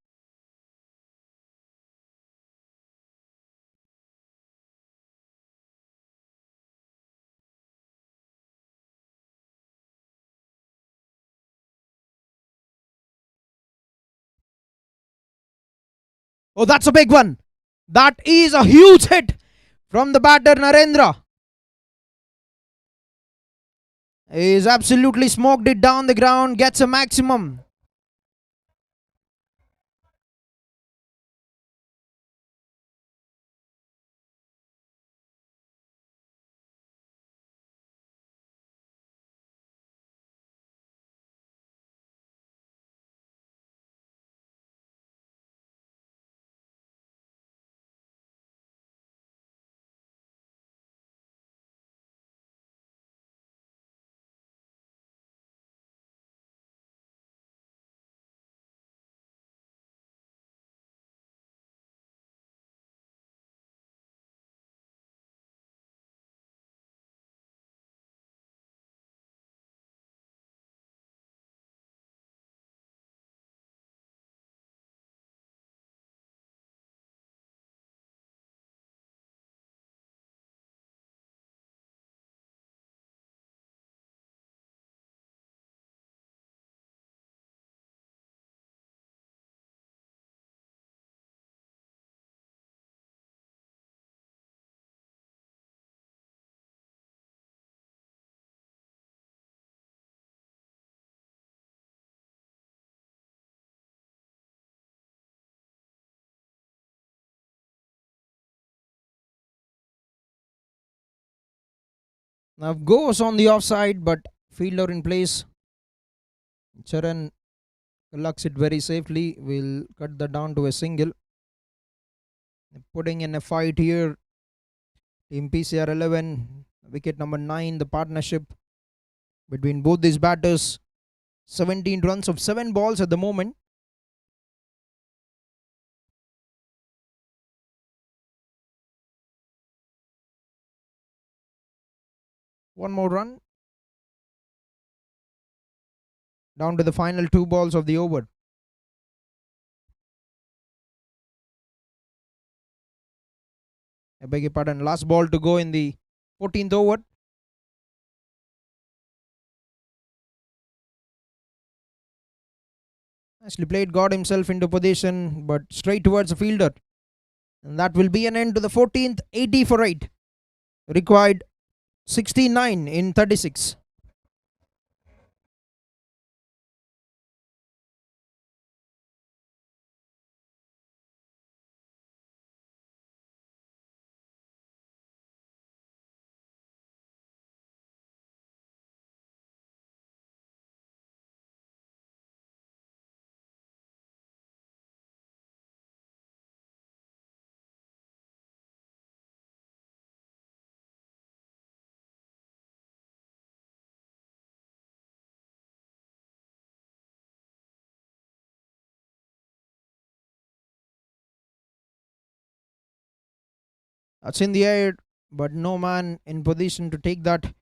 S1: Oh, that's a big one. That is a huge hit from the batter Narendra. He's absolutely smoked it down the ground, gets a maximum. Now goes on the offside, but fielder in place. Charan collects it very safely. We'll cut that down to a single. Putting in a fight here. Team PCR 11, wicket number 9, the partnership between both these batters. 17 runs of 7 balls at the moment. One more run. Down to the final 2 balls of the over. I beg your pardon. Last ball to go in the 14th over. Nicely played, got himself into position, but straight towards the fielder. And that will be an end to the 14th, 80 for 8. Required 69 in 36. That's in the air, but no man in position to take that.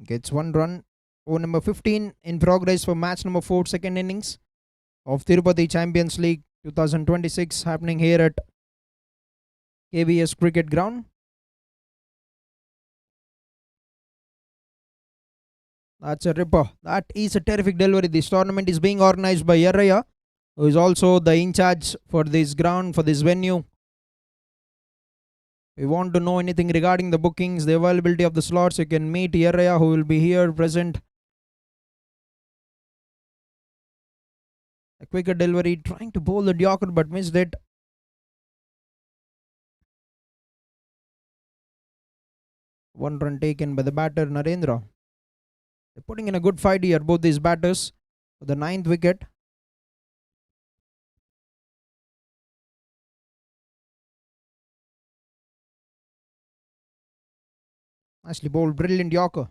S1: Gets 1 run. Over number 15 in progress for match number 4, second innings of Tirupati Champions League 2026, happening here at KVS Cricket Ground. That's a ripper. That is a terrific delivery. This tournament is being organized by Yarraya, who is also the in charge for this ground, for this venue. If you want to know anything regarding the bookings, the availability of the slots, you can meet Yarraya, who will be here present. A quicker delivery, trying to bowl the Yorker but missed it. One run taken by the batter Narendra. They're putting in a good fight here, both these batters, for the 9th wicket. Nicely bowled, brilliant Yorker.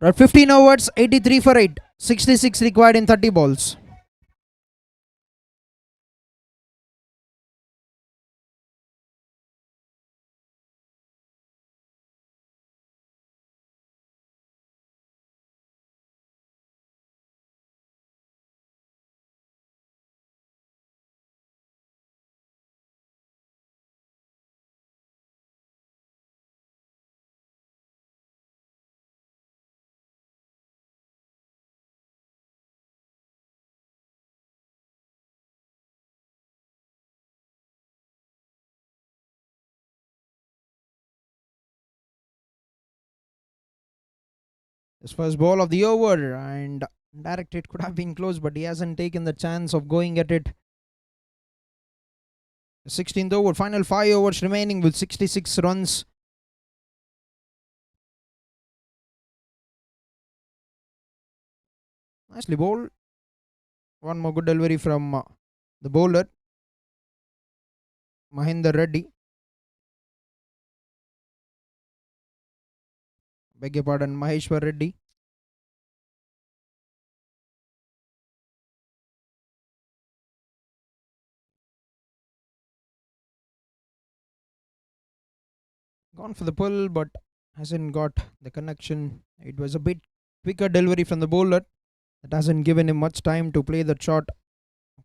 S1: At 15 overs, 83 for 8. 66 required in 30 balls. His first ball of the over, and directed could have been close, but he hasn't taken the chance of going at it. 16th over, final 5 overs remaining with 66 runs. Nicely bowled. One more good delivery from the bowler, Mahinder Reddy. Beg your pardon, Maheshwar Reddy. Gone for the pull, but hasn't got the connection. It was a bit quicker delivery from the bowler that hasn't given him much time to play the shot.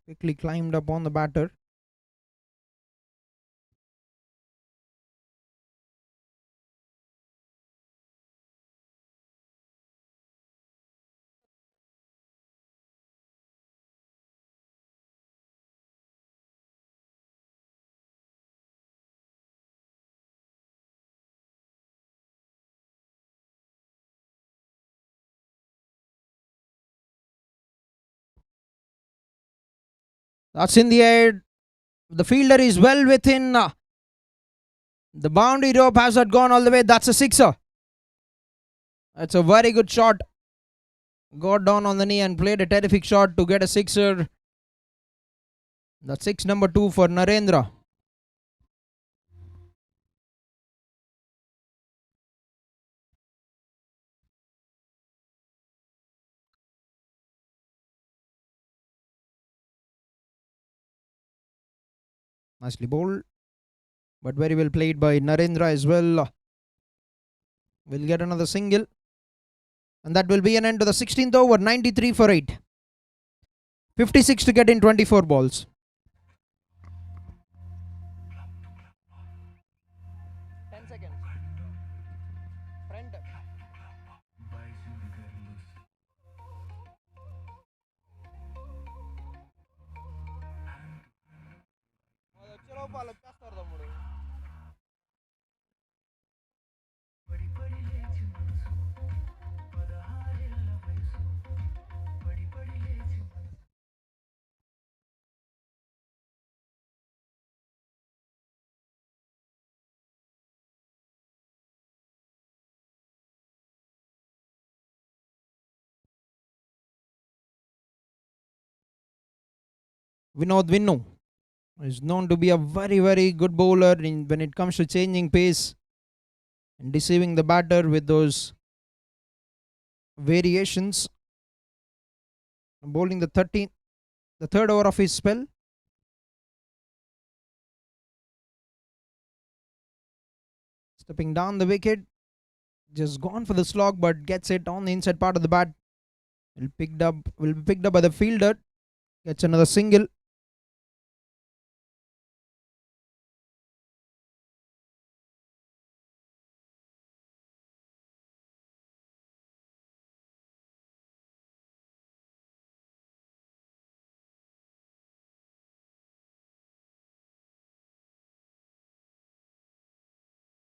S1: Quickly climbed up on the batter. That's in the air. The fielder is well within the boundary rope. Has not gone all the way. That's a sixer. That's a very good shot. Got down on the knee and played a terrific shot to get a sixer. That's six number 2 for Narendra. Nicely bowled, but very well played by Narendra as well. Will get another single, and that will be an end to the 16th over. 93 for 8. 56 to get in 24 balls. Vinod Vinnu is known to be a very good bowler when it comes to changing pace and deceiving the batter with those variations. Bowling the third over of his spell. Stepping down the wicket, just gone for the slog, but gets it on the inside part of the bat. Will be picked up by the fielder. Gets another single.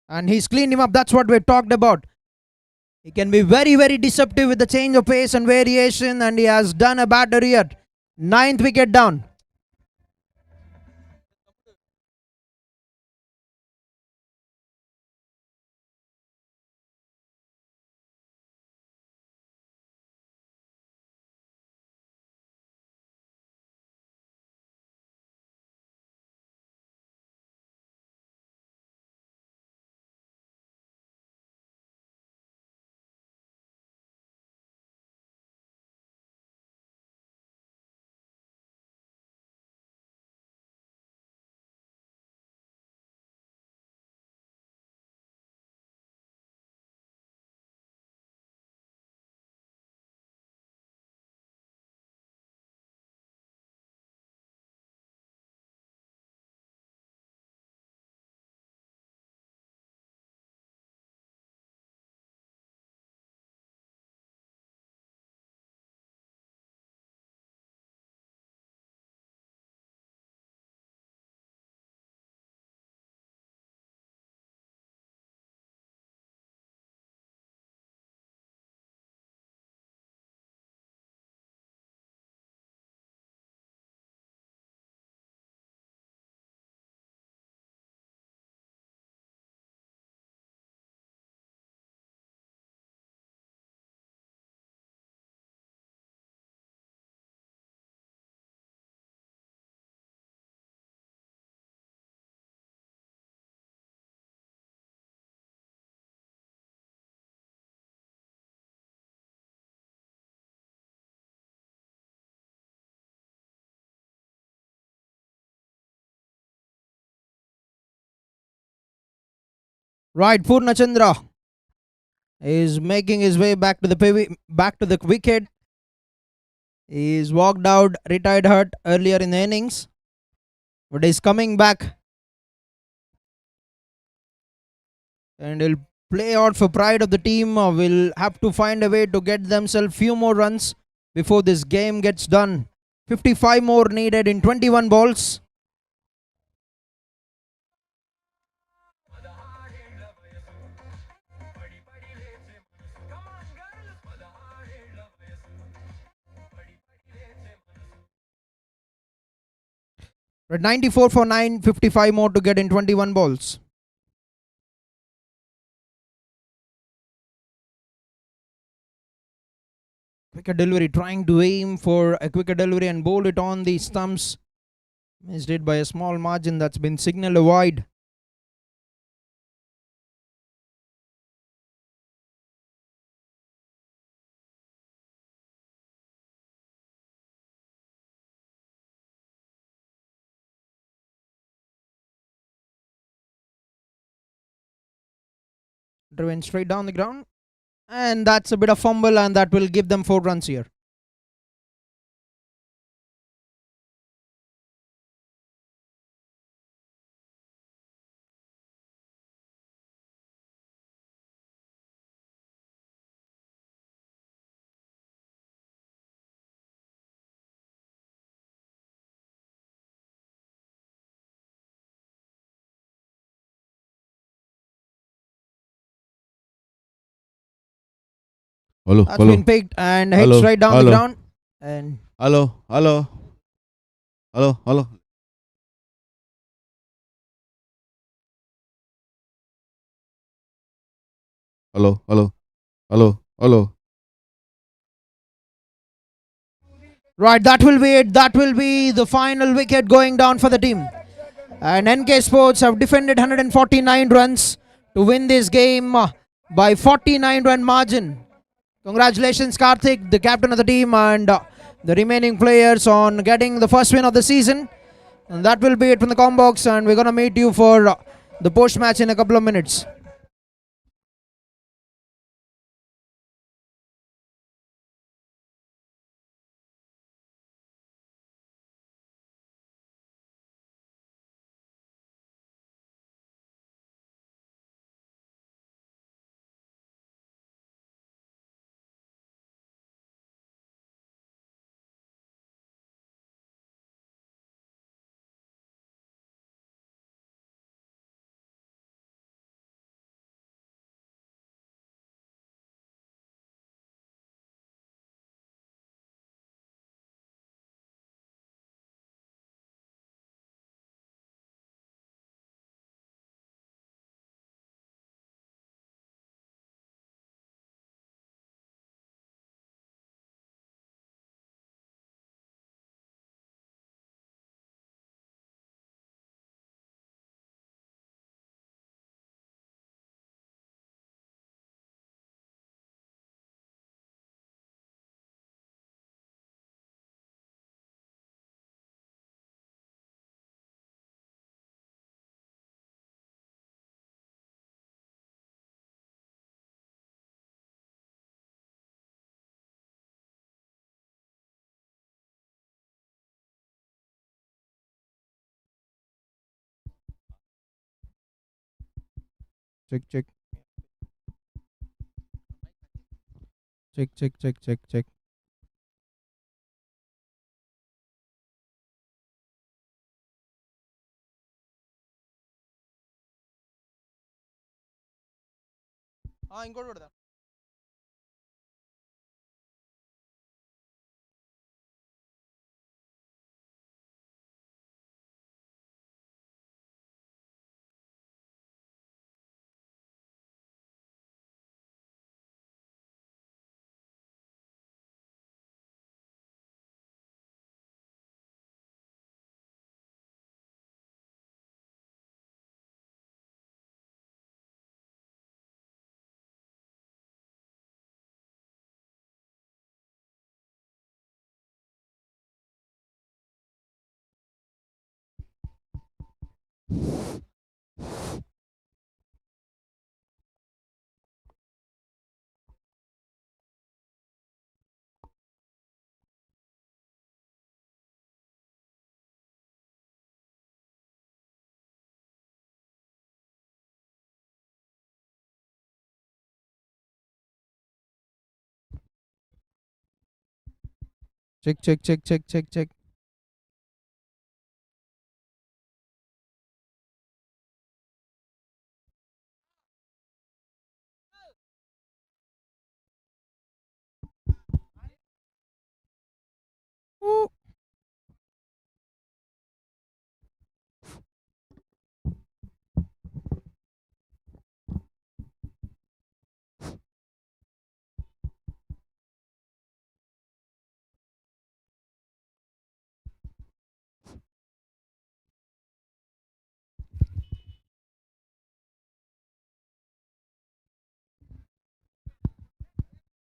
S1: And he's cleaned him up. That's what we talked about. He can be very deceptive with the change of pace and variation, and he has done a batter here. 9th wicket down. Right, Purnachandra is making his way back to the back to the wicket. He's walked out, retired hurt earlier in the innings, but he's coming back and he'll play out for pride of the team. Will have to find a way to get themselves few more runs before this game gets done. 55 more needed in 21 balls. But 94 for 9, 55 more to get in 21 balls. Quicker delivery, trying to aim for a quicker delivery and bowl it on the stumps. Missed it by a small margin. That's been signaled a wide. Driven straight down the ground. And that's a bit of fumble, and that will give them 4 runs here.
S5: Hello,
S1: That's been picked and hits
S5: Hello,
S1: right down the
S5: hello.
S1: ground. And
S5: hello, hello, hello, hello. Hello, hello, hello, hello.
S1: right, that will be it. That will be the final wicket going down for the team. And NK Sports have defended 149 runs to win this game by 49 run margin. Congratulations, Karthik, the captain of the team, and the remaining players on getting the first win of the season. And that will be it from the Combox, and we're going to meet you for the post match in a couple of minutes. Check, check. Check, check, check, check, check. ఇంకోటి పెడతా Check. Ooh.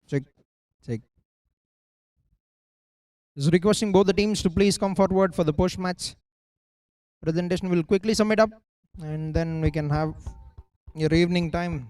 S1: Check. Is requesting both the teams to please come forward for the post match presentation. Will quickly sum it up and then we can have your evening time.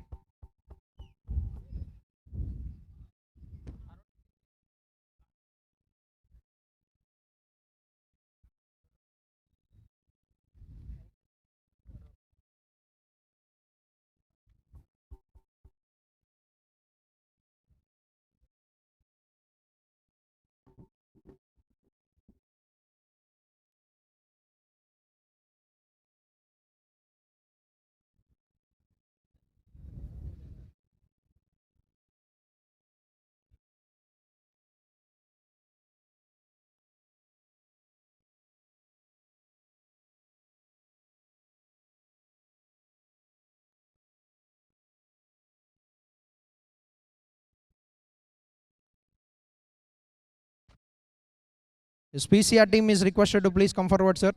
S1: This PCR team is requested to please come forward, sir.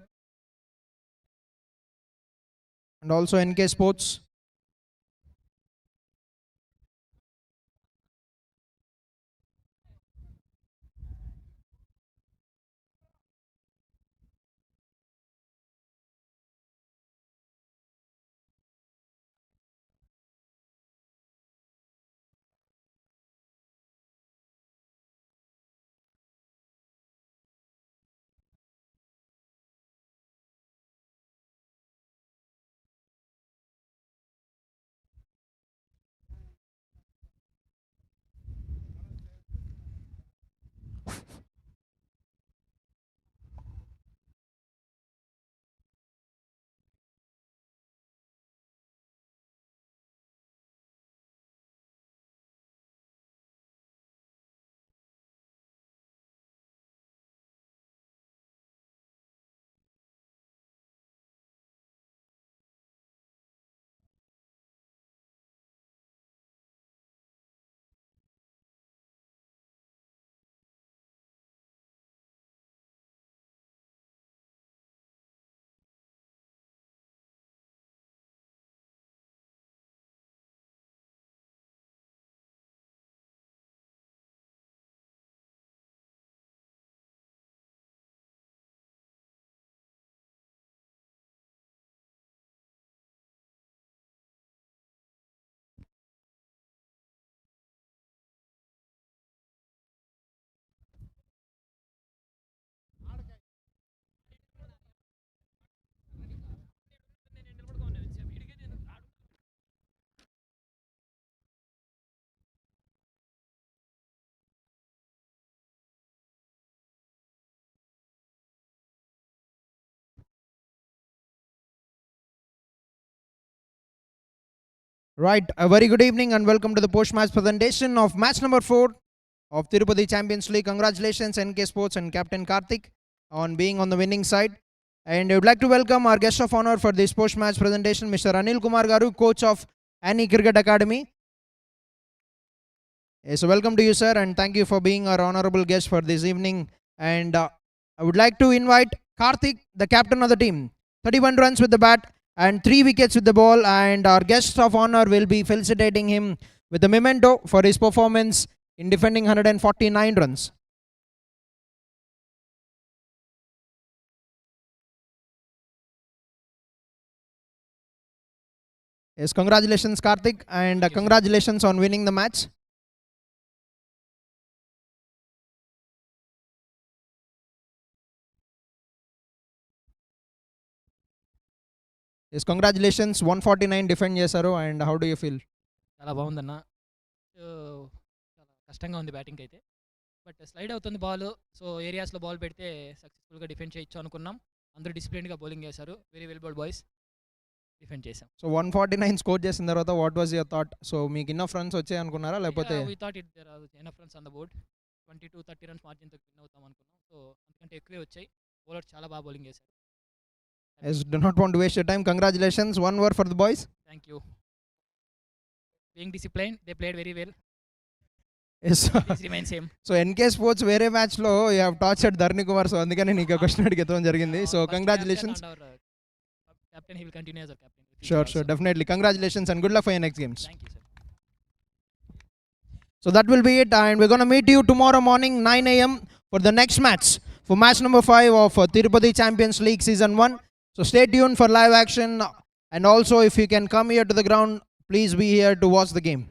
S1: And also NK Sports. Right, a very good evening and welcome to the post-match presentation of match number 4 of Tirupati Champions League. Congratulations NK Sports and Captain Karthik on being on the winning side. And I would like to welcome our guest of honor for this post-match presentation, Mr. Anil Kumar Garu, coach of Annie Cricket Academy. So welcome to you, sir, and thank you for being our honorable guest for this evening. And I would like to invite Karthik, the captain of the team. 31 runs with the bat and 3 wickets with the ball, and our guest of honor will be felicitating him with a memento for his performance in defending 149 runs. Yes, congratulations Karthik, and congratulations on winning the match. Yes, congratulations, 149 defend చేశారు, and how do you feel?
S2: చాలా బాగుందన్న చాలా కష్టంగా ఉంది batting అయితే but slide అవుతుంది ball. So ఏరియాస్లో ball పెడితే సక్సెస్ఫుల్గా డిఫెండ్ చేయొచ్చు అనుకున్నాం. అందరూ డిసిప్లిన్గా బౌలింగ్ చేశారు. Very well bowled boys. Defend చేసాం.
S1: సో 149 స్కోర్ చేసిన తర్వాత what was your thought? So మీకు ఇన్నఫ్ రన్స్ వచ్చాయి అనుకున్నారా లేకపోతే?
S2: We thought it there are enough runs on the board. 20-30 runs మార్జిన్తో విన్ అవుతాం అనుకున్నాం. సో అంతకంటే ఎక్కువే వచ్చాయి. బౌలర్స్ చాలా బాగా బౌలింగ్ చేశారు.
S1: Yes, do not want to waste your time. Congratulations. One word for the boys.
S2: Thank you. Being discipline they played very well.
S1: Yes.
S2: Please remain same.
S1: So NK sports వేరే మ్యాచ్లో you have tortured ధర్ని Kumar. So అందుకని నీకు question అడిగేతం జరిగింది. So congratulations.
S2: Captain, he will continue as a captain.
S1: Sure, definitely. Congratulations and good luck for your next games.
S2: Thank you, sir.
S1: So that will be it, and we're going to meet you tomorrow morning 9 a.m. for the next match, for match number 5 of Tirupati Champions League Season 1. So stay tuned for live action, and also if you can come here to the ground, please be here to watch the game.